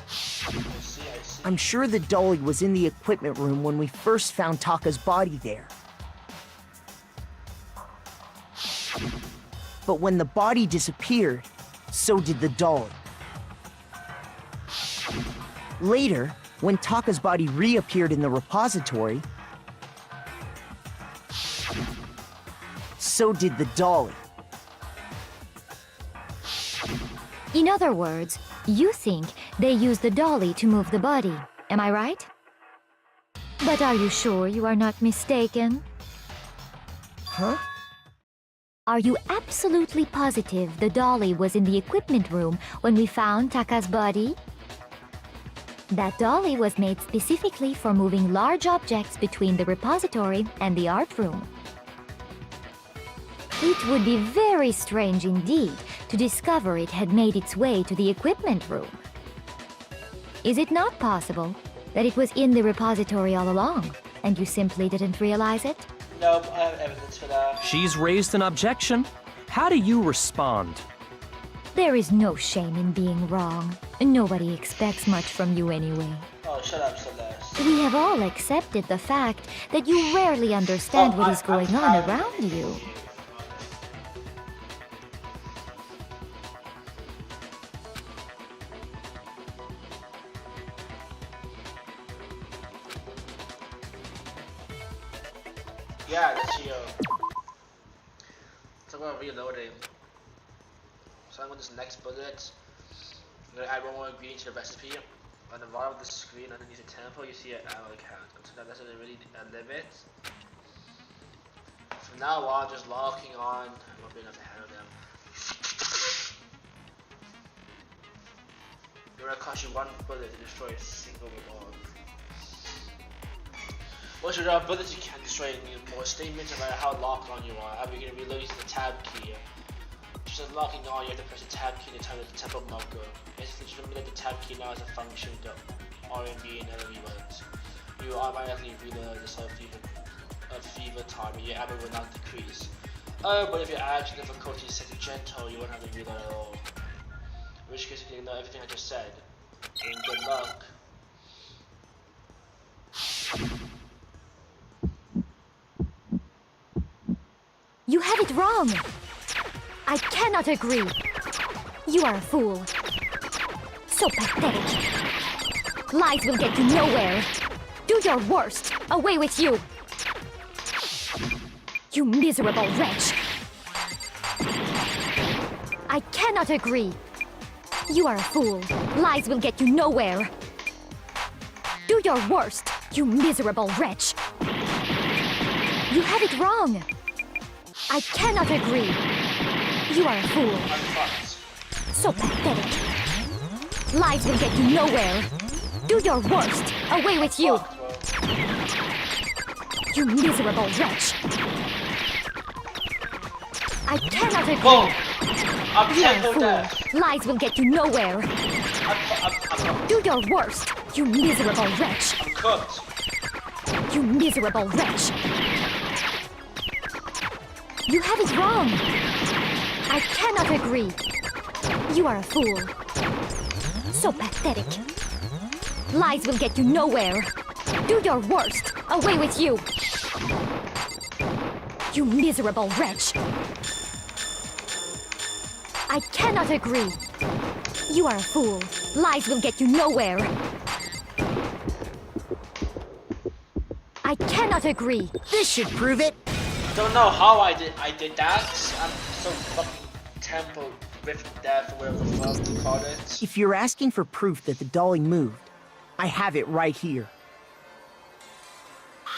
I see. I'm sure the dolly was in the equipment room when we first found Taka's body there. But when the body disappeared, so did the dolly. Later, when Taka's body reappeared in the repository, so did the dolly. In other words, you think they used the dolly to move the body, am I right? But are you sure you are not mistaken? Huh? Are you absolutely positive the dolly was in the equipment room when we found Taka's body? That dolly was made specifically for moving large objects between the repository and the art room. It would be very strange indeed to discover it had made its way to the equipment room. Is it not possible that it was in the repository all along, and you simply didn't realize it? Nope, I have evidence for that. She's raised an objection. How do you respond? There is no shame in being wrong. Nobody expects much from you anyway. Oh, shut up, Celeste. We have all accepted the fact that you rarely understand what is going on around you. Yeah, let's see. Talk about reloading. So I'm on this next bullet. I'm gonna add one more ingredient to the recipe. On the bottom of the screen underneath the temple, you see an arrow count. So that doesn't really limit. From now on, just locking on. I'm not being able to handle them. It's gonna cost you one bullet to destroy a single log. Once you're done, bullets you can destroy more statements no matter how locked on you are. Either you're going to reload using the tab key. Just locking on, you have to press the tab key in the time of the temple marker. Basically, just remember that the tab key now has a function to RMB and enemy runs. You automatically reload the cell fever time and your ammo will not decrease. But if your action difficulty is set to gentle, you won't have to reload at all. In which case, you can ignore everything I just said. And good luck. You have it wrong! I cannot agree! You are a fool. So pathetic. Lies will get you nowhere. Do your worst. Away with you! You miserable wretch! I cannot agree. You are a fool. Lies will get you nowhere. Do your worst, you miserable wretch! You have it wrong! I cannot agree. You are a fool. So pathetic. Lies will get you nowhere. Do your worst. Away with you. You miserable wretch. I cannot agree. You are a fool. Lies will get you nowhere. Do your worst. You miserable wretch. I'm cooked. You miserable wretch. You have it wrong. I cannot agree. You are a fool. So pathetic. Lies will get you nowhere. Do your worst. Away with you. You miserable wretch. I cannot agree. You are a fool. Lies will get you nowhere. I cannot agree. This should prove it. Don't know how I did that. I'm so fucking temple with death or whatever the fuck you call it. If you're asking for proof that the dolly moved, I have it right here.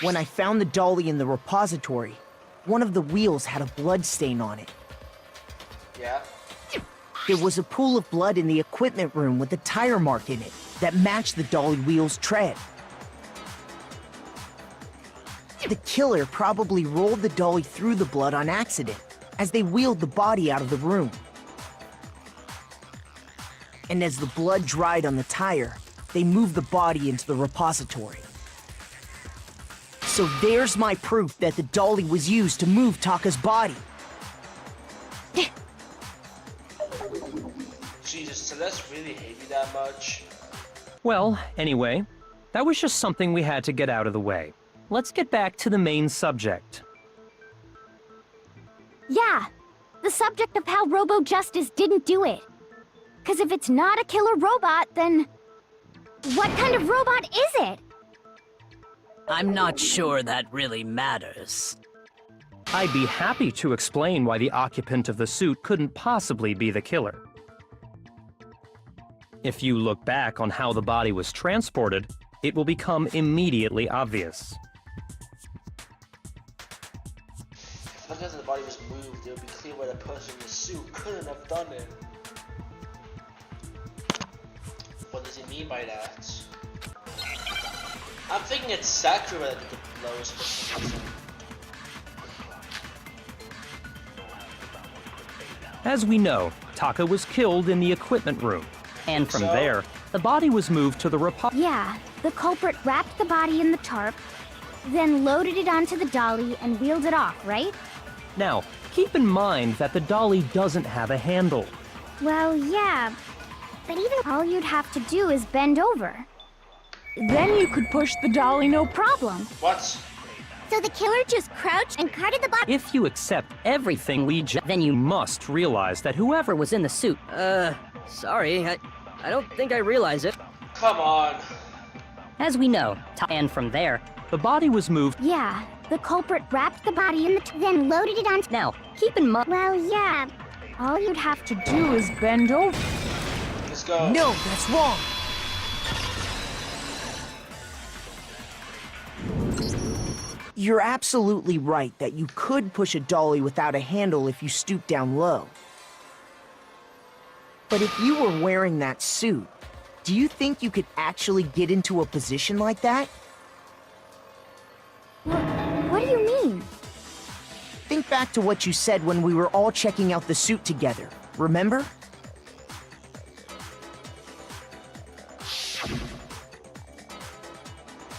When I found the dolly in the repository, one of the wheels had a blood stain on it. Yeah? There was a pool of blood in the equipment room with a tire mark in it that matched the dolly wheel's tread. The killer probably rolled the dolly through the blood on accident as they wheeled the body out of the room. And as the blood dried on the tire, they moved the body into the repository. So there's my proof that the dolly was used to move Taka's body. Jesus, Celeste really hate me that much? Well, anyway, that was just something we had to get out of the way. Let's get back to the main subject. Yeah, the subject of how Robo Justice didn't do it. 'Cause if it's not a killer robot, then what kind of robot is it? I'm not sure that really matters. I'd be happy to explain why the occupant of the suit couldn't possibly be the killer. If you look back on how the body was transported, it will become immediately obvious. Because the body was moved, it would be clear why the person in the suit couldn't have done it. What does he mean by that? I'm thinking it's Sakura that did the lowest person. As we know, Taka was killed in the equipment room. And from there, the body was moved to the Yeah, the culprit wrapped the body in the tarp, then loaded it onto the dolly and wheeled it off, right? Now, keep in mind that the dolly doesn't have a handle. Well, yeah, but even all you'd have to do is bend over. Then you could push the dolly no problem. What? So the killer just crouched and carted the body. If you accept everything we then you must realize that whoever was in the suit. Sorry, I don't think I realize it. Come on. As we know, and from there, the body was moved. Yeah, the culprit wrapped the body in the then loaded it onto. Now, keep in mind. Well, yeah, all you'd have to do is bend over. Let's go. No, that's wrong. You're absolutely right that you could push a dolly without a handle if you stoop down low. But if you were wearing that suit, do you think you could actually get into a position like that? What do you mean? Think back to what you said when we were all checking out the suit together, remember?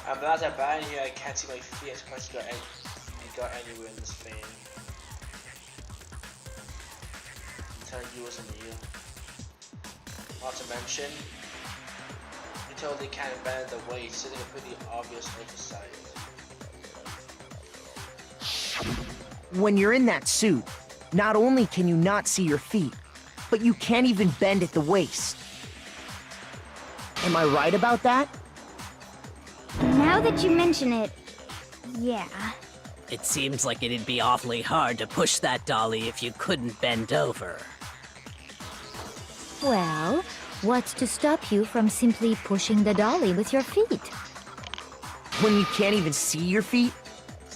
I'm not that bad here, I can't see my feet as much as I got anywhere in this thing. I'm telling you what's in you. Not to mention, you totally can't bend the weight, sitting a pretty obvious exercise. When you're in that suit, not only can you not see your feet, but you can't even bend at the waist. Am I right about that? Now that you mention it, yeah. It seems like it'd be awfully hard to push that dolly if you couldn't bend over. Well, what's to stop you from simply pushing the dolly with your feet? When you can't even see your feet?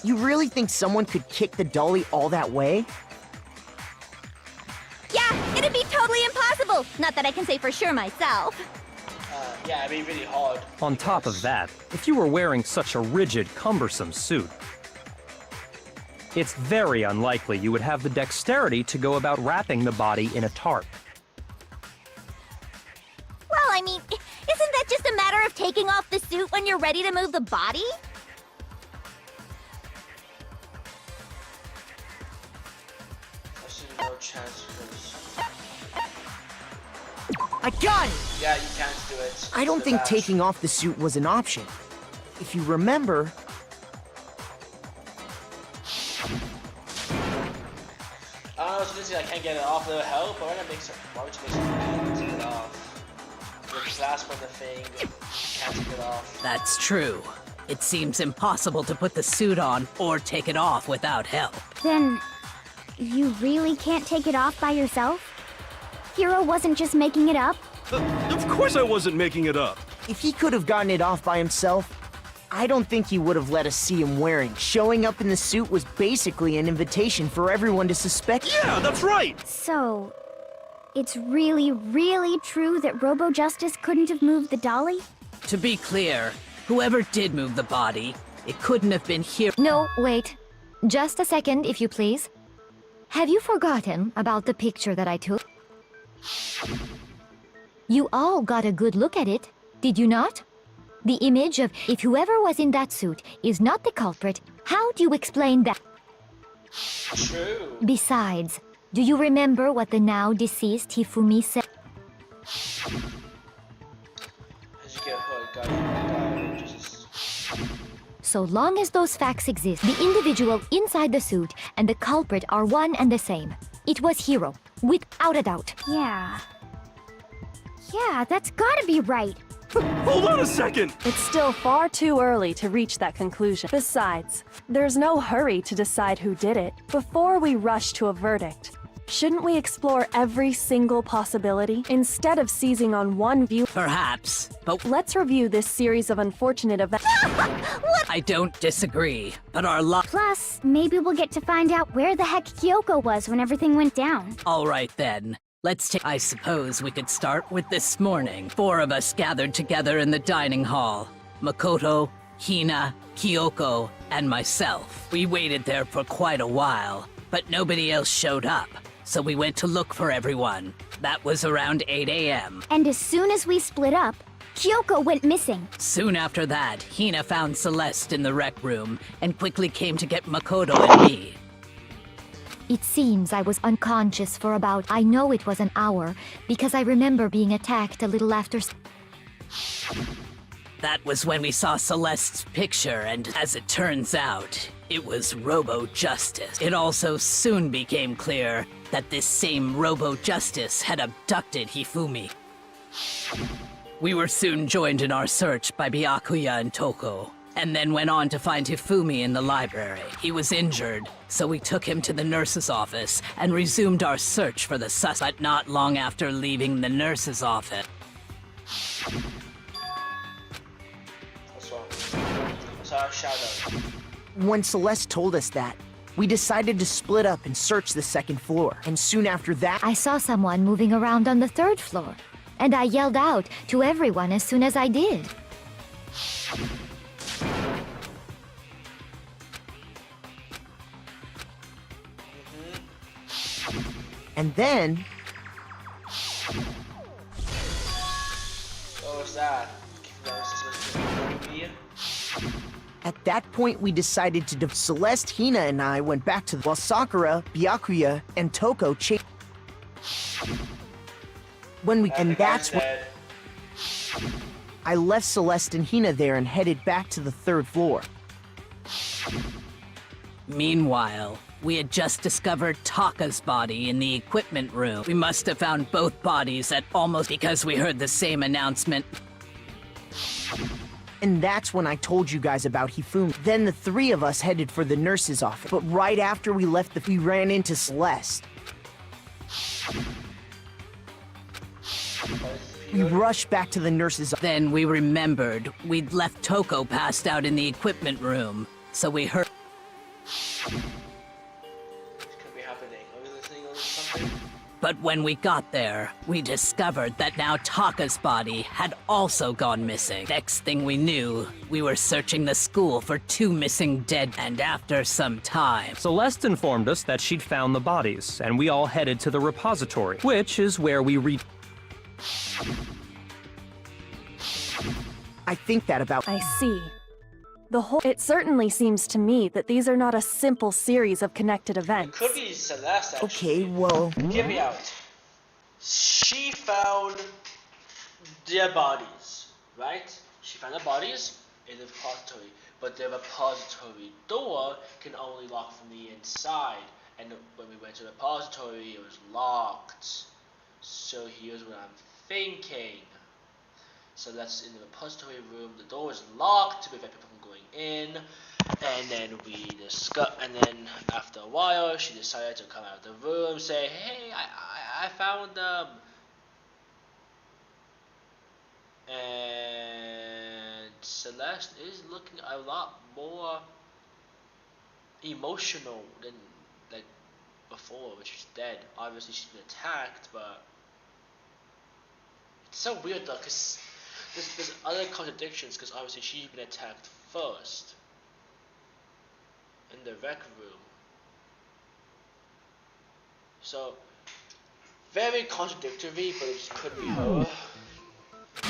You really think someone could kick the dolly all that way? Yeah, it'd be totally impossible. Not that I can say for sure myself. Yeah, it'd be really hard. On top of that, if you were wearing such a rigid, cumbersome suit, it's very unlikely you would have the dexterity to go about wrapping the body in a tarp. Well, I mean, isn't that just a matter of taking off the suit when you're ready to move the body? There's no chance because... I got it! Yeah, you can't do it. I don't The think dash. taking off the suit was an option. If you remember, So this is I can't get it off, it'll help, but why would you make some take it off? The clasp on the thing, can't take it off. That's true. It seems impossible to put the suit on or take it off without help. Then, you really can't take it off by yourself? Hiro wasn't just making it up? Of course I wasn't making it up. if he could have gotten it off by himself, I don't think he would have let us see him wearing. Showing up in the suit was basically an invitation for everyone to suspect. Yeah, that's right! So, it's really, really true that Robo Justice couldn't have moved the dolly? To be clear, whoever did move the body, it couldn't have been here. No, wait. Just a second, if you please. Have you forgotten about the picture that I took? You all got a good look at it, did you not? The image of if whoever was in that suit is not the culprit, how do you explain that? True. Besides, do you remember what the now deceased Hifumi said? As you get hurt, guy, just... So long as those facts exist, the individual inside the suit and the culprit are one and the same. It was Hiro, without a doubt. Yeah. Yeah, that's gotta be right. Hold on a second! It's still far too early to reach that conclusion. Besides, there's no hurry to decide who did it before we rush to a verdict. Shouldn't we explore every single possibility instead of seizing on one view? Perhaps, but Let's review this series of unfortunate events. I don't disagree. But our luck. Plus, maybe we'll get to find out where the heck Kyoko was when everything went down. All right then. Let's take. I suppose we could start with this morning. 4 of us gathered together in the dining hall. Makoto, Hina, Kyoko, and myself. We waited there for quite a while, but nobody else showed up. So we went to look for everyone. That was around 8 a.m. And as soon as we split up, Kyoko went missing. Soon after that, Hina found Celeste in the rec room and quickly came to get Makoto and me. It seems I was unconscious for about, I know it was an hour, because I remember being attacked a little after. That was when we saw Celeste's picture, and as it turns out, it was Robo-Justice. It also soon became clear that this same Robo-Justice had abducted Hifumi. We were soon joined in our search by Byakuya and Toko, and then went on to find Hifumi in the library. He was injured, so we took him to the nurse's office and resumed our search for the suspect. But not long after leaving the nurse's office. What's wrong? I saw a shadow. When Celeste told us that, we decided to split up and search the second floor. And soon after that, I saw someone moving around on the 3rd floor, and I yelled out to everyone as soon as I did. and then, What was that? at that point we decided to Celeste, Hina, and I went back to while Sakura, Byakuya, and Toko chased. And that's when I left Celeste and Hina there and headed back to the 3rd floor. Meanwhile, we had just discovered Taka's body in the equipment room. We must have found both bodies at almost because we heard the same announcement. And that's when I told you guys about Hifumi. Then the 3 of us headed for the nurse's office. But right after we left, we ran into Celeste. We rushed back to the nurse's office. Then we remembered we'd left Toko passed out in the equipment room, so we heard. This could be happening. Are we listening to something? But when we got there, we discovered that now Taka's body had also gone missing. Next thing we knew, we were searching the school for 2 missing dead, and after some time, Celeste informed us that she'd found the bodies, and we all headed to the repository, which is where we I think that about. I see. It certainly seems to me that these are not a simple series of connected events. Could be Celeste, actually. Okay, well. Get me out. She found their bodies, right? She found the bodies in the repository, but the repository door can only lock from the inside. And when we went to the repository, it was locked. So here's what I'm thinking. So that's in the repository room. The door is locked to prevent people from going in. And then and then after a while, she decided to come out of the room, say, "Hey, I found them." And Celeste is looking a lot more emotional than like before, which is dead. Obviously, she's been attacked, but it's so weird though, because there's other contradictions, because obviously she's been attacked first in the rec room. So, very contradictory, but it could be her.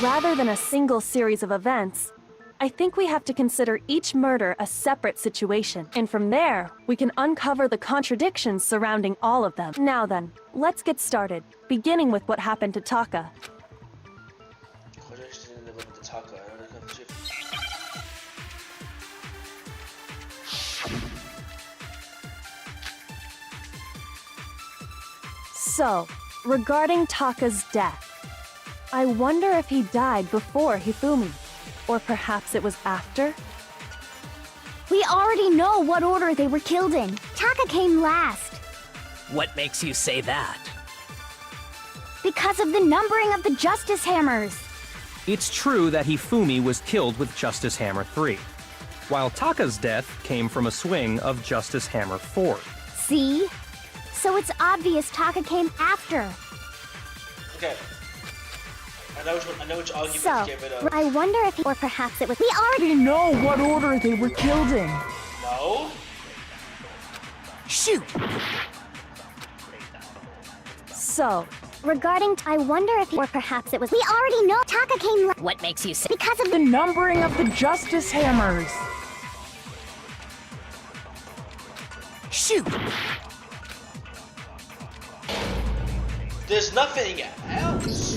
Rather than a single series of events, I think we have to consider each murder a separate situation. And from there, we can uncover the contradictions surrounding all of them. Now then, let's get started, beginning with what happened to Taka. So, regarding Taka's death, I wonder if he died before Hifumi, or perhaps it was after? We already know what order they were killed in. Taka came last. What makes you say that? Because of the numbering of the Justice Hammers. It's true that Hifumi was killed with Justice Hammer 3, while Taka's death came from a swing of Justice Hammer 4. See? So it's obvious Taka came after. Okay. I know which argument So, to get rid of. I wonder if or perhaps it was. We We already know what order they were killed in. No? Shoot! So, regarding, I wonder if or perhaps it was. We already know Taka came What makes you say because of The numbering of the Justice Hammers. Shoot! There's nothing else.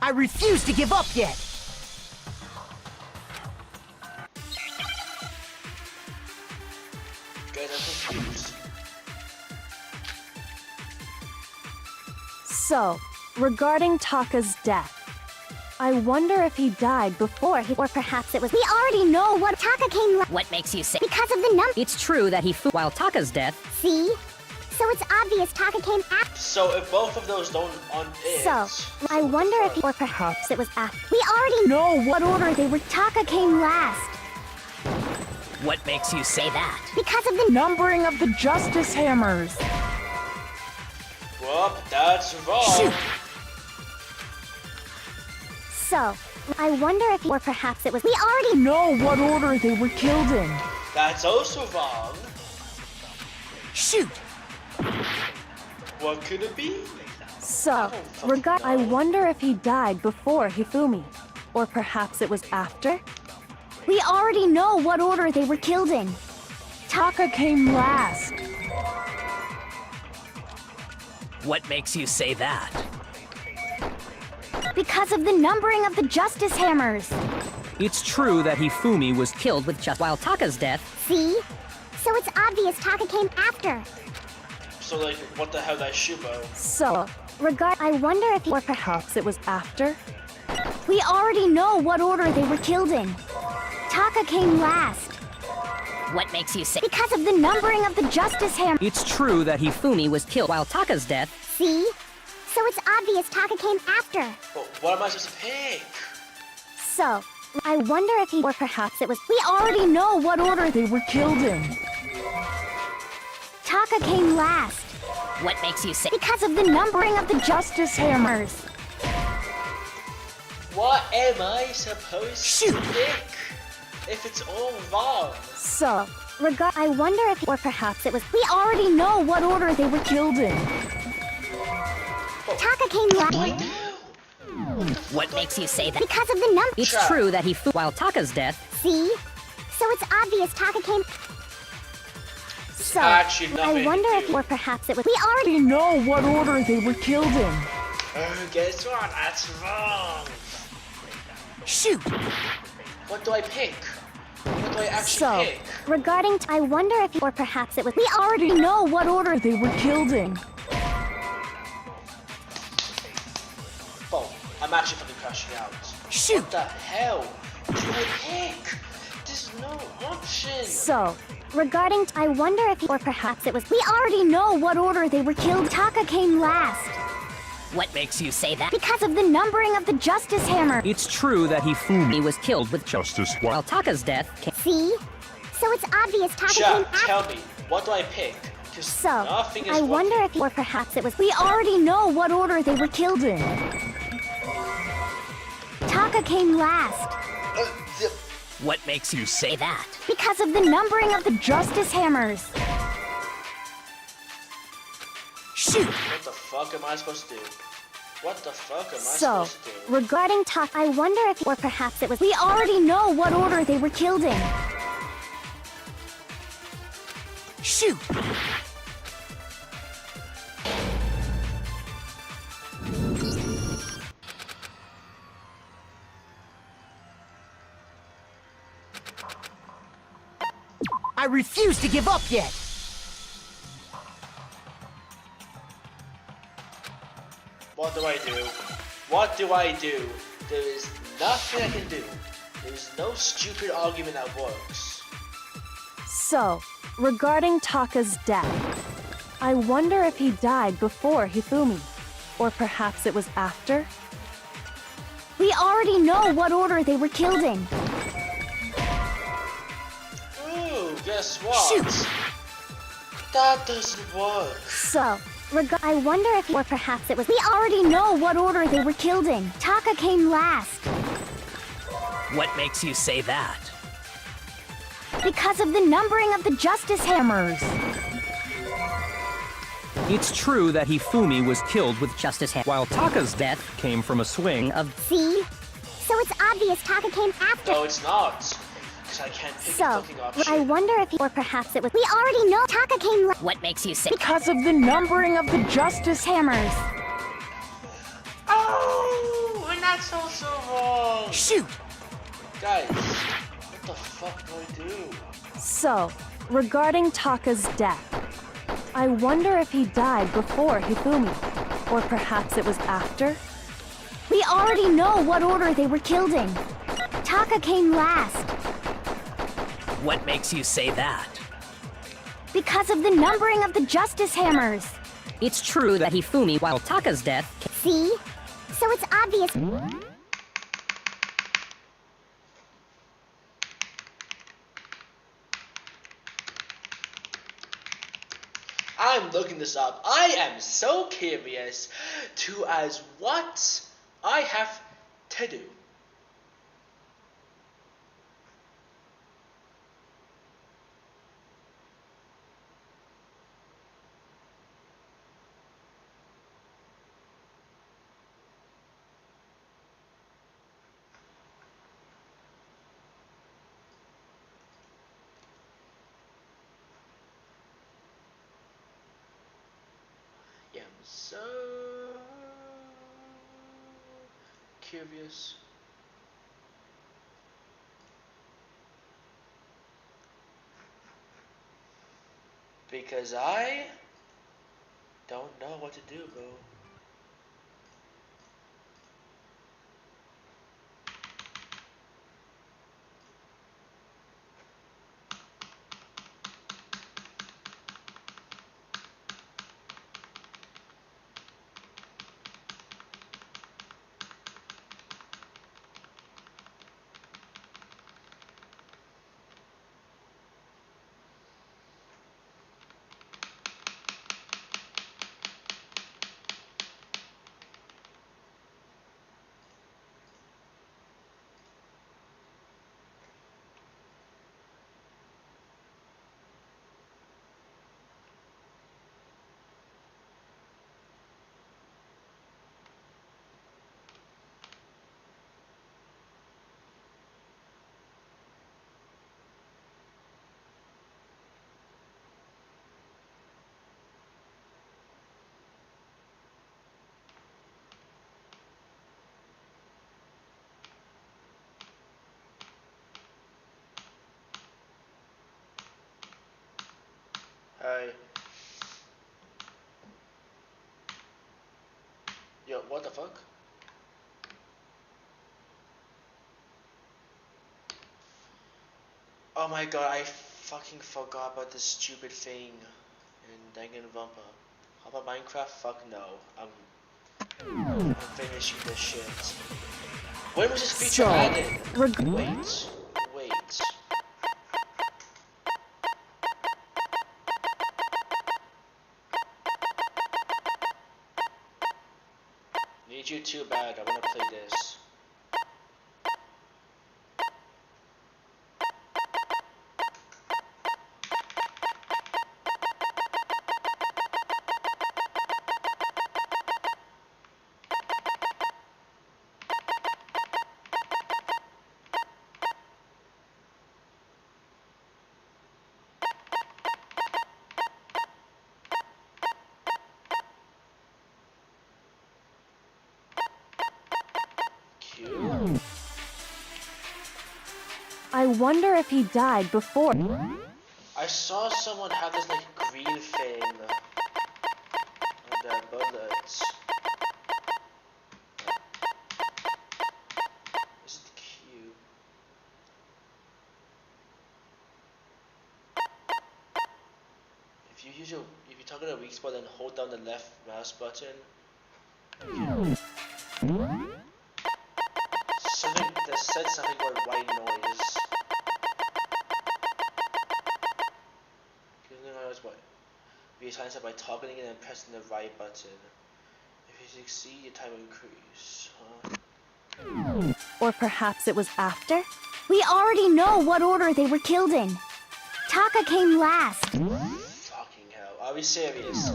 I refuse to give up yet! Guys, I'm confused. So, regarding Taka's death, I wonder if he died before he. or perhaps it was. We already know what Taka came what makes you say because of the number. It's true that while Taka's death, See? So it's obvious Taka came after. So if both of those don't on it. So, I wonder if or perhaps it was after. We already know what order they were. Taka came last What makes you say that? because of the Numbering of the Justice Hammers. Well, that's wrong. Shoot. So, I wonder if or perhaps it was. We already Know what order they were killed in. That's also wrong. Shoot! What could it be? So, I wonder if he died before Hifumi, or perhaps it was after. We already know what order they were killed in. Taka came last. What makes you say that? Because of the numbering of the Justice Hammers. It's true that Hifumi was killed with while Taka's death, See? So it's obvious Taka came after. So like, what the hell, that Shubo? So, I wonder if or perhaps it was after. we already know what order they were killed in. Taka came last what makes you say because of the numbering of the Justice Hammer. It's true that Hifumi was killed while Taka's death, See? So it's obvious Taka came after. But what am I supposed to pick? So, I wonder if or perhaps it was. We already know what order They were killed in. Taka came last what makes you say because of the numbering of the Justice Hammers. What am I supposed to pick? If it's all wrong. So, I wonder if or perhaps it was. We already know what order they were killed in. Taka came last what makes you say that because of the number. it's true that while Taka's death, See? So it's obvious Taka came. So, actually nothing I to wonder do. if or perhaps it was. We already We know what order they were killed in. Guess what? That's wrong. Shoot! What do I pick? What do I actually pick? regarding. I wonder if or perhaps it was. We already know what order They were killed in. Oh, I'm actually fucking crashing out. Shoot! What the hell do I pick? There's no option. So, regarding. I wonder if or perhaps it was. We already know what order they were killed. Taka came last what makes you say that because of the numbering of the Justice Hammer. It's true that Hifumi he was killed with Justice while Taka's death, See? So it's obvious Taka came Chat, after. tell me, what do I pick? 'Cause So, nothing is I wonder working. if or perhaps it was. We already know what order they were killed in. Taka came last What makes you say that because of the numbering of the Justice Hammers. Shoot! What the fuck am I supposed to do? What the fuck am I So, supposed to do? regarding Taka, I wonder if or perhaps it was. We already know what order they were killed in. Shoot! I refuse to give up yet! What do I do? What do I do? There is nothing I can do. There is no stupid argument that works. So, regarding Taka's death, I wonder if he died before Hifumi, or perhaps it was after? We already know what order they were killed in. Ooh, guess what? Shoot. That doesn't work. So, I wonder if, or perhaps it was. We already know what order they were killed in. Taka came last. What makes you say that? Because of the numbering of the justice hammers. It's true that Hifumi was killed with Justice Hammer. while Taka's death came from a swing of. See? So it's obvious Taka came after. No, it's not. Because I can't pick a So, fucking option. I wonder if, or perhaps it was. We already know Taka came last. What makes you say Because of the numbering of the justice Hammers. Oh, and that's also wrong. Shoot! Guys, what the fuck do I do? So, regarding Taka's death, I wonder if he died before Hifumi, or perhaps it was after? We already know what order they were killed in. Taka came last. What makes you say that? Because of the numbering of the justice hammers. it's true that Hifumi, while Taka's death. See? So it's obvious. I'm looking this up. I am so curious to as what I have to do. Yeah, I'm so curious. Because I don't know what to do, bro. Hi. Yo, what the fuck? Oh my god, I fucking forgot about this stupid thing in Danganronpa. How about Minecraft? Fuck no. I'm finishing this shit. When was this feature added? Wait. Need you too bad, I wanna play this. I wonder if he died before. I saw someone have this like green thing on their bullets. if you target a weak spot, then hold down the left mouse button. Something that said something about white noise. What? Be assigned by targeting it and pressing the right button. If you succeed, your time will increase. Huh? Or perhaps it was after? We already know what order they were killed in. Taka came last. Fucking hell. Are we serious?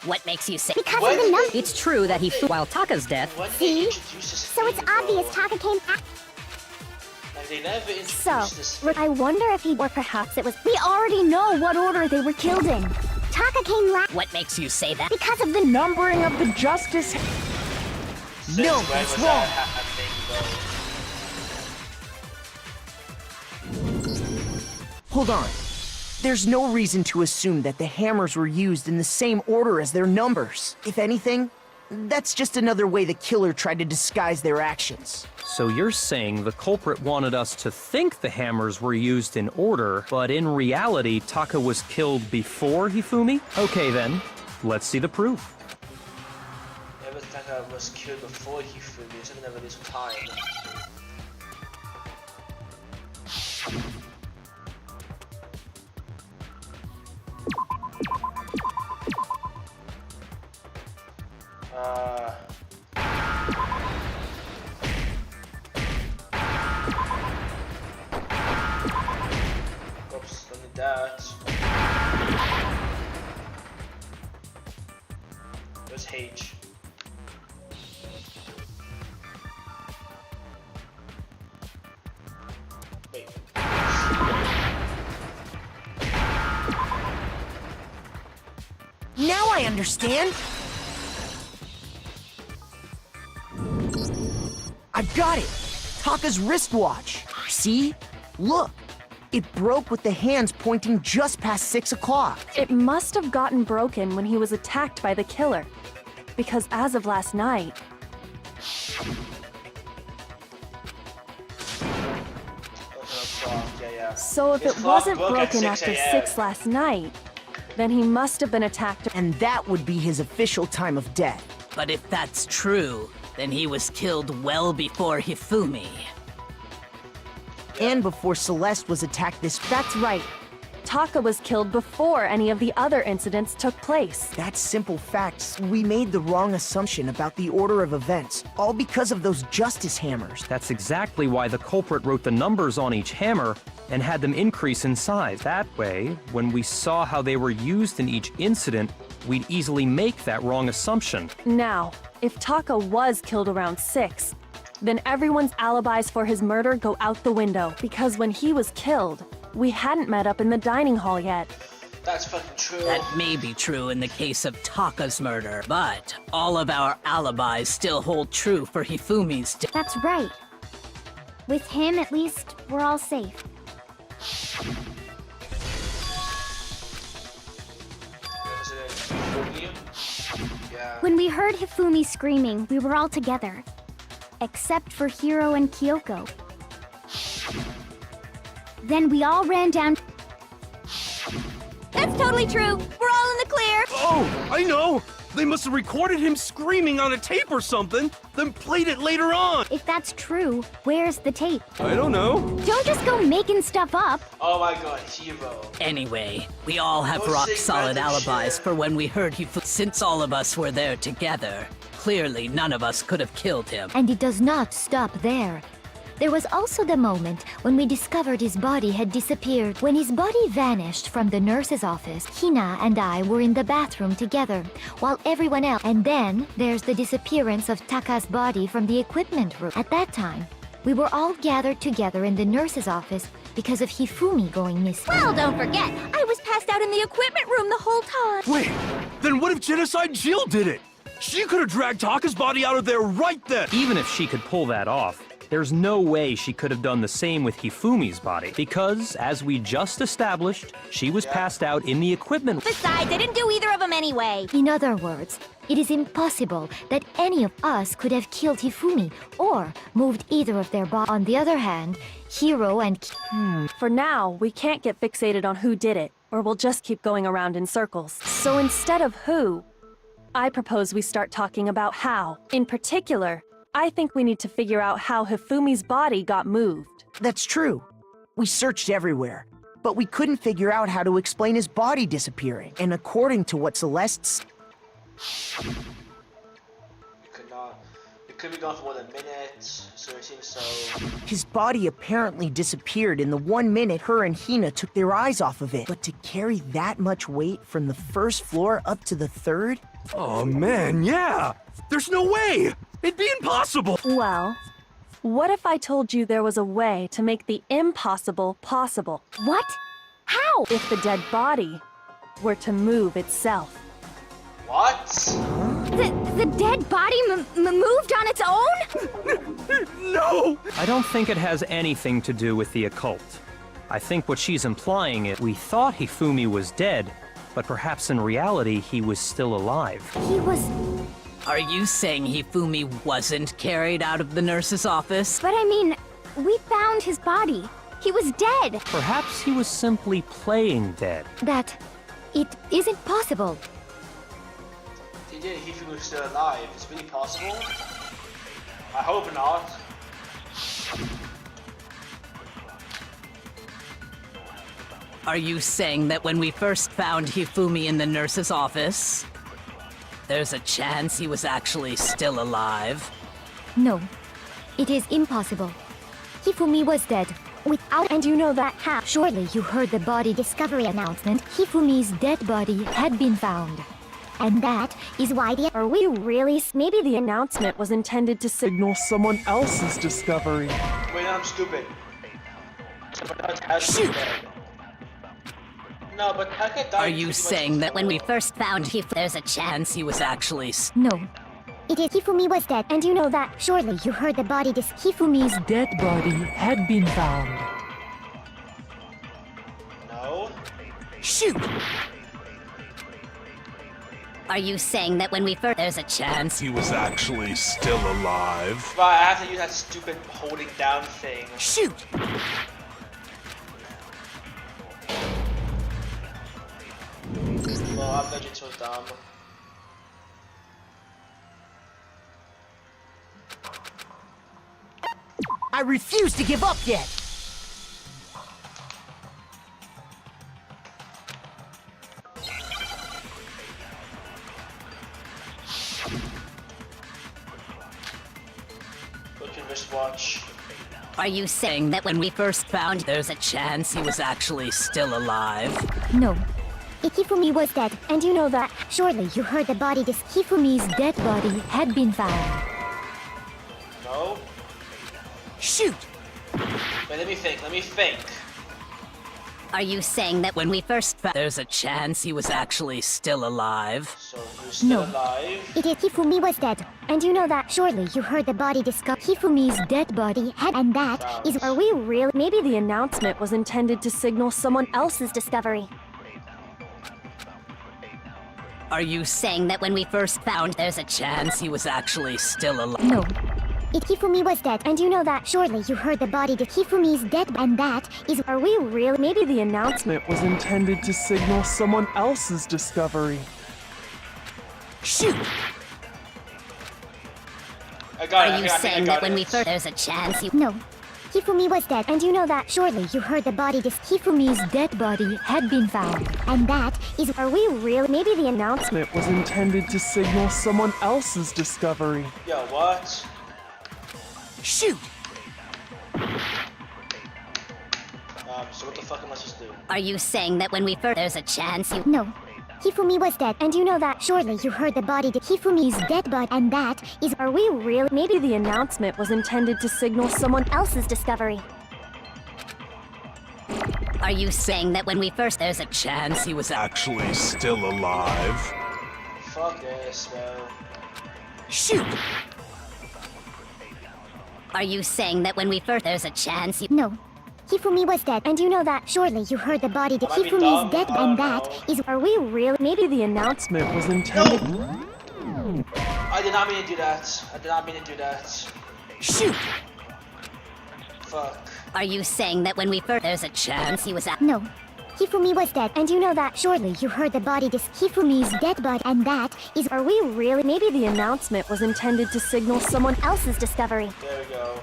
What makes you say? Because of the number. It's true that he while Taka's death. When did they See? introduce this So it's thing, bro? obvious Taka came after. Like, they never introduced So, this thing. I wonder if he, or perhaps it was. We already know what order they were killed in. Taka came last What makes you say that? because of the Numbering of the justice. Since No, when that's was wrong. that happening, bro? Hold on. There's no reason to assume that the hammers were used in the same order as their numbers. If anything, that's just another way the killer tried to disguise their actions. So you're saying the culprit wanted us to think the hammers were used in order, but in reality, Taka was killed before Hifumi? Okay then, let's see the proof. Ever Taka was killed before he flew me, so never this time. Oops, don't need that. Where's H? Wait. Now I understand! I've got it! Taka's wristwatch! See? Look! It broke with the hands pointing just past 6 o'clock. It must have gotten broken when he was attacked by the killer. Because as of last night, Yeah. so if His it clock wasn't broke at broken 6 after a.m. 6 last night, then he must have been attacked. And that would be his official time of death. But if that's true, then he was killed well before Hifumi. And before Celeste was attacked this... That's right. Taka was killed before any of the other incidents took place. That simple fact, we made the wrong assumption about the order of events, all because of those justice hammers. That's exactly why the culprit wrote the numbers on each hammer and had them increase in size. That way, when we saw how they were used in each incident, we'd easily make that wrong assumption. Now, if Taka was killed around 6, then everyone's alibis for his murder go out the window. Because when he was killed, we hadn't met up in the dining hall yet. That's fucking true. That may be true in the case of Taka's murder, but all of our alibis still hold true for Hifumi's death. That's right. With him, at least, we're all safe. Yeah. When we heard Hifumi screaming, we were all together. Except for Hiro and Kyoko. Then we all ran down. That's totally true. We're all in the clear. Oh, I know! They must have recorded him screaming on a tape or something, then played it later on! If that's true, where's the tape? I don't know. Don't just go making stuff up. Oh my god, Hero. Anyway, we all have Don't say rock-solid random alibis shit. for when we heard Hifumi. Since all of us were there together, clearly none of us could have killed him. And it does not stop there. There was also the moment when we discovered his body had disappeared. When his body vanished from the nurse's office, Hina and I were in the bathroom together, while everyone else... And then there's the disappearance of Taka's body from the equipment room. At that time, we were all gathered together in the nurse's office because of Hifumi going missing. Well, don't forget, I was passed out in the equipment room the whole time. Wait, then what if Genocide Jill did it? She could have dragged Taka's body out of there right then! Even if she could pull that off, there's no way she could have done the same with Hifumi's body, because, as we just established, she was passed out in the equipment. Besides, I didn't do either of them anyway. In other words, it is impossible that any of us could have killed Hifumi or moved either of their bodies. On the other hand, Hiro and For now, we can't get fixated on who did it. or we'll just keep going around in circles. So instead of who, I propose we start talking about how. In particular, I think we need to figure out how Hifumi's body got moved. That's true. We searched everywhere, but we couldn't figure out how to explain his body disappearing. And according to what Celeste's... It could be gone for more than a minute, so it seems so. His body apparently disappeared in the 1 minute her and Hina took their eyes off of it. But to carry that much weight from the first floor up to the third? Oh man, yeah! There's no way! It'd be impossible! Well, what if I told you there was a way to make the impossible possible? What? How? If the dead body were to move itself. What? The dead body moved on its own? No! I don't think it has anything to do with the occult. I think what she's implying is we thought Hifumi was dead, but perhaps in reality he was still alive. He was... Are you saying Hifumi wasn't carried out of the nurse's office? But I mean, we found his body. He was dead. Perhaps he was simply playing dead. That... it isn't possible. He did. Hifumi was still alive. It's really possible. I hope not. Are you saying that when we first found Hifumi in the nurse's office, there's a chance he was actually still alive? No, it is impossible. Hifumi was dead. Without, and you know that how? Surely you heard the body discovery announcement. Hifumi's dead body had been found. And that is why the... Are we really... Maybe the announcement was intended to signal someone else's discovery. Wait, I'm stupid. Shoot! No, but Taka died. Are you saying that when we first found Hifumi, there's a chance he was actually... No. It is Hifumi was dead, and you know that. Surely you heard the body Hifumi's dead body had been found. No. Shoot! Are you saying that when we first... There's a chance he was actually still alive? Right, I have to use that stupid holding down thing. Shoot! Well, I'm legit so dumb. I refuse to give up yet! Look at wristwatch. Are you saying that when we first found... There's a chance he was actually still alive? No. Hifumi was dead, and you know that. Surely you heard the body Hifumi's dead body had been found. No. Shoot! Wait, let me think. Are you saying that when we first found... There's a chance he was actually still alive? So you're still No. alive? It is Hifumi was dead, and you know that. Surely you heard the body Hifumi's dead body had... And that is... Are we really... Maybe the announcement was intended to signal someone else's discovery. Are you saying that when we first found... There's a chance he was actually still alive? No. Hifumi was dead, and you know that. Surely you heard the body Hifumi's dead... And that is... Are we really... Maybe the announcement was intended to signal someone else's discovery. Shoot! I got it. Are you saying that when we first... There's a chance he... No. Hifumi was dead, and you know that. Surely you heard the body Hifumi's dead body had been found. And that is... Are we really... Maybe the announcement was intended to signal someone else's discovery. Yo, what? Shoot! So what the fuck am I supposed to do? Are you saying that when we first... There's a chance he... No. Hifumi was dead, and you know that. Surely you heard the body Hifumi's dead body... And that is... Are we really... Maybe the announcement was intended to signal someone else's discovery. Are you saying that when we first... There's a chance he was... Actually still alive? Fuck this, bro. Shoot! Are you saying that when we first... There's a chance he... No. Hifumi was dead, and you know that. Surely you heard the body Hifumi's dead... And that is... Are we really... Maybe the announcement was intended... I did not mean to do that. Shoot! Fuck. Are you saying that when we first... There's a chance he was... No. Hifumi was dead, and you know that. Surely you heard the body Hifumi's dead body, and that is. Are we really? Maybe the announcement was intended to signal someone else's discovery. There we go.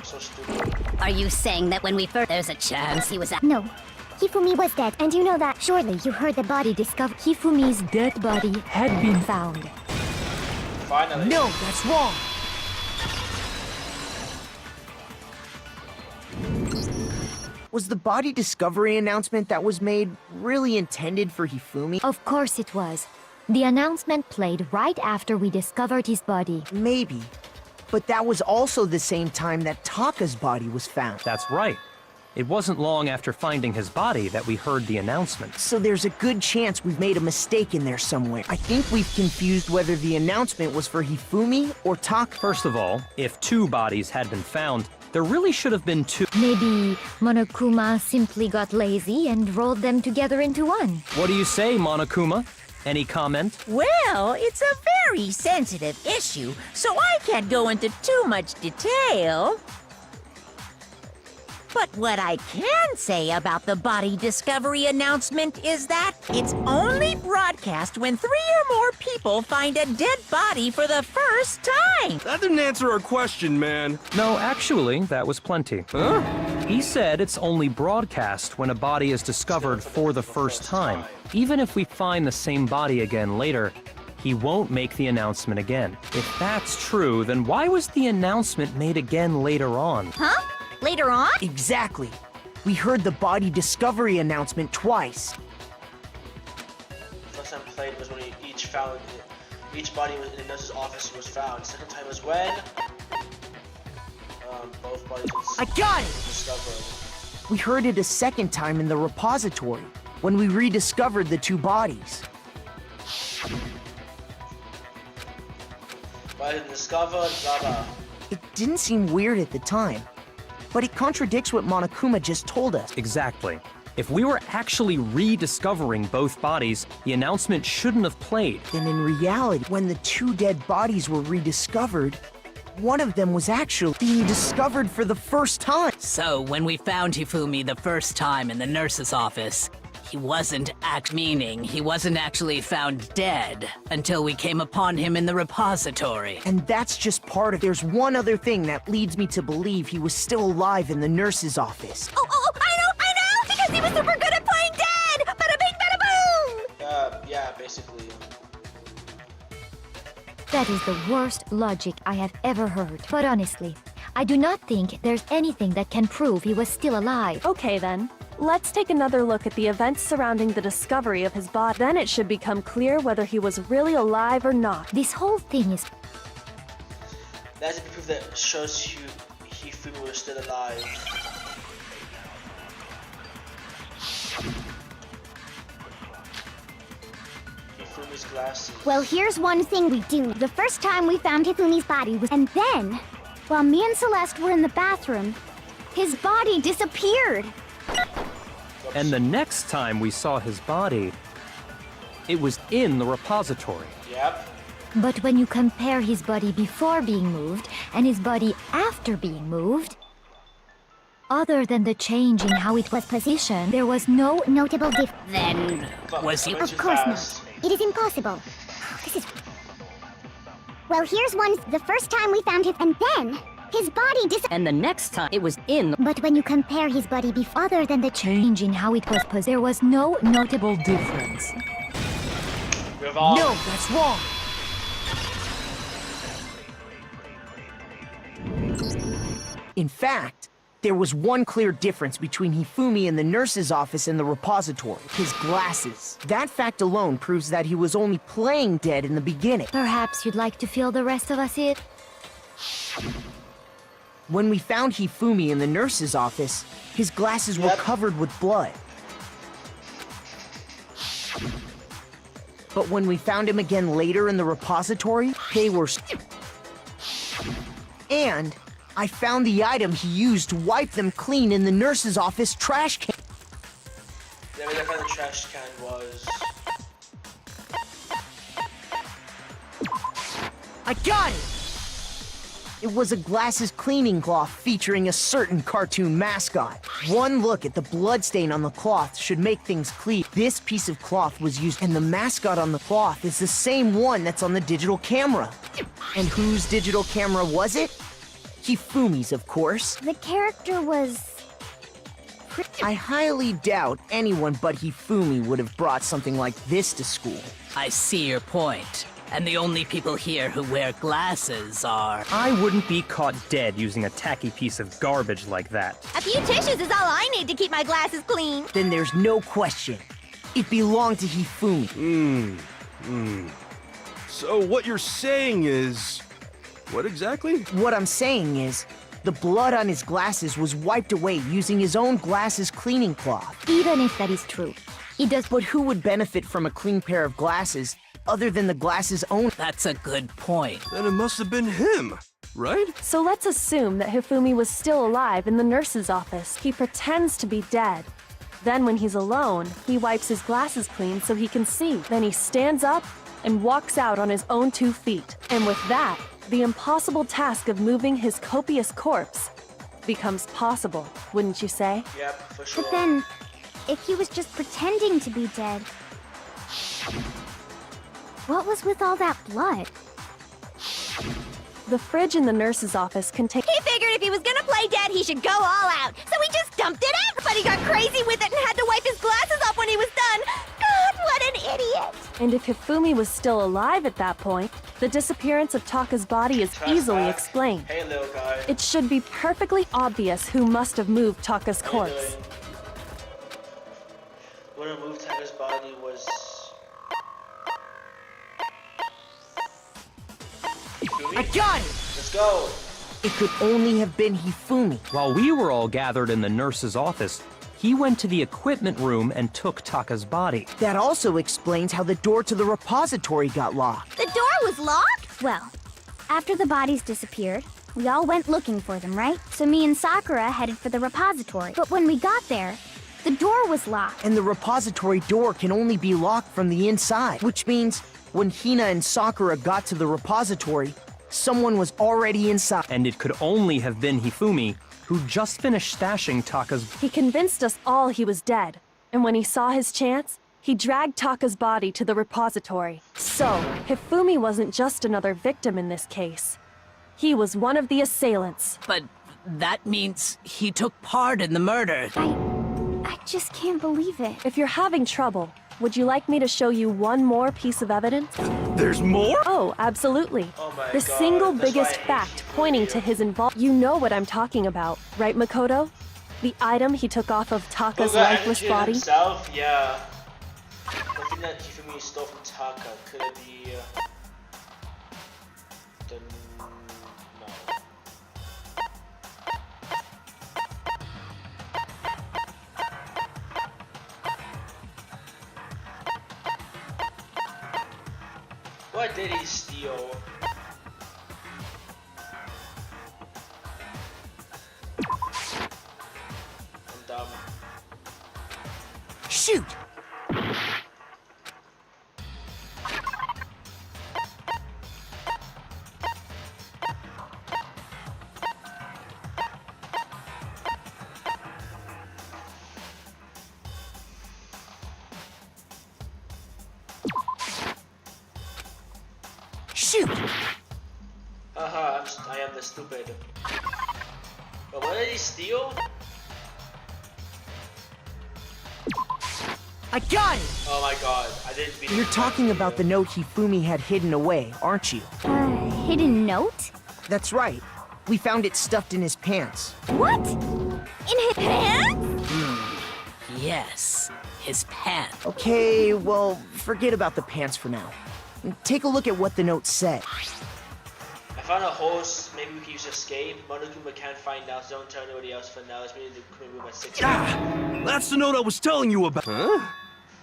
So stupid. Are you saying that when we first. There's a chance he was. No. Hifumi was dead, and you know that. Surely you heard the body Hifumi's dead body had been found. Finally. No, that's wrong. Was the body discovery announcement that was made really intended for Hifumi? Of course it was. The announcement played right after we discovered his body. Maybe. But that was also the same time that Taka's body was found. That's right. It wasn't long after finding his body that we heard the announcement. So there's a good chance we've made a mistake in there somewhere. I think we've confused whether the announcement was for Hifumi or Taka. First of all, if 2 bodies had been found, there really should have been 2. Maybe Monokuma simply got lazy and rolled them together into one. What do you say, Monokuma? Any comment? Well, it's a very sensitive issue, so I can't go into too much detail. But what I can say about the body discovery announcement is that it's only broadcast when 3 or more people find a dead body for the first time. That didn't answer our question, man. No, actually, that was plenty. Huh? He said it's only broadcast when a body is discovered for the first time. Even if we find the same body again later, he won't make the announcement again. If that's true, then why was the announcement made again later on? Huh? Later on? Exactly. We heard the body discovery announcement twice. First time played was when each body was in the nurse's office was found. Second time was when both bodies I got it! discovered. We heard it a second time in the repository, when we rediscovered the 2 bodies. Bodies discovered, blah blah. It didn't seem weird at the time, but it contradicts what Monokuma just told us. Exactly. If we were actually rediscovering both bodies, the announcement shouldn't have played. Then in reality, when the 2 dead bodies were rediscovered, one of them was actually being discovered for the first time. So when we found Hifumi the first time in the nurse's office, he wasn't actually found dead until we came upon him in the repository. And that's just part of it. There's one other thing that leads me to believe he was still alive in the nurse's office. Oh, I know! Because he was super good at playing dead! Bada bing, bada boom! Yeah, basically. That is the worst logic I have ever heard. But honestly, I do not think there's anything that can prove he was still alive. Okay then. Let's take another look at the events surrounding the discovery of his body. Then it should become clear whether he was really alive or not. This whole thing is... That's the proof that shows you Hifumi was still alive. Hifumi's glasses. Well, here's one thing we do. The first time we found Hifumi's body was... And then, while me and Celeste were in the bathroom, his body disappeared. And the next time we saw his body, it was in the repository. Yep. But when you compare his body before being moved and his body after being moved, other than the change in how it was positioned, there was no notable difference. Then, was he... Of course not. It is impossible. This is... Well, here's one. The first time we found him, and then his body And the next time, it was in... But when you compare his body before, other than the change in how it was positioned, there was no notable difference. No, that's wrong. In fact, there was one clear difference between Hifumi in the nurse's office and the repository. His glasses. That fact alone proves that he was only playing dead in the beginning. Perhaps you'd like to fill the rest of us in? When we found Hifumi in the nurse's office, his glasses were covered with blood. But when we found him again later in the repository, they were... And I found the item he used to wipe them clean in the nurse's office trash can. Yeah, we found the trash can was... I got it! It was a glasses cleaning cloth featuring a certain cartoon mascot. One look at the bloodstain on the cloth should make things clear. This piece of cloth was used, and the mascot on the cloth is the same one that's on the digital camera. And whose digital camera was it? Hifumi's, of course. The character was... I highly doubt anyone but Hifumi would have brought something like this to school. I see your point. And the only people here who wear glasses are... I wouldn't be caught dead using a tacky piece of garbage like that. A few tissues is all I need to keep my glasses clean. Then there's no question. It belonged to Hifumi. So what you're saying is... What exactly? What I'm saying is, the blood on his glasses was wiped away using his own glasses cleaning cloth. Even if that is true, it does... But who would benefit from a clean pair of glasses other than the glasses owner? That's a good point. Then it must have been him, right? So let's assume that Hifumi was still alive in the nurse's office. He pretends to be dead. Then when he's alone, he wipes his glasses clean so he can see. Then he stands up and walks out on his own 2 feet. And with that, the impossible task of moving his copious corpse becomes possible, wouldn't you say? Yep, for sure. But then, if he was just pretending to be dead, what was with all that blood? The fridge in the nurse's office contains... He figured if he was gonna play dead, he should go all out. So he just dumped it out. But he got crazy with it and had to wipe his glasses off when he was done. God, what an idiot! And if Hifumi was still alive at that point, the disappearance of Taka's body is easily explained. Hey, little guy. It should be perfectly obvious who must have moved Taka's corpse. What moved Taka's body was... I got it! Let's go! It could only have been Hifumi. While we were all gathered in the nurse's office, he went to the equipment room and took Taka's body. That also explains how the door to the repository got locked. The door was locked? Well, after the bodies disappeared, we all went looking for them, right? So me and Sakura headed for the repository. But when we got there, the door was locked. And the repository door can only be locked from the inside, which means when Hina and Sakura got to the repository, someone was already inside. And it could only have been Hifumi, who just finished stashing Taka's... He convinced us all he was dead, and when he saw his chance, he dragged Taka's body to the repository. So, Hifumi wasn't just another victim in this case. He was one of the assailants. But that means he took part in the murder. I just can't believe it. If you're having trouble, would you like me to show you one more piece of evidence? There's more? Oh, absolutely. Oh my The God, single that's biggest why I hate fact pointing to his involvement. You know what I'm talking about, right, Makoto? The item he took off of Taka's lifeless body? Himself? Yeah. The thing that Hifumi stole from Taka, could it be... no. What did he steal? I'm dumb. Shoot! Shoot! Haha, I am the stupid. But what did he steal? I got it! Oh my god, I didn't beat You're talking about the note Hifumi had hidden away, aren't you? Hidden note? That's right. We found it stuffed in his pants. What? In his pants? Yes, his pants. Okay, well, forget about the pants for now. Take a look at what the note said. I found a host, maybe we can use escape. Monokuma can't find out, so don't tell anybody else for now. Let's meet in the equipment room at 6 Ah! That's the note I was telling you about. Huh?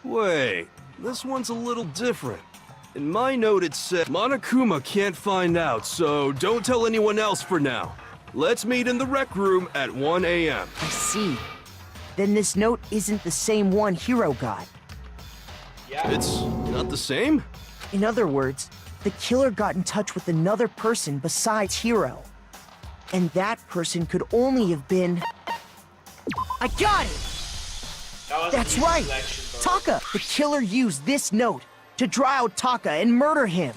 Wait, this one's a little different. In my note it said, Monokuma can't find out, so don't tell anyone else for now. Let's meet in the rec room at 1 a.m. I see. Then this note isn't the same one Hiro got. Yeah. It's not the same? In other words, the killer got in touch with another person besides Hiro. And that person could only have been... I got it! That's right! Taka, the killer used this note to draw out Taka and murder him.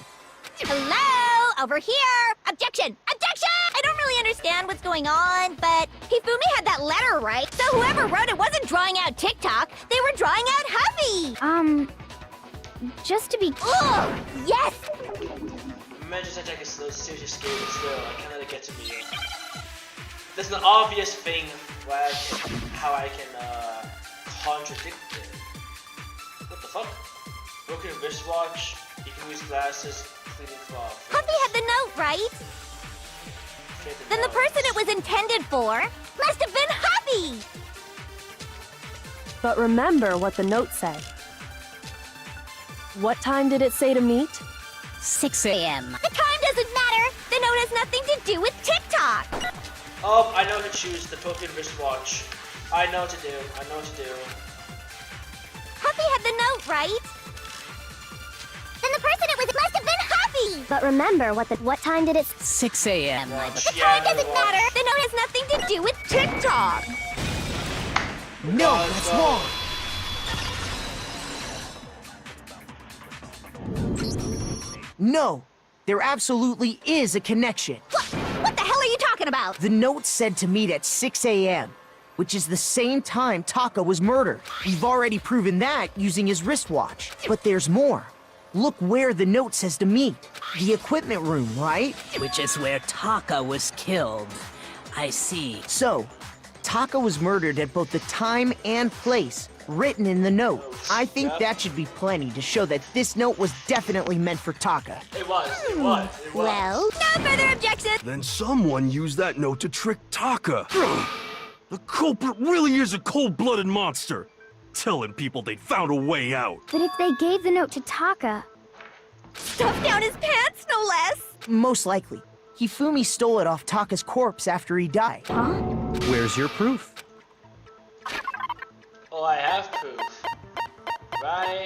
Hello? Over here! Objection! Objection! I don't really understand what's going on, but Hifumi had that letter, right? So whoever wrote it wasn't drawing out TikTok, they were drawing out Huffy! Just to be... Ugh! Yes! Imagine such like a seriously scary, but still, I can't let it get to me. There's an obvious thing where how I can contradict it. What the fuck? Broken wristwatch, Hifumi's glasses, cleaning cloth. Huffy had the note, right? Then the person it was intended for must have been Huffy! But remember what the note said. What time did it say to meet? 6 a.m. The time doesn't matter! The note has nothing to do with TikTok! Oh, I know who to choose, the broken wristwatch. I know what to do, I know what to do. Huffy had the note, right? Then the person it was must have been Huffy! But remember what time did it... 6 a.m. The time doesn't matter! The note has nothing to do with TikTok! No, that's wrong! No, there absolutely is a connection. What the hell are you talking about? The note said to meet at 6 a.m., which is the same time Taka was murdered. We've already proven that using his wristwatch. But there's more. Look where the note says to meet. The equipment room, right? Which is where Taka was killed. I see. So, Taka was murdered at both the time and place written in the note. I think that should be plenty to show that this note was definitely meant for Taka. It was, it was, it was. Well, no further objections! Then someone used that note to trick Taka. The culprit really is a cold-blooded monster, telling people they found a way out. But if they gave the note to Taka... Stuffed down his pants, no less! Most likely. Hifumi stole it off Taka's corpse after he died. Huh? Where's your proof? Oh, I have proof. Right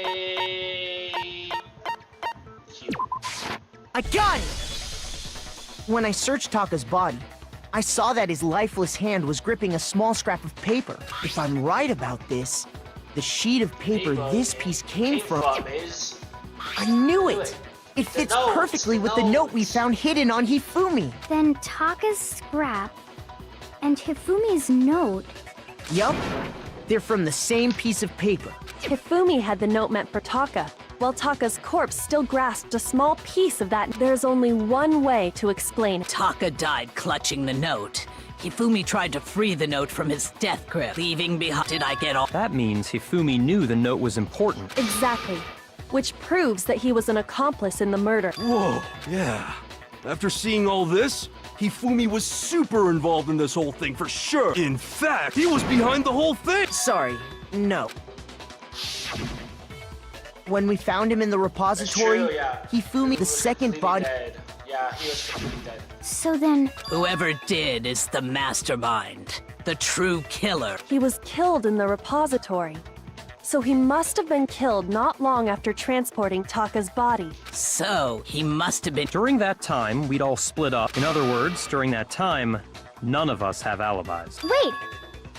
here. I got it! When I searched Taka's body, I saw that his lifeless hand was gripping a small scrap of paper. If I'm right about this, the sheet of paper this piece came from... is... I knew it! It fits perfectly with the note we found hidden on Hifumi. Then Taka's scrap and Hifumi's note... Yup. They're from the same piece of paper. Hifumi had the note meant for Taka, while Taka's corpse still grasped a small piece of that. There's only one way to explain it. Taka died clutching the note. Hifumi tried to free the note from his death grip, leaving behind... Did I get all... That means Hifumi knew the note was important. Exactly. Which proves that he was an accomplice in the murder. Whoa, yeah. After seeing all this, Hifumi was super involved in this whole thing for sure. In fact, he was behind the whole thing. Sorry, no. When we found him in the repository, That's true, yeah. Hifumi, the second body... Dead. Yeah, he was completely dead. So then... Whoever did is the mastermind, the true killer. He was killed in the repository. So he must have been killed not long after transporting Taka's body. So, he must have been... During that time, we'd all split up. In other words, during that time, none of us have alibis. Wait!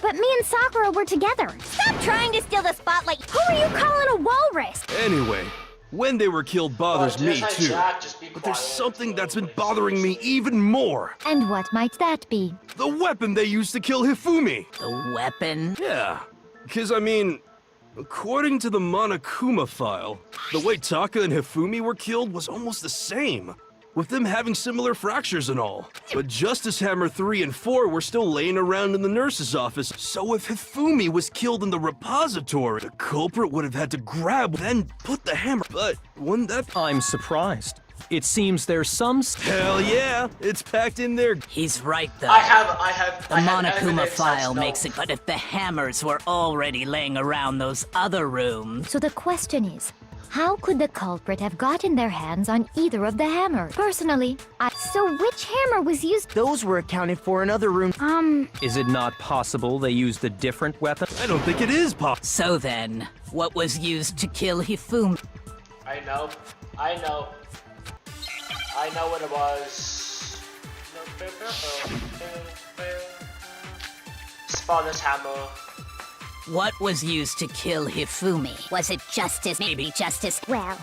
But me and Sakura were together. Stop trying to steal the spotlight. Who are you calling a walrus? Anyway, when they were killed bothers me just too. Jack, just be But there's quiet. something that's been bothering me even more. And what might that be? The weapon they used to kill Hifumi. The weapon? Yeah, because I mean, according to the Monokuma file, the way Taka and Hifumi were killed was almost the same, with them having similar fractures and all. But Justice Hammer 3 and 4 were still laying around in the nurse's office, so if Hifumi was killed in the repository, the culprit would have had to grab, then put the hammer. But wouldn't that... I'm surprised. It seems there's some... Hell yeah, it's packed in there. He's right, though. I have The I have Monokuma evidence file that's makes it, but if the hammers were already laying around those other rooms... So the question is, how could the culprit have gotten their hands on either of the hammers? Personally, So which hammer was used? Those were accounted for in other rooms. Is it not possible they used a different weapon? I don't think it is possible. So then, what was used to kill Hifumi? I know what it was. Spotter's hammer. What was used to kill Hifumi? Was it justice? Maybe justice. Well,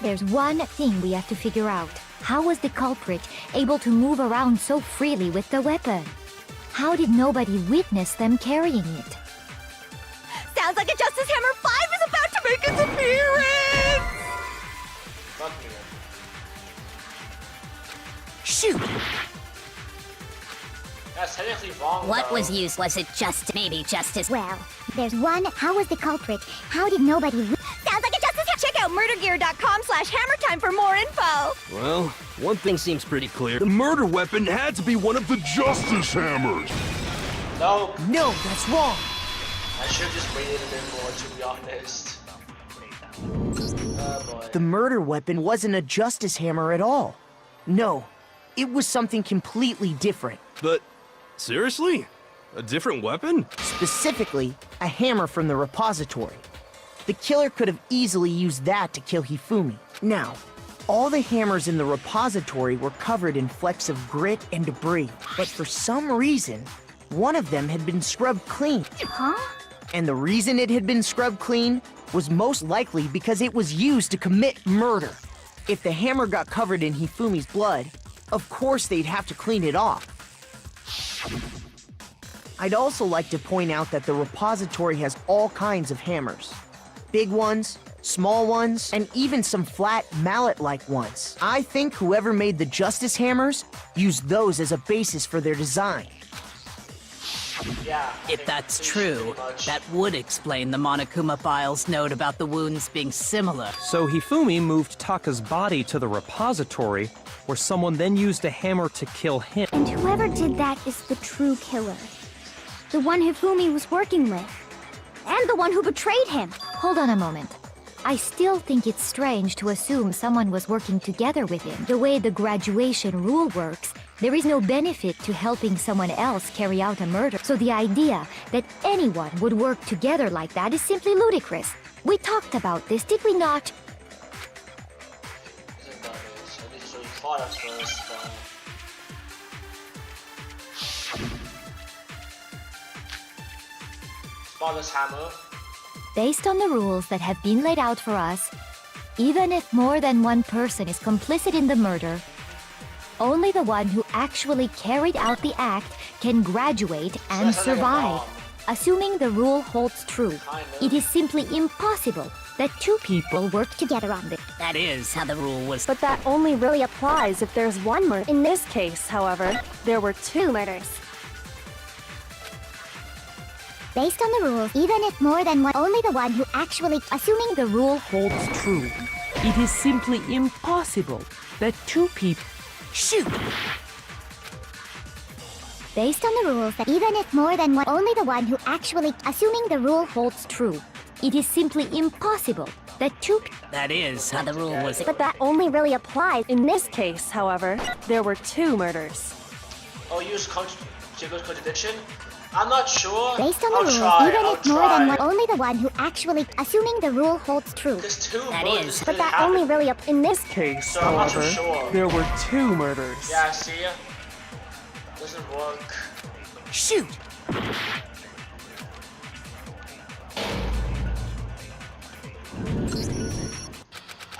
there's one thing we have to figure out. How was the culprit able to move around so freely with the weapon? How did nobody witness them carrying it? Sounds like a Justice Hammer 5 is about to make its appearance! Fuck me. Shoot! That's technically wrong. What though. was used? Was it just maybe justice? Well, there's one. How was the culprit? How did nobody... Sounds like a justice. Check out murdergear.com/hammertime for more info. Well, one thing seems pretty clear. The murder weapon had to be one of the Justice Hammers. No. No, that's wrong. I should have just waited a bit more, to be honest. Oh boy. The murder weapon wasn't a Justice Hammer at all. No, it was something completely different. But, seriously? A different weapon? Specifically, a hammer from the repository. The killer could have easily used that to kill Hifumi. Now, all the hammers in the repository were covered in flecks of grit and debris, but for some reason, one of them had been scrubbed clean. Huh? And the reason it had been scrubbed clean was most likely because it was used to commit murder. If the hammer got covered in Hifumi's blood, of course they'd have to clean it off. I'd also like to point out that the repository has all kinds of hammers. Big ones, small ones, and even some flat mallet-like ones. I think whoever made the Justice Hammers used those as a basis for their design. Yeah. If that's true, that would explain the Monokuma file's note about the wounds being similar. So Hifumi moved Taka's body to the repository, where someone then used a hammer to kill him. And whoever did that is the true killer. The one Hifumi was working with. And the one who betrayed him. Hold on a moment. I still think it's strange to assume someone was working together with him. The way the graduation rule works, there is no benefit to helping someone else carry out a murder. So the idea that anyone would work together like that is simply ludicrous. We talked about this, did we not? Isn't that it? I need to show you fire first. Spotter's hammer. Based on the rules that have been laid out for us, even if more than one person is complicit in the murder, only the one who actually carried out the act can graduate and survive. Assuming the rule holds true, it is simply impossible that two people work together on this. That is how the rule was. But that only really applies if there's one murder. In this case, however, there were two murders. Based on the rules, even if more than one, only the one who actually, assuming the rule holds true. It is simply impossible that two people... Shoot! Based on the rules that even if more than one, only the one who actually, assuming the rule holds true. It is simply impossible that two... That is how the rule was. But that only really applies. In this case, however, there were two murders. Oh, use contradiction? I'm not sure. Based on the I'll rules, try, even I'll if more try. than one, only the one who actually, assuming the rule holds true. There's two That murders is. But didn't that happen. only really in this case, So I'm not too however, sure. there were two murders. Yeah, see? Doesn't work. Shoot!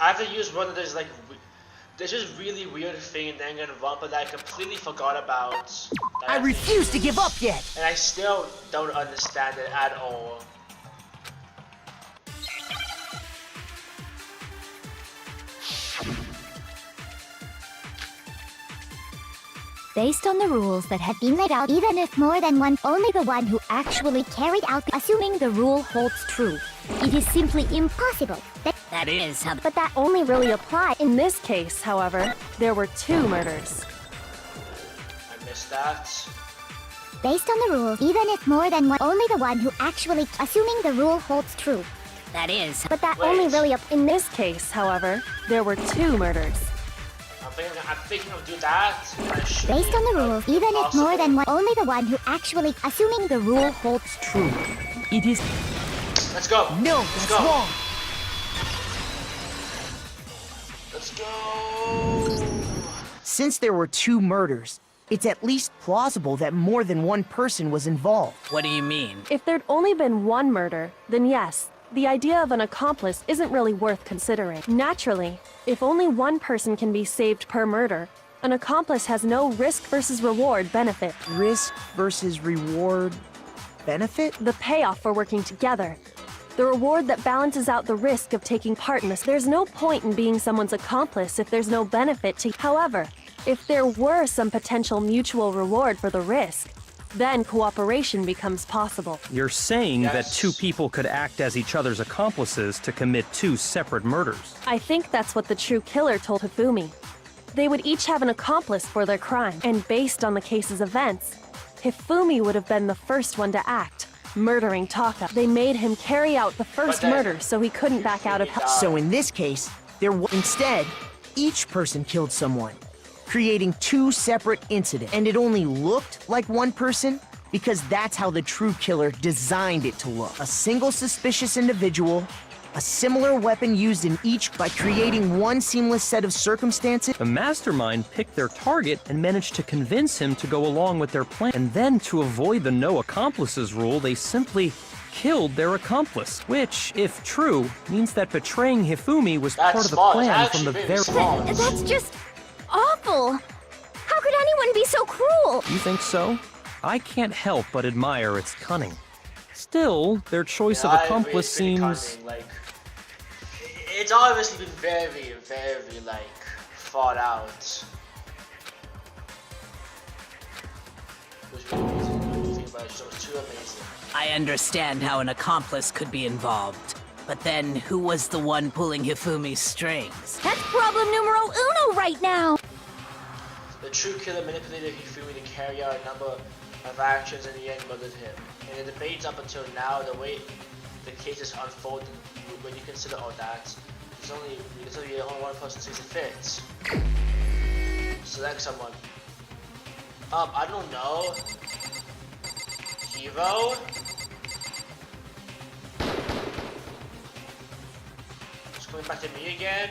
I have to use one of those like there's just really weird thing in Danagnronpa that I completely forgot about. that I have to refuse to use, give up yet! And I still don't understand it at all. Based on the rules that have been laid out, even if more than one, only the one who actually carried out, assuming the rule holds true. It is simply impossible that... That is how... But that only really applies. In this case, however, there were two murders. I missed that. Based on the rules, even if more than one, only the one who actually, assuming the rule holds true. That is... But that Wait. only really in this case, however, there were two murders. I'm thinking of do that. I should Based on the rules, even if more than one, only the one who actually, assuming the rule holds true. It is... Let's go. No, Let's that's go. wrong! Let's go. Since there were two murders, it's at least plausible that more than one person was involved. What do you mean? If there'd only been one murder, then yes, the idea of an accomplice isn't really worth considering. Naturally, if only one person can be saved per murder, an accomplice has no risk versus reward benefit. Risk versus reward benefit? The payoff for working together. The reward that balances out the risk of taking part in this. There's no point in being someone's accomplice if there's no benefit to. However, if there were some potential mutual reward for the risk, then cooperation becomes possible. You're saying that two people could act as each other's accomplices to commit two separate murders. I think that's what the true killer told Hifumi. They would each have an accomplice for their crime, and based on the case's events, Hifumi would have been the first one to act, murdering Taka. They made him carry out the first murder so he couldn't back out of hell. So in this case, instead, each person killed someone, creating two separate incidents. And it only looked like one person because that's how the true killer designed it to look. A single suspicious individual, a similar weapon used in each by creating one seamless set of circumstances. The mastermind picked their target and managed to convince him to go along with their plan. And then, to avoid the no accomplices rule, they simply killed their accomplice. Which, if true, means that betraying Hifumi was part of the plan from the very... That's just awful. How could anyone be so cruel? You think so? I can't help but admire its cunning. Still, their choice of accomplice seems... Cunning, like, it's obviously been very, very, like, thought out. It was really amazing. When you think about it, it was too amazing. I understand how an accomplice could be involved. But then, who was the one pulling Hifumi's strings? That's problem numero uno right now. The true killer manipulated Hifumi to carry out a number of actions and in the end murdered him. In the debates up until now, the way the case is unfolded, when you consider all that, there's only one person sees it fits. Select someone. I don't know. Hero? It's coming back to me again.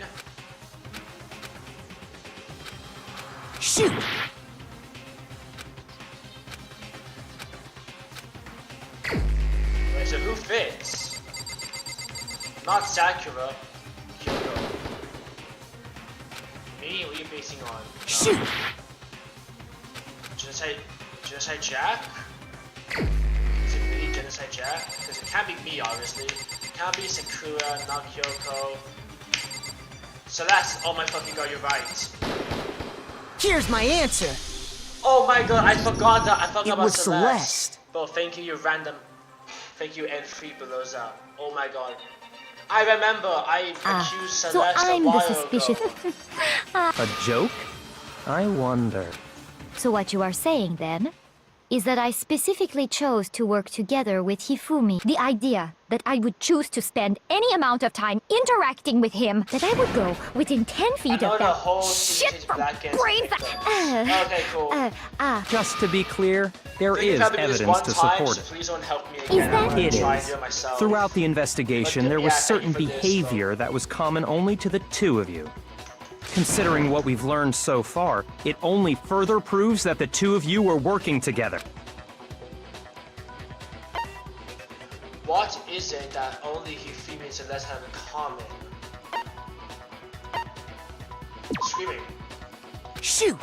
Shoot! Wait, so who fits? Not Sakura. Kyoko. Me? What are you basing on? Shoot! Genocide Jack? Is it really Genocide Jack? Because it can't be me, obviously. It can't be Sakura, not Kyoko. Celeste! Oh my fucking god, you're right. Here's my answer. Oh my god, I forgot that. I forgot It about was Celeste. Bro, thank you, you random. Thank you, N3 below that. Oh my god. I remember, I accused Celeste so I'm a while the suspicious. ago. A joke? I wonder. So what you are saying, then, is that I specifically chose to work together with Hifumi. The idea that I would choose to spend any amount of time interacting with him, that I would go within 10 feet of that shit from brains. Okay, cool. Just to be clear, there is evidence to support it. Please don't help me again. It try and is. do it myself. Throughout the investigation, there was certain behavior that was common only to the two of you. Considering what we've learned so far, it only further proves that the two of you were working together. What is it that only Hifumi and Celeste have in common? Screaming. Shoot!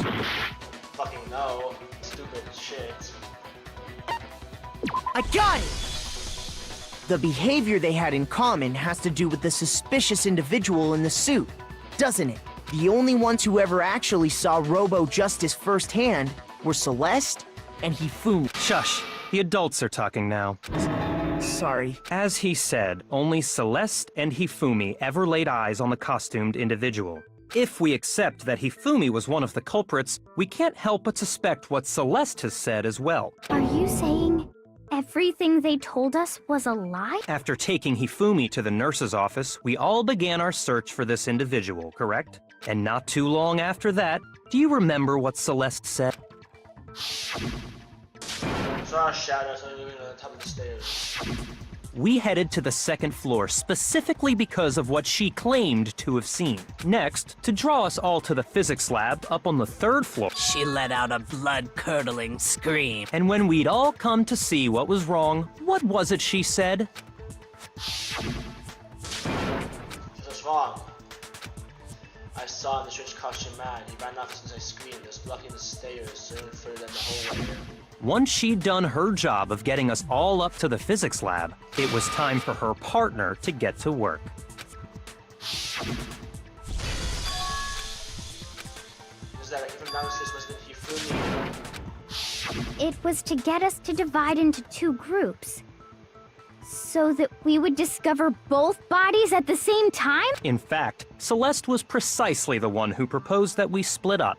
Fucking no. Stupid shit. I got it! The behavior they had in common has to do with the suspicious individual in the suit, doesn't it? The only ones who ever actually saw Robo-Justice firsthand were Celeste and Hifumi. Shush. The adults are talking now. Sorry. As he said, only Celeste and Hifumi ever laid eyes on the costumed individual. If we accept that Hifumi was one of the culprits, we can't help but suspect what Celeste has said as well. Are you saying everything they told us was a lie? After taking Hifumi to the nurse's office, we all began our search for this individual, correct? And not too long after that, do you remember what Celeste said? Saw a shadow, so moving on the top of the stairs. we headed to the second floor specifically because of what she claimed to have seen. Next, to draw us all to the physics lab up on the third floor. She let out a blood-curdling scream. And when we'd all come to see what was wrong, what was it she said? What's wrong? I saw in the strange costume man. He ran off since I screamed. He was blocking the stairs, so further than the hallway. Once she'd done her job of getting us all up to the physics lab, it was time for her partner to get to work. Is that if analysis was the Hifumi? It was to get us to divide into two groups, so that we would discover both bodies at the same time? In fact, Celeste was precisely the one who proposed that we split up.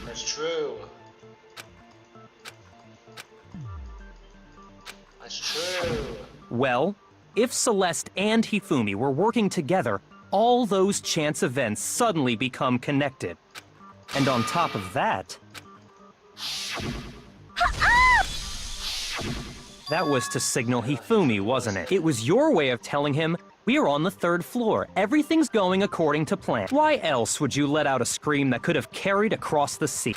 That's true. That's true. Well, if Celeste and Hifumi were working together, all those chance events suddenly become connected. And on top of that... That was to signal Hifumi, wasn't it? It was your way of telling him, we're on the third floor. Everything's going according to plan. Why else would you let out a scream that could have carried across the sea?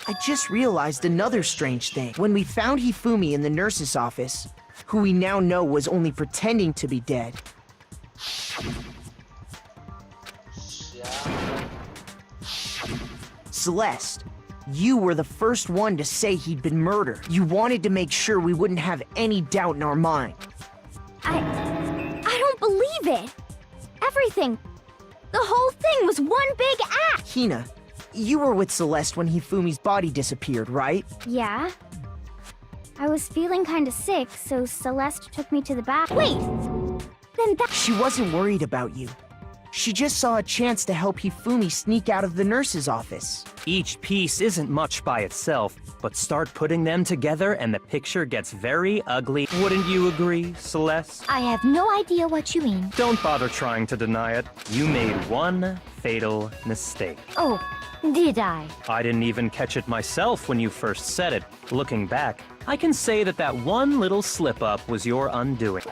I just realized another strange thing. When we found Hifumi in the nurse's office, who we now know was only pretending to be dead. Celeste, you were the first one to say he'd been murdered. You wanted to make sure we wouldn't have any doubt in our mind. I don't believe it. Everything, the whole thing was one big act. Hina, you were with Celeste when Hifumi's body disappeared, right? Yeah. I was feeling kinda sick, so Celeste took me to the bath. Wait! Then that— She wasn't worried about you. She just saw a chance to help Hifumi sneak out of the nurse's office. Each piece isn't much by itself, but start putting them together and the picture gets very ugly. Wouldn't you agree, Celeste? I have no idea what you mean. Don't bother trying to deny it. You made one fatal mistake. Oh, did I? I didn't even catch it myself when you first said it. Looking back, I can say that that one little slip-up was your undoing.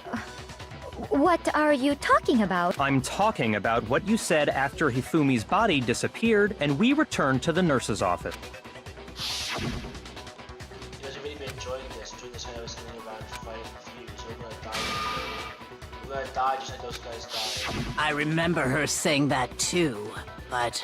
What are you talking about? I'm talking about what you said after Hifumi's body disappeared and we returned to the nurse's office. You guys have really been enjoying this. Doing this when I was going around fighting fuse. We're gonna die. We're gonna die just like those guys died. I remember her saying that too, but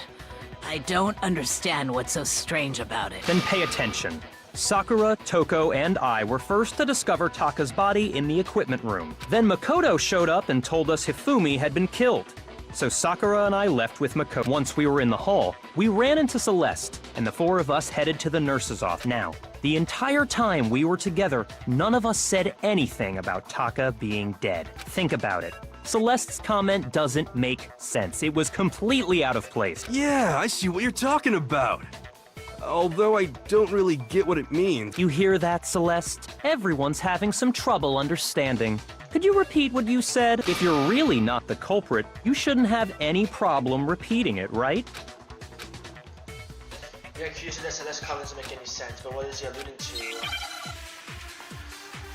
I don't understand what's so strange about it. Then pay attention. Sakura, Toko, and I were first to discover Taka's body in the equipment room. Then Makoto showed up and told us Hifumi had been killed. So Sakura and I left with Makoto. Once we were in the hall, we ran into Celeste, and the four of us headed to the nurse's office. Now, the entire time we were together, none of us said anything about Taka being dead. Think about it. Celeste's comment doesn't make sense. It was completely out of place. Yeah, I see what you're talking about. Although I don't really get what it means. You hear that, Celeste? Everyone's having some trouble understanding. Could you repeat what you said? If you're really not the culprit, you shouldn't have any problem repeating it, right? You're accusing this, and this comment doesn't make any sense, but what is he alluding to?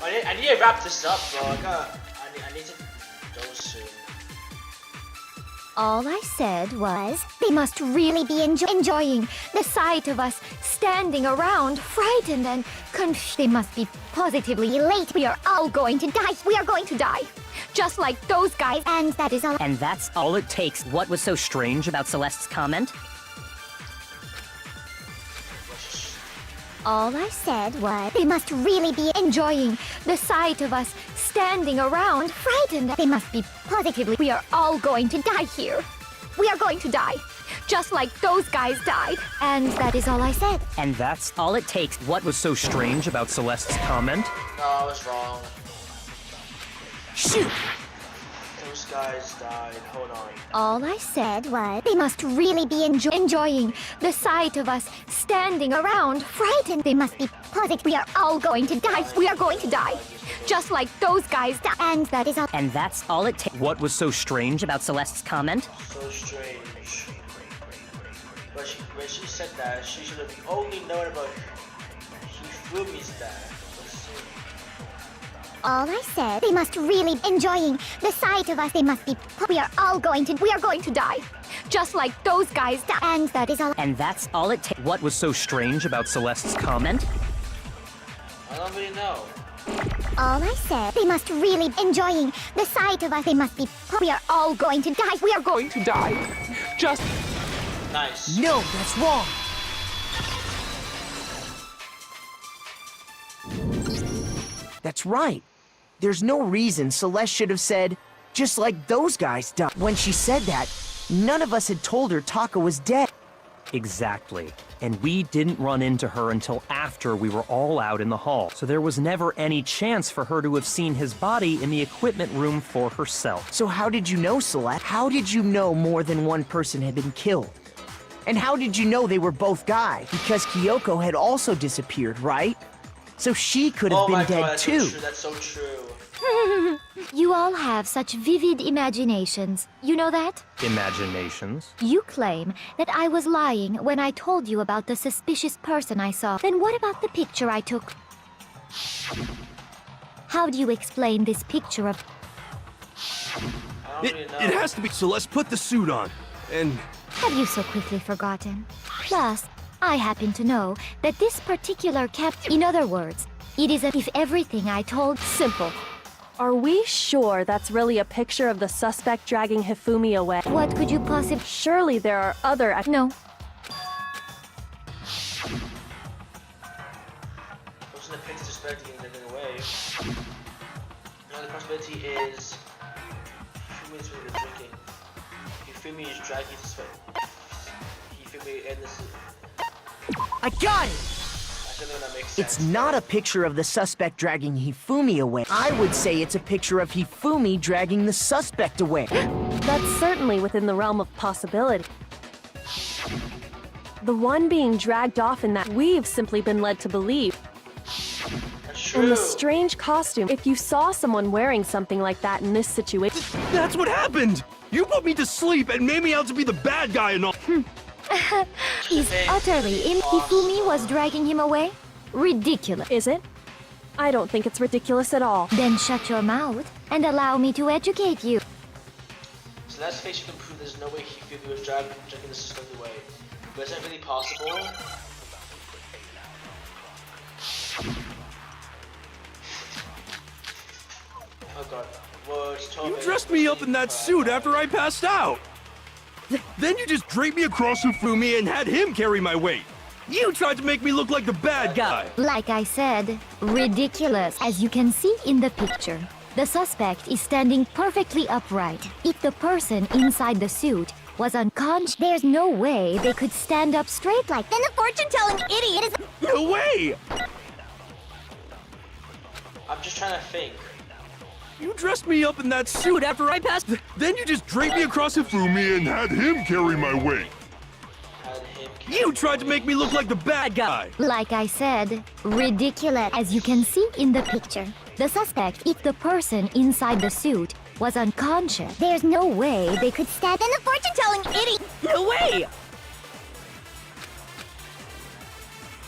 I need to wrap this up, bro. I need to go soon. All I said was, they must really be enjoying the sight of us standing around, frightened and confused. They must be positively elate. We are all going to die. We are going to die. Just like those guys. And that is all. And that's all it takes. What was so strange about Celeste's comment? All I said was, they must really be enjoying the sight of us standing around, frightened. They must be positively. We are all going to die here. We are going to die. Just like those guys died. And that is all I said. And that's all it takes. What was so strange about Celeste's comment? No, I was wrong. Shoot! Those guys died. Hold on. All I said was, they must really be enjoying the sight of us standing around, frightened. They must be positive. We are all going to die. We are going to die. Just like those guys died. And that is all. And that's all it takes. What was so strange About Celeste's comment? So strange. When she said that, she should have only known about Hifumi's death. All I said, they must really enjoying the sight of us. They must be. We are going to die. Just like those guys died. And that is all. And that's all it takes. What was so strange about Celeste's comment? I don't really know. All I said, they must really enjoying the sight of us. They must be. We are all going to die. We are going to die. Just Nice. No, that's wrong. That's right. There's no reason Celeste should have said, just like those guys died. When she said that, none of us had told her Taka was dead. Exactly. And we didn't run into her until after we were all out in the hall. So there was never any chance for her to have seen his body in the equipment room for herself. So how did you know, Celeste? How did you know more than one person had been killed? And how did you know they were both guys? Because Kyoko had also disappeared, right? So she could have Oh been my dead god, that's too. so true. That's so true. You all have such vivid imaginations. You know that? Imaginations. You claim that I was lying when I told you about the suspicious person I saw. Then what about the picture I took? How do you explain this picture of... I don't really know. It has to be. So let's put the suit on. And Have you so quickly forgotten? Plus, I happen to know that this particular In other words, it is as if everything I told... Simple. Are we sure that's really a picture of the suspect dragging Hifumi away? What could you possibly... Surely there are other... No. Wasn't the picture suspecting and living away? Another possibility is Hifumi is really drinking. Hifumi is dragging suspect. Hifumi and this is... I got it! I don't know if that makes sense. It's not a picture of the suspect dragging Hifumi away. I would say it's a picture of Hifumi dragging the suspect away. That's certainly within the realm of possibility. The one being dragged off in that we've simply been led to believe. That's true. And the strange costume. If you saw someone wearing something like that in this situation... that's what happened! You put me to sleep and made me out to be the bad guy and all. He's utterly Hifumi was dragging him away? Ridiculous. Is it? I don't think it's ridiculous at all. Then shut your mouth and allow me to educate you. So let's face it, you can prove there's no way Hifumi was dragging the suspect away. But is that really possible? Oh god. Words, You dressed me up in that suit after I passed out. Then you just draped me across Hifumi and had him carry my weight. You tried to make me look like the bad guy. Like I said, ridiculous. As you can see in the picture, the suspect is standing perfectly upright. If the person inside the suit was unconscious, there's no way they could stand up straight like... Then the fortune-telling idiot is... No way! I'm just trying to think. You dressed me up in that suit after I passed. Then you just draped me across Hifumi and had him carry my weight. You tried to make me look like the bad guy. Like I said, ridiculous. As you can see in the picture, the suspect, if the person inside the suit was unconscious, There's no way they could stand... Then the fortune-telling idiot... No way!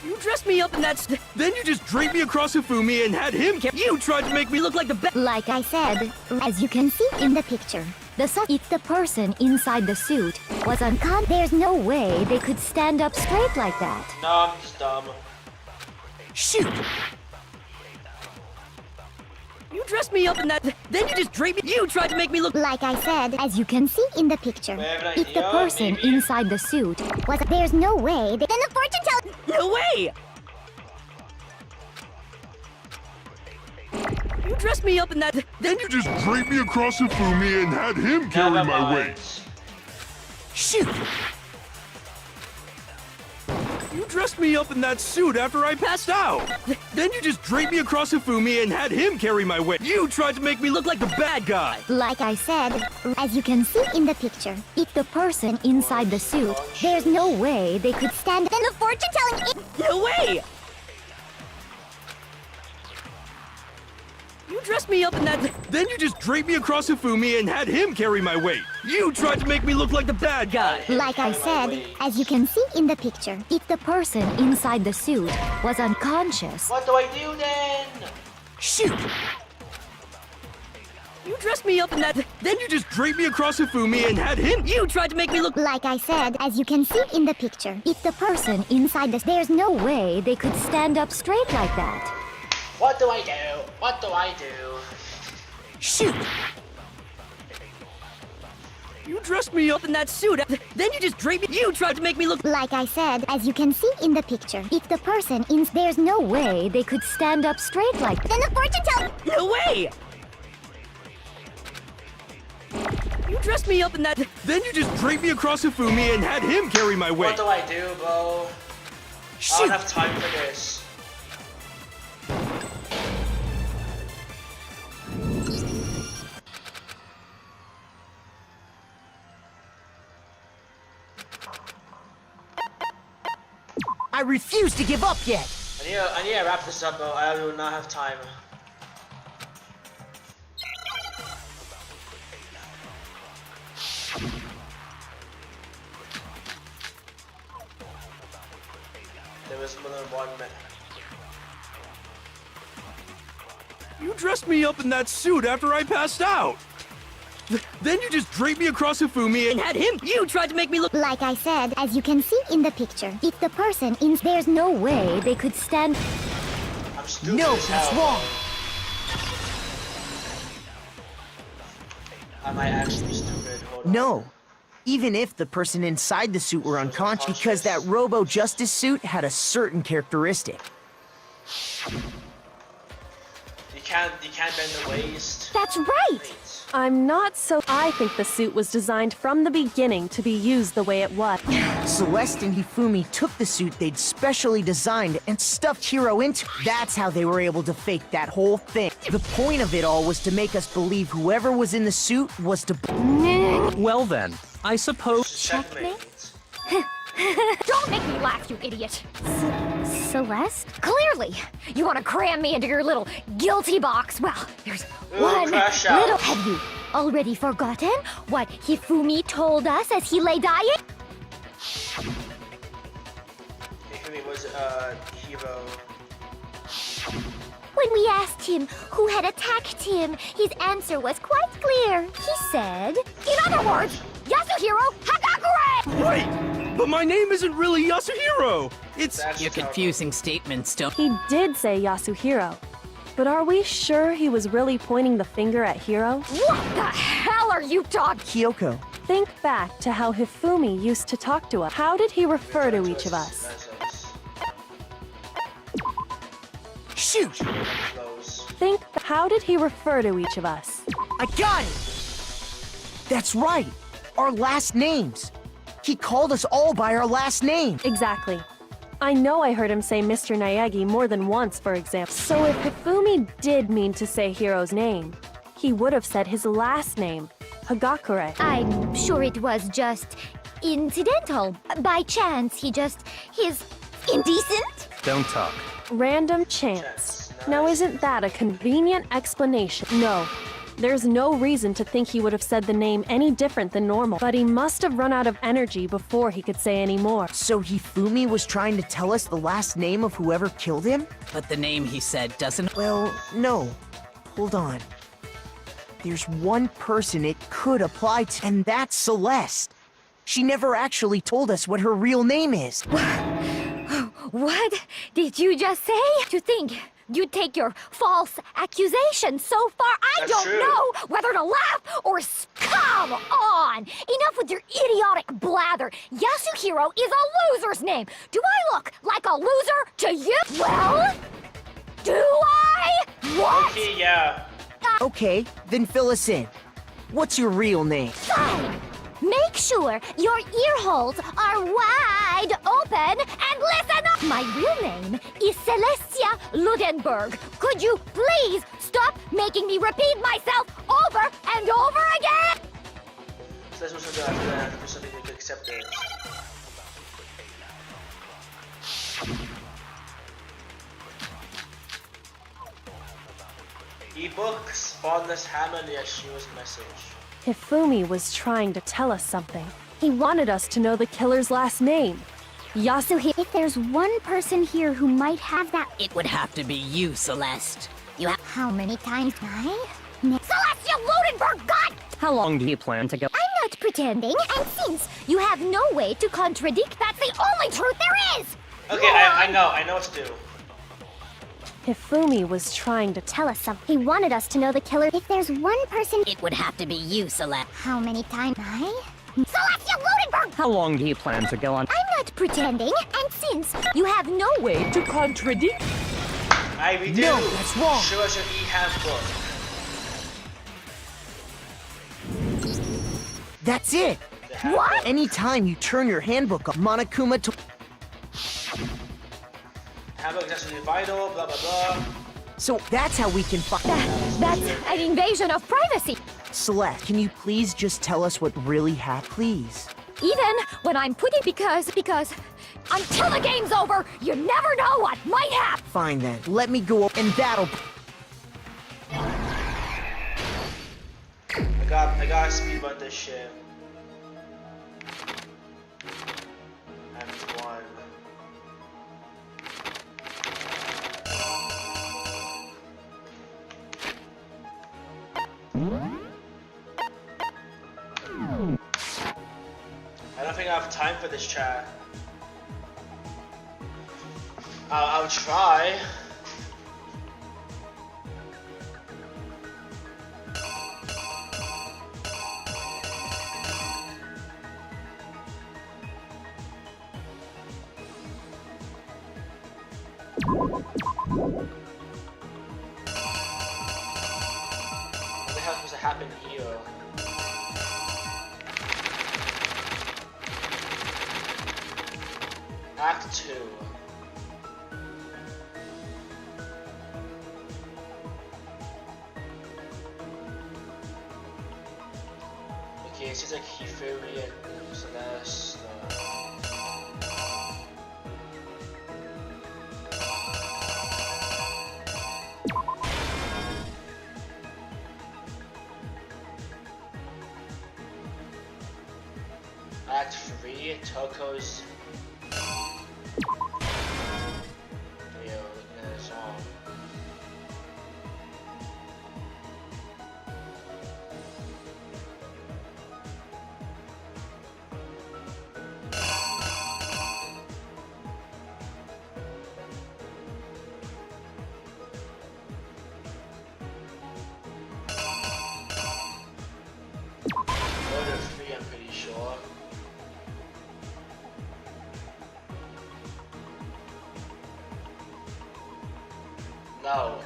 You dressed me up in that Then you just draped me across Hifumi and had him You tried to make me look like the bad... Like I said, as you can see in the picture, if the person inside the suit was unconscious, there's no way they could stand up straight like that. No, I'm just dumb. Shoot! You dressed me up in that... Then you just draped me... You tried to make me look... Like I said, as you can see in the picture, Do I have an if the idea? person Maybe? inside the suit was... There's no way they... Then the fortune-telling... No way! You dressed me up in that... Then you just draped me across Hifumi and had him carry Never my mind. weight. Shoot! You dressed me up in that suit after I passed out. Then you just draped me across Hifumi and had him carry my weight. You tried to make me look like the bad guy. Like I said, as you can see in the picture, if the person inside the suit, there's no way they could stand... Then the fortune-telling... No way! You dressed me up in that... Then you just draped me across Hifumi and had him carry my weight. You tried to make me look like the bad guy. Like I said, as you can see in the picture, if the person inside the suit was unconscious, What do I do then? Shoot! You dressed me up in that. Then you just draped me across Hifumi and had him. You tried to make me look. Like I said, as you can see in the picture, if the person inside there's no way they could stand up straight like that. What do I do? What do I do? Shoot! You dressed me up in that suit. Then you just draped me. You tried to make me look. Like I said, as you can see in the picture, if the person there's no way they could stand up straight like that. Then the fortune teller. No way! You dressed me up in that. Then you just draped me across Hifumi and had him carry my weight. What do I do, bro? I don't have time for this. I refuse to give up yet. I need to wrap this up, bro. I do not have time. There was more than 1 minute. You dressed me up in that suit after I passed out. Then you just draped me across Hifumi And had him. You tried to make me look. Like I said, as you can see in the picture, if the person there's no way they could stand. I'm stupid No, as that's hell, wrong. bro. Am I actually stupid? Hold on. No. Even if the person inside the suit were unconscious, because that Robo Justice suit had a certain characteristic. You can't bend the waist. That's right! I'm not so. I think the suit was designed from the beginning to be used the way it was. Celeste and Hifumi took the suit they'd specially designed and stuffed Hiro into. That's how they were able to fake that whole thing. The point of it all was to make us believe whoever was in the suit was to. Well then, I suppose. Checkmate. Don't make me laugh, you idiot! Celeste? Clearly! You want to cram me into your little guilty box. Well, there's one crash out. little... Have you already forgotten what Hifumi told us as he lay dying? Hifumi was hero. When we asked him who had attacked him, his answer was quite clear. He said... In other words, Yasuhiro Hagakure! Wait, but my name isn't really Yasuhiro. It's... Your confusing statements don't. He did say Yasuhiro. But are we sure he was really pointing the finger at Hiro? What the hell are you talking? Kyoko. Think back to how Hifumi used to talk to us. How did he refer to each of us? Shoot! How did he refer to each of us? I got it! That's right! Our last names! He called us all by our last name! Exactly. I know I heard him say Mr. Naegi more than once, for example. So if Hifumi did mean to say Hiro's name, he would have said his last name, Hagakure. I'm sure it was just incidental. By chance, he's indecent? Don't talk. Random chance. Now isn't that a convenient explanation? No. There's no reason to think he would have said the name any different than normal, but he must have run out of energy before he could say any more. So Hifumi was trying to tell us the last name of whoever killed him? But the name he said doesn't. Well, no. Hold on. There's one person it could apply to, and that's Celeste. She never actually told us what her real name is. What did you just say? To think you'd take your false accusation so far, I That's don't true. know whether to laugh or come on! Enough with your idiotic blather. Yasuhiro is a loser's name. Do I look like a loser to you? Well, do I? What? Okay, yeah. Okay, then fill us in. What's your real name? Fine. Make sure your ear holes are wide open and listen up. My real name is Celestia Ludenberg. Could you please stop making me repeat myself over and over again? So that's what's going to do. I have to do something to accept this. Ebook, Spawnless Hammer, Yashiro's message. Hifumi was trying to tell us something. He wanted us to know the killer's last name. Yasuhiro. If there's one person here who might have that... It would have to be you, Celeste. You have. How many times? I? Celestial Ludenberg, God! How long do you plan to go? I'm not pretending, and since you have no way to contradict, that's the only truth there is! Okay, I know what to do. Hifumi was trying to Tell us something. He wanted us to know the killer. If there's one person... It would have to be you, Celeste. How many times? Celestial Ludenberg! How long do you plan to go on? I'm not pretending, and since you have no way To contradict? We do. No, that's wrong. Show us your e-handbook. That's it. What? Anytime you turn your handbook on Monokuma to... Handbook is absolutely vital, blah blah blah. So that's how we can find... That's an invasion of privacy. Celeste, can you please just tell us what really happened, please? Even when I'm putting because until the game's over, you never know what might happen. Fine then, let me go and that'll... I gotta speed about this shit. Act 1. I don't think I have time for this chat. I'll try. What the hell is supposed to happen here? Act 2. Okay, it seems like Hifumi and Celeste. Act 3, Toko's. Yo, looking at his song. Order 3, I'm pretty sure. No.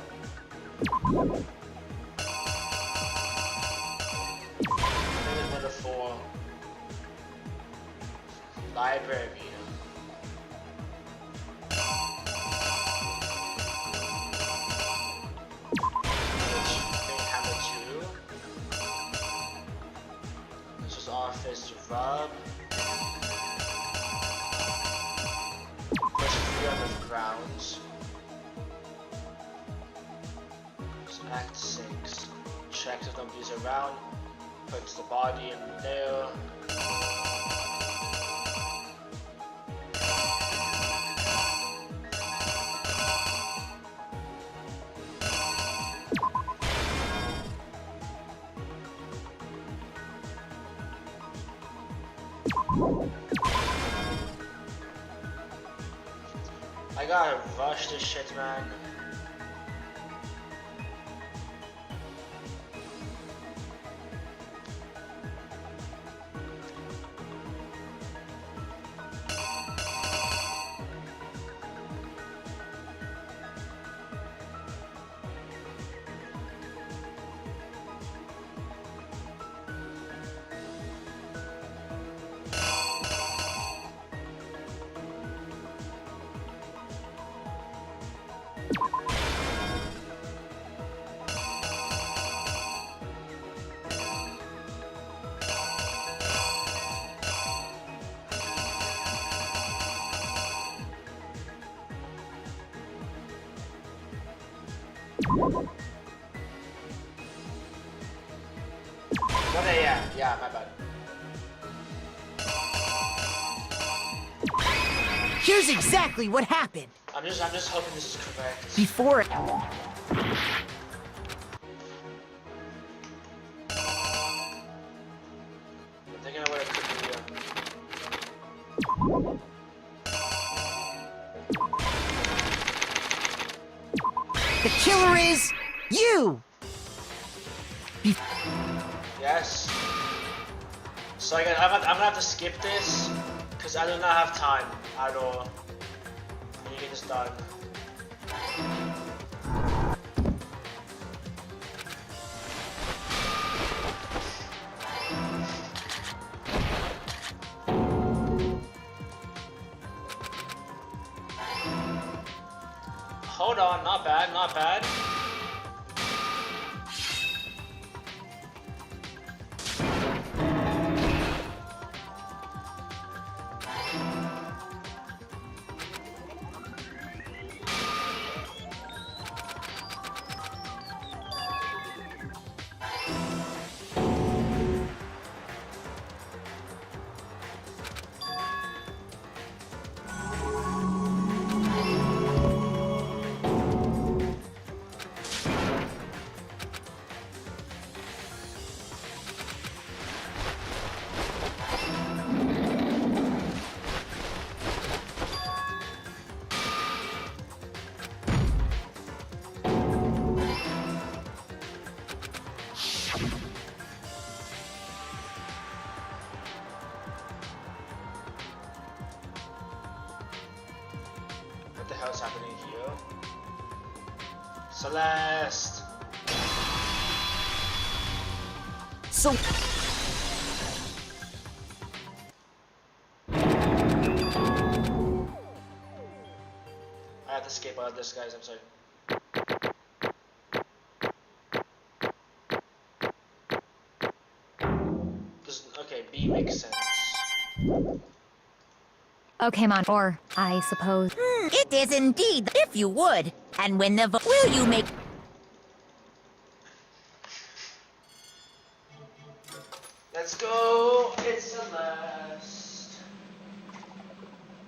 Number 4. Library. Hammer 2. This is Office Rub. Push 3 on the grounds. Act 6. Checks if nobody's around. Puts the body in there. I gotta rush this shit, man. Okay, yeah, my bad. Here's exactly what happened. I'm just hoping this is correct. Before... The killer is you! Yes. So again, I'm gonna have to skip this because I do not have time at all. Let me get this done. Hold on, not bad, not bad. What the hell is happening here? Celeste! So... I have to escape out of this, guys, I'm sorry. Okay, B makes sense. Okay, man. Or, I suppose. It is indeed, if you would. And when the will you make... Let's go! It's Celeste!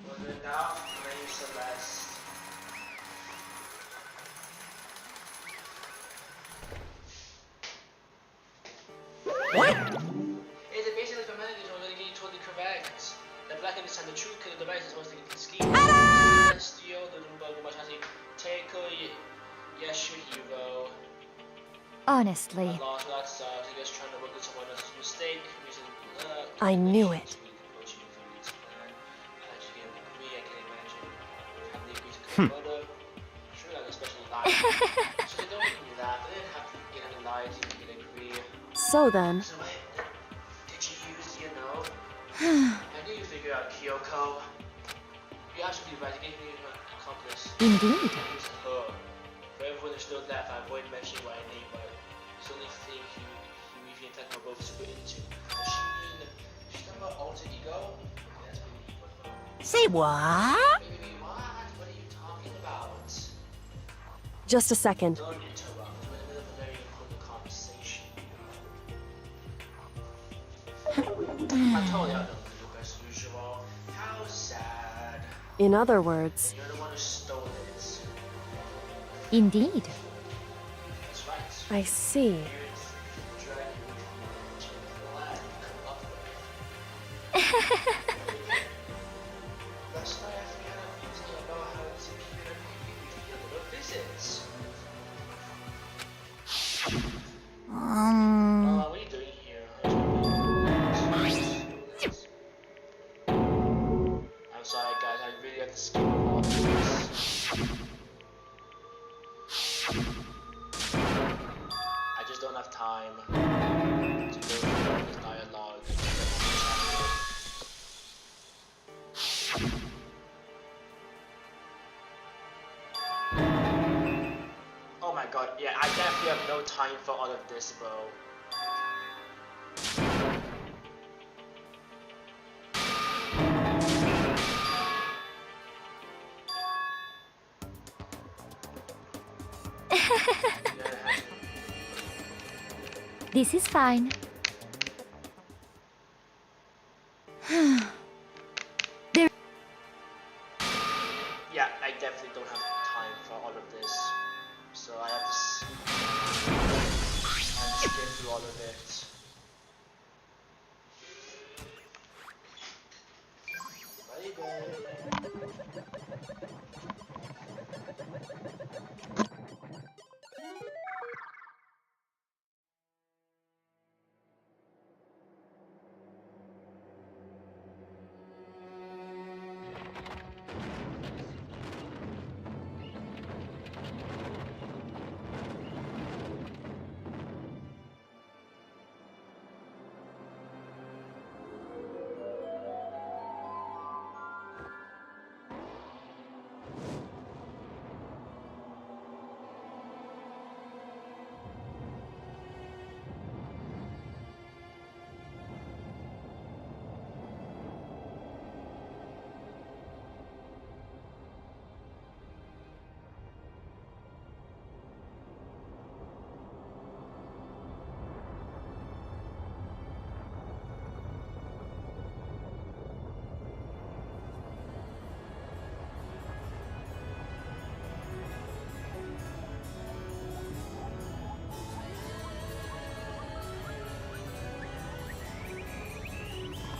Was it now? Name Celeste. What? It's basically for managers already getting totally correct. The black understand the truth because the device is mostly the scheme. Celestial, the take yes, your hero. Honestly. I lost that sucks. I guess trying to work with someone else's mistake. I knew it. So then... So wait, did you use, I knew you figured out Kyoko. You actually right, you gave me an accomplice. Indeed. I used her. For everyone who still left, I avoid mentioning what I name, but it's the only thing he usually intends to both super into. Does she mean she's talking about alter ego? That's pretty evil. Say what? Baby, what? What are you talking about? Just a second. Don't interrupt. We're in the middle of a very important conversation. I totally out of the loop as usual. How sad. In other words... You're the one who stole it. Indeed. That's right. I see. Here's the dragon which I'm glad you come up with. Last night after we had a meeting about how to keep her baby with the little visits. What are you doing here? I'm sorry guys, I really have to skip all of this. I just don't have time to go through all this dialogue. Oh my god, yeah, I definitely have no time for all of this, bro. This is fine. Yeah, I definitely don't have time for all of this. So I have to skip through all of it. Bye bye.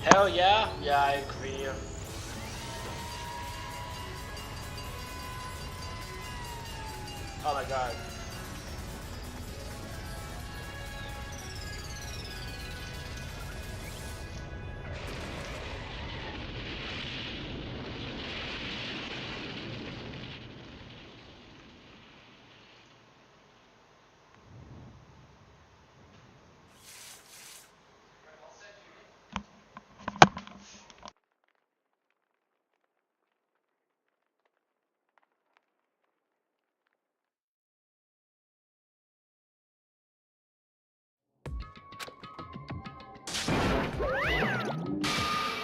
Hell yeah, yeah, I agree. Oh my god.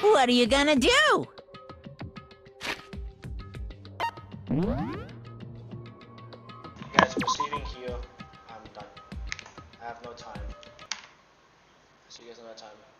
What are you gonna do? Guys, receiving heal. I'm done. I have no time. See you guys another time.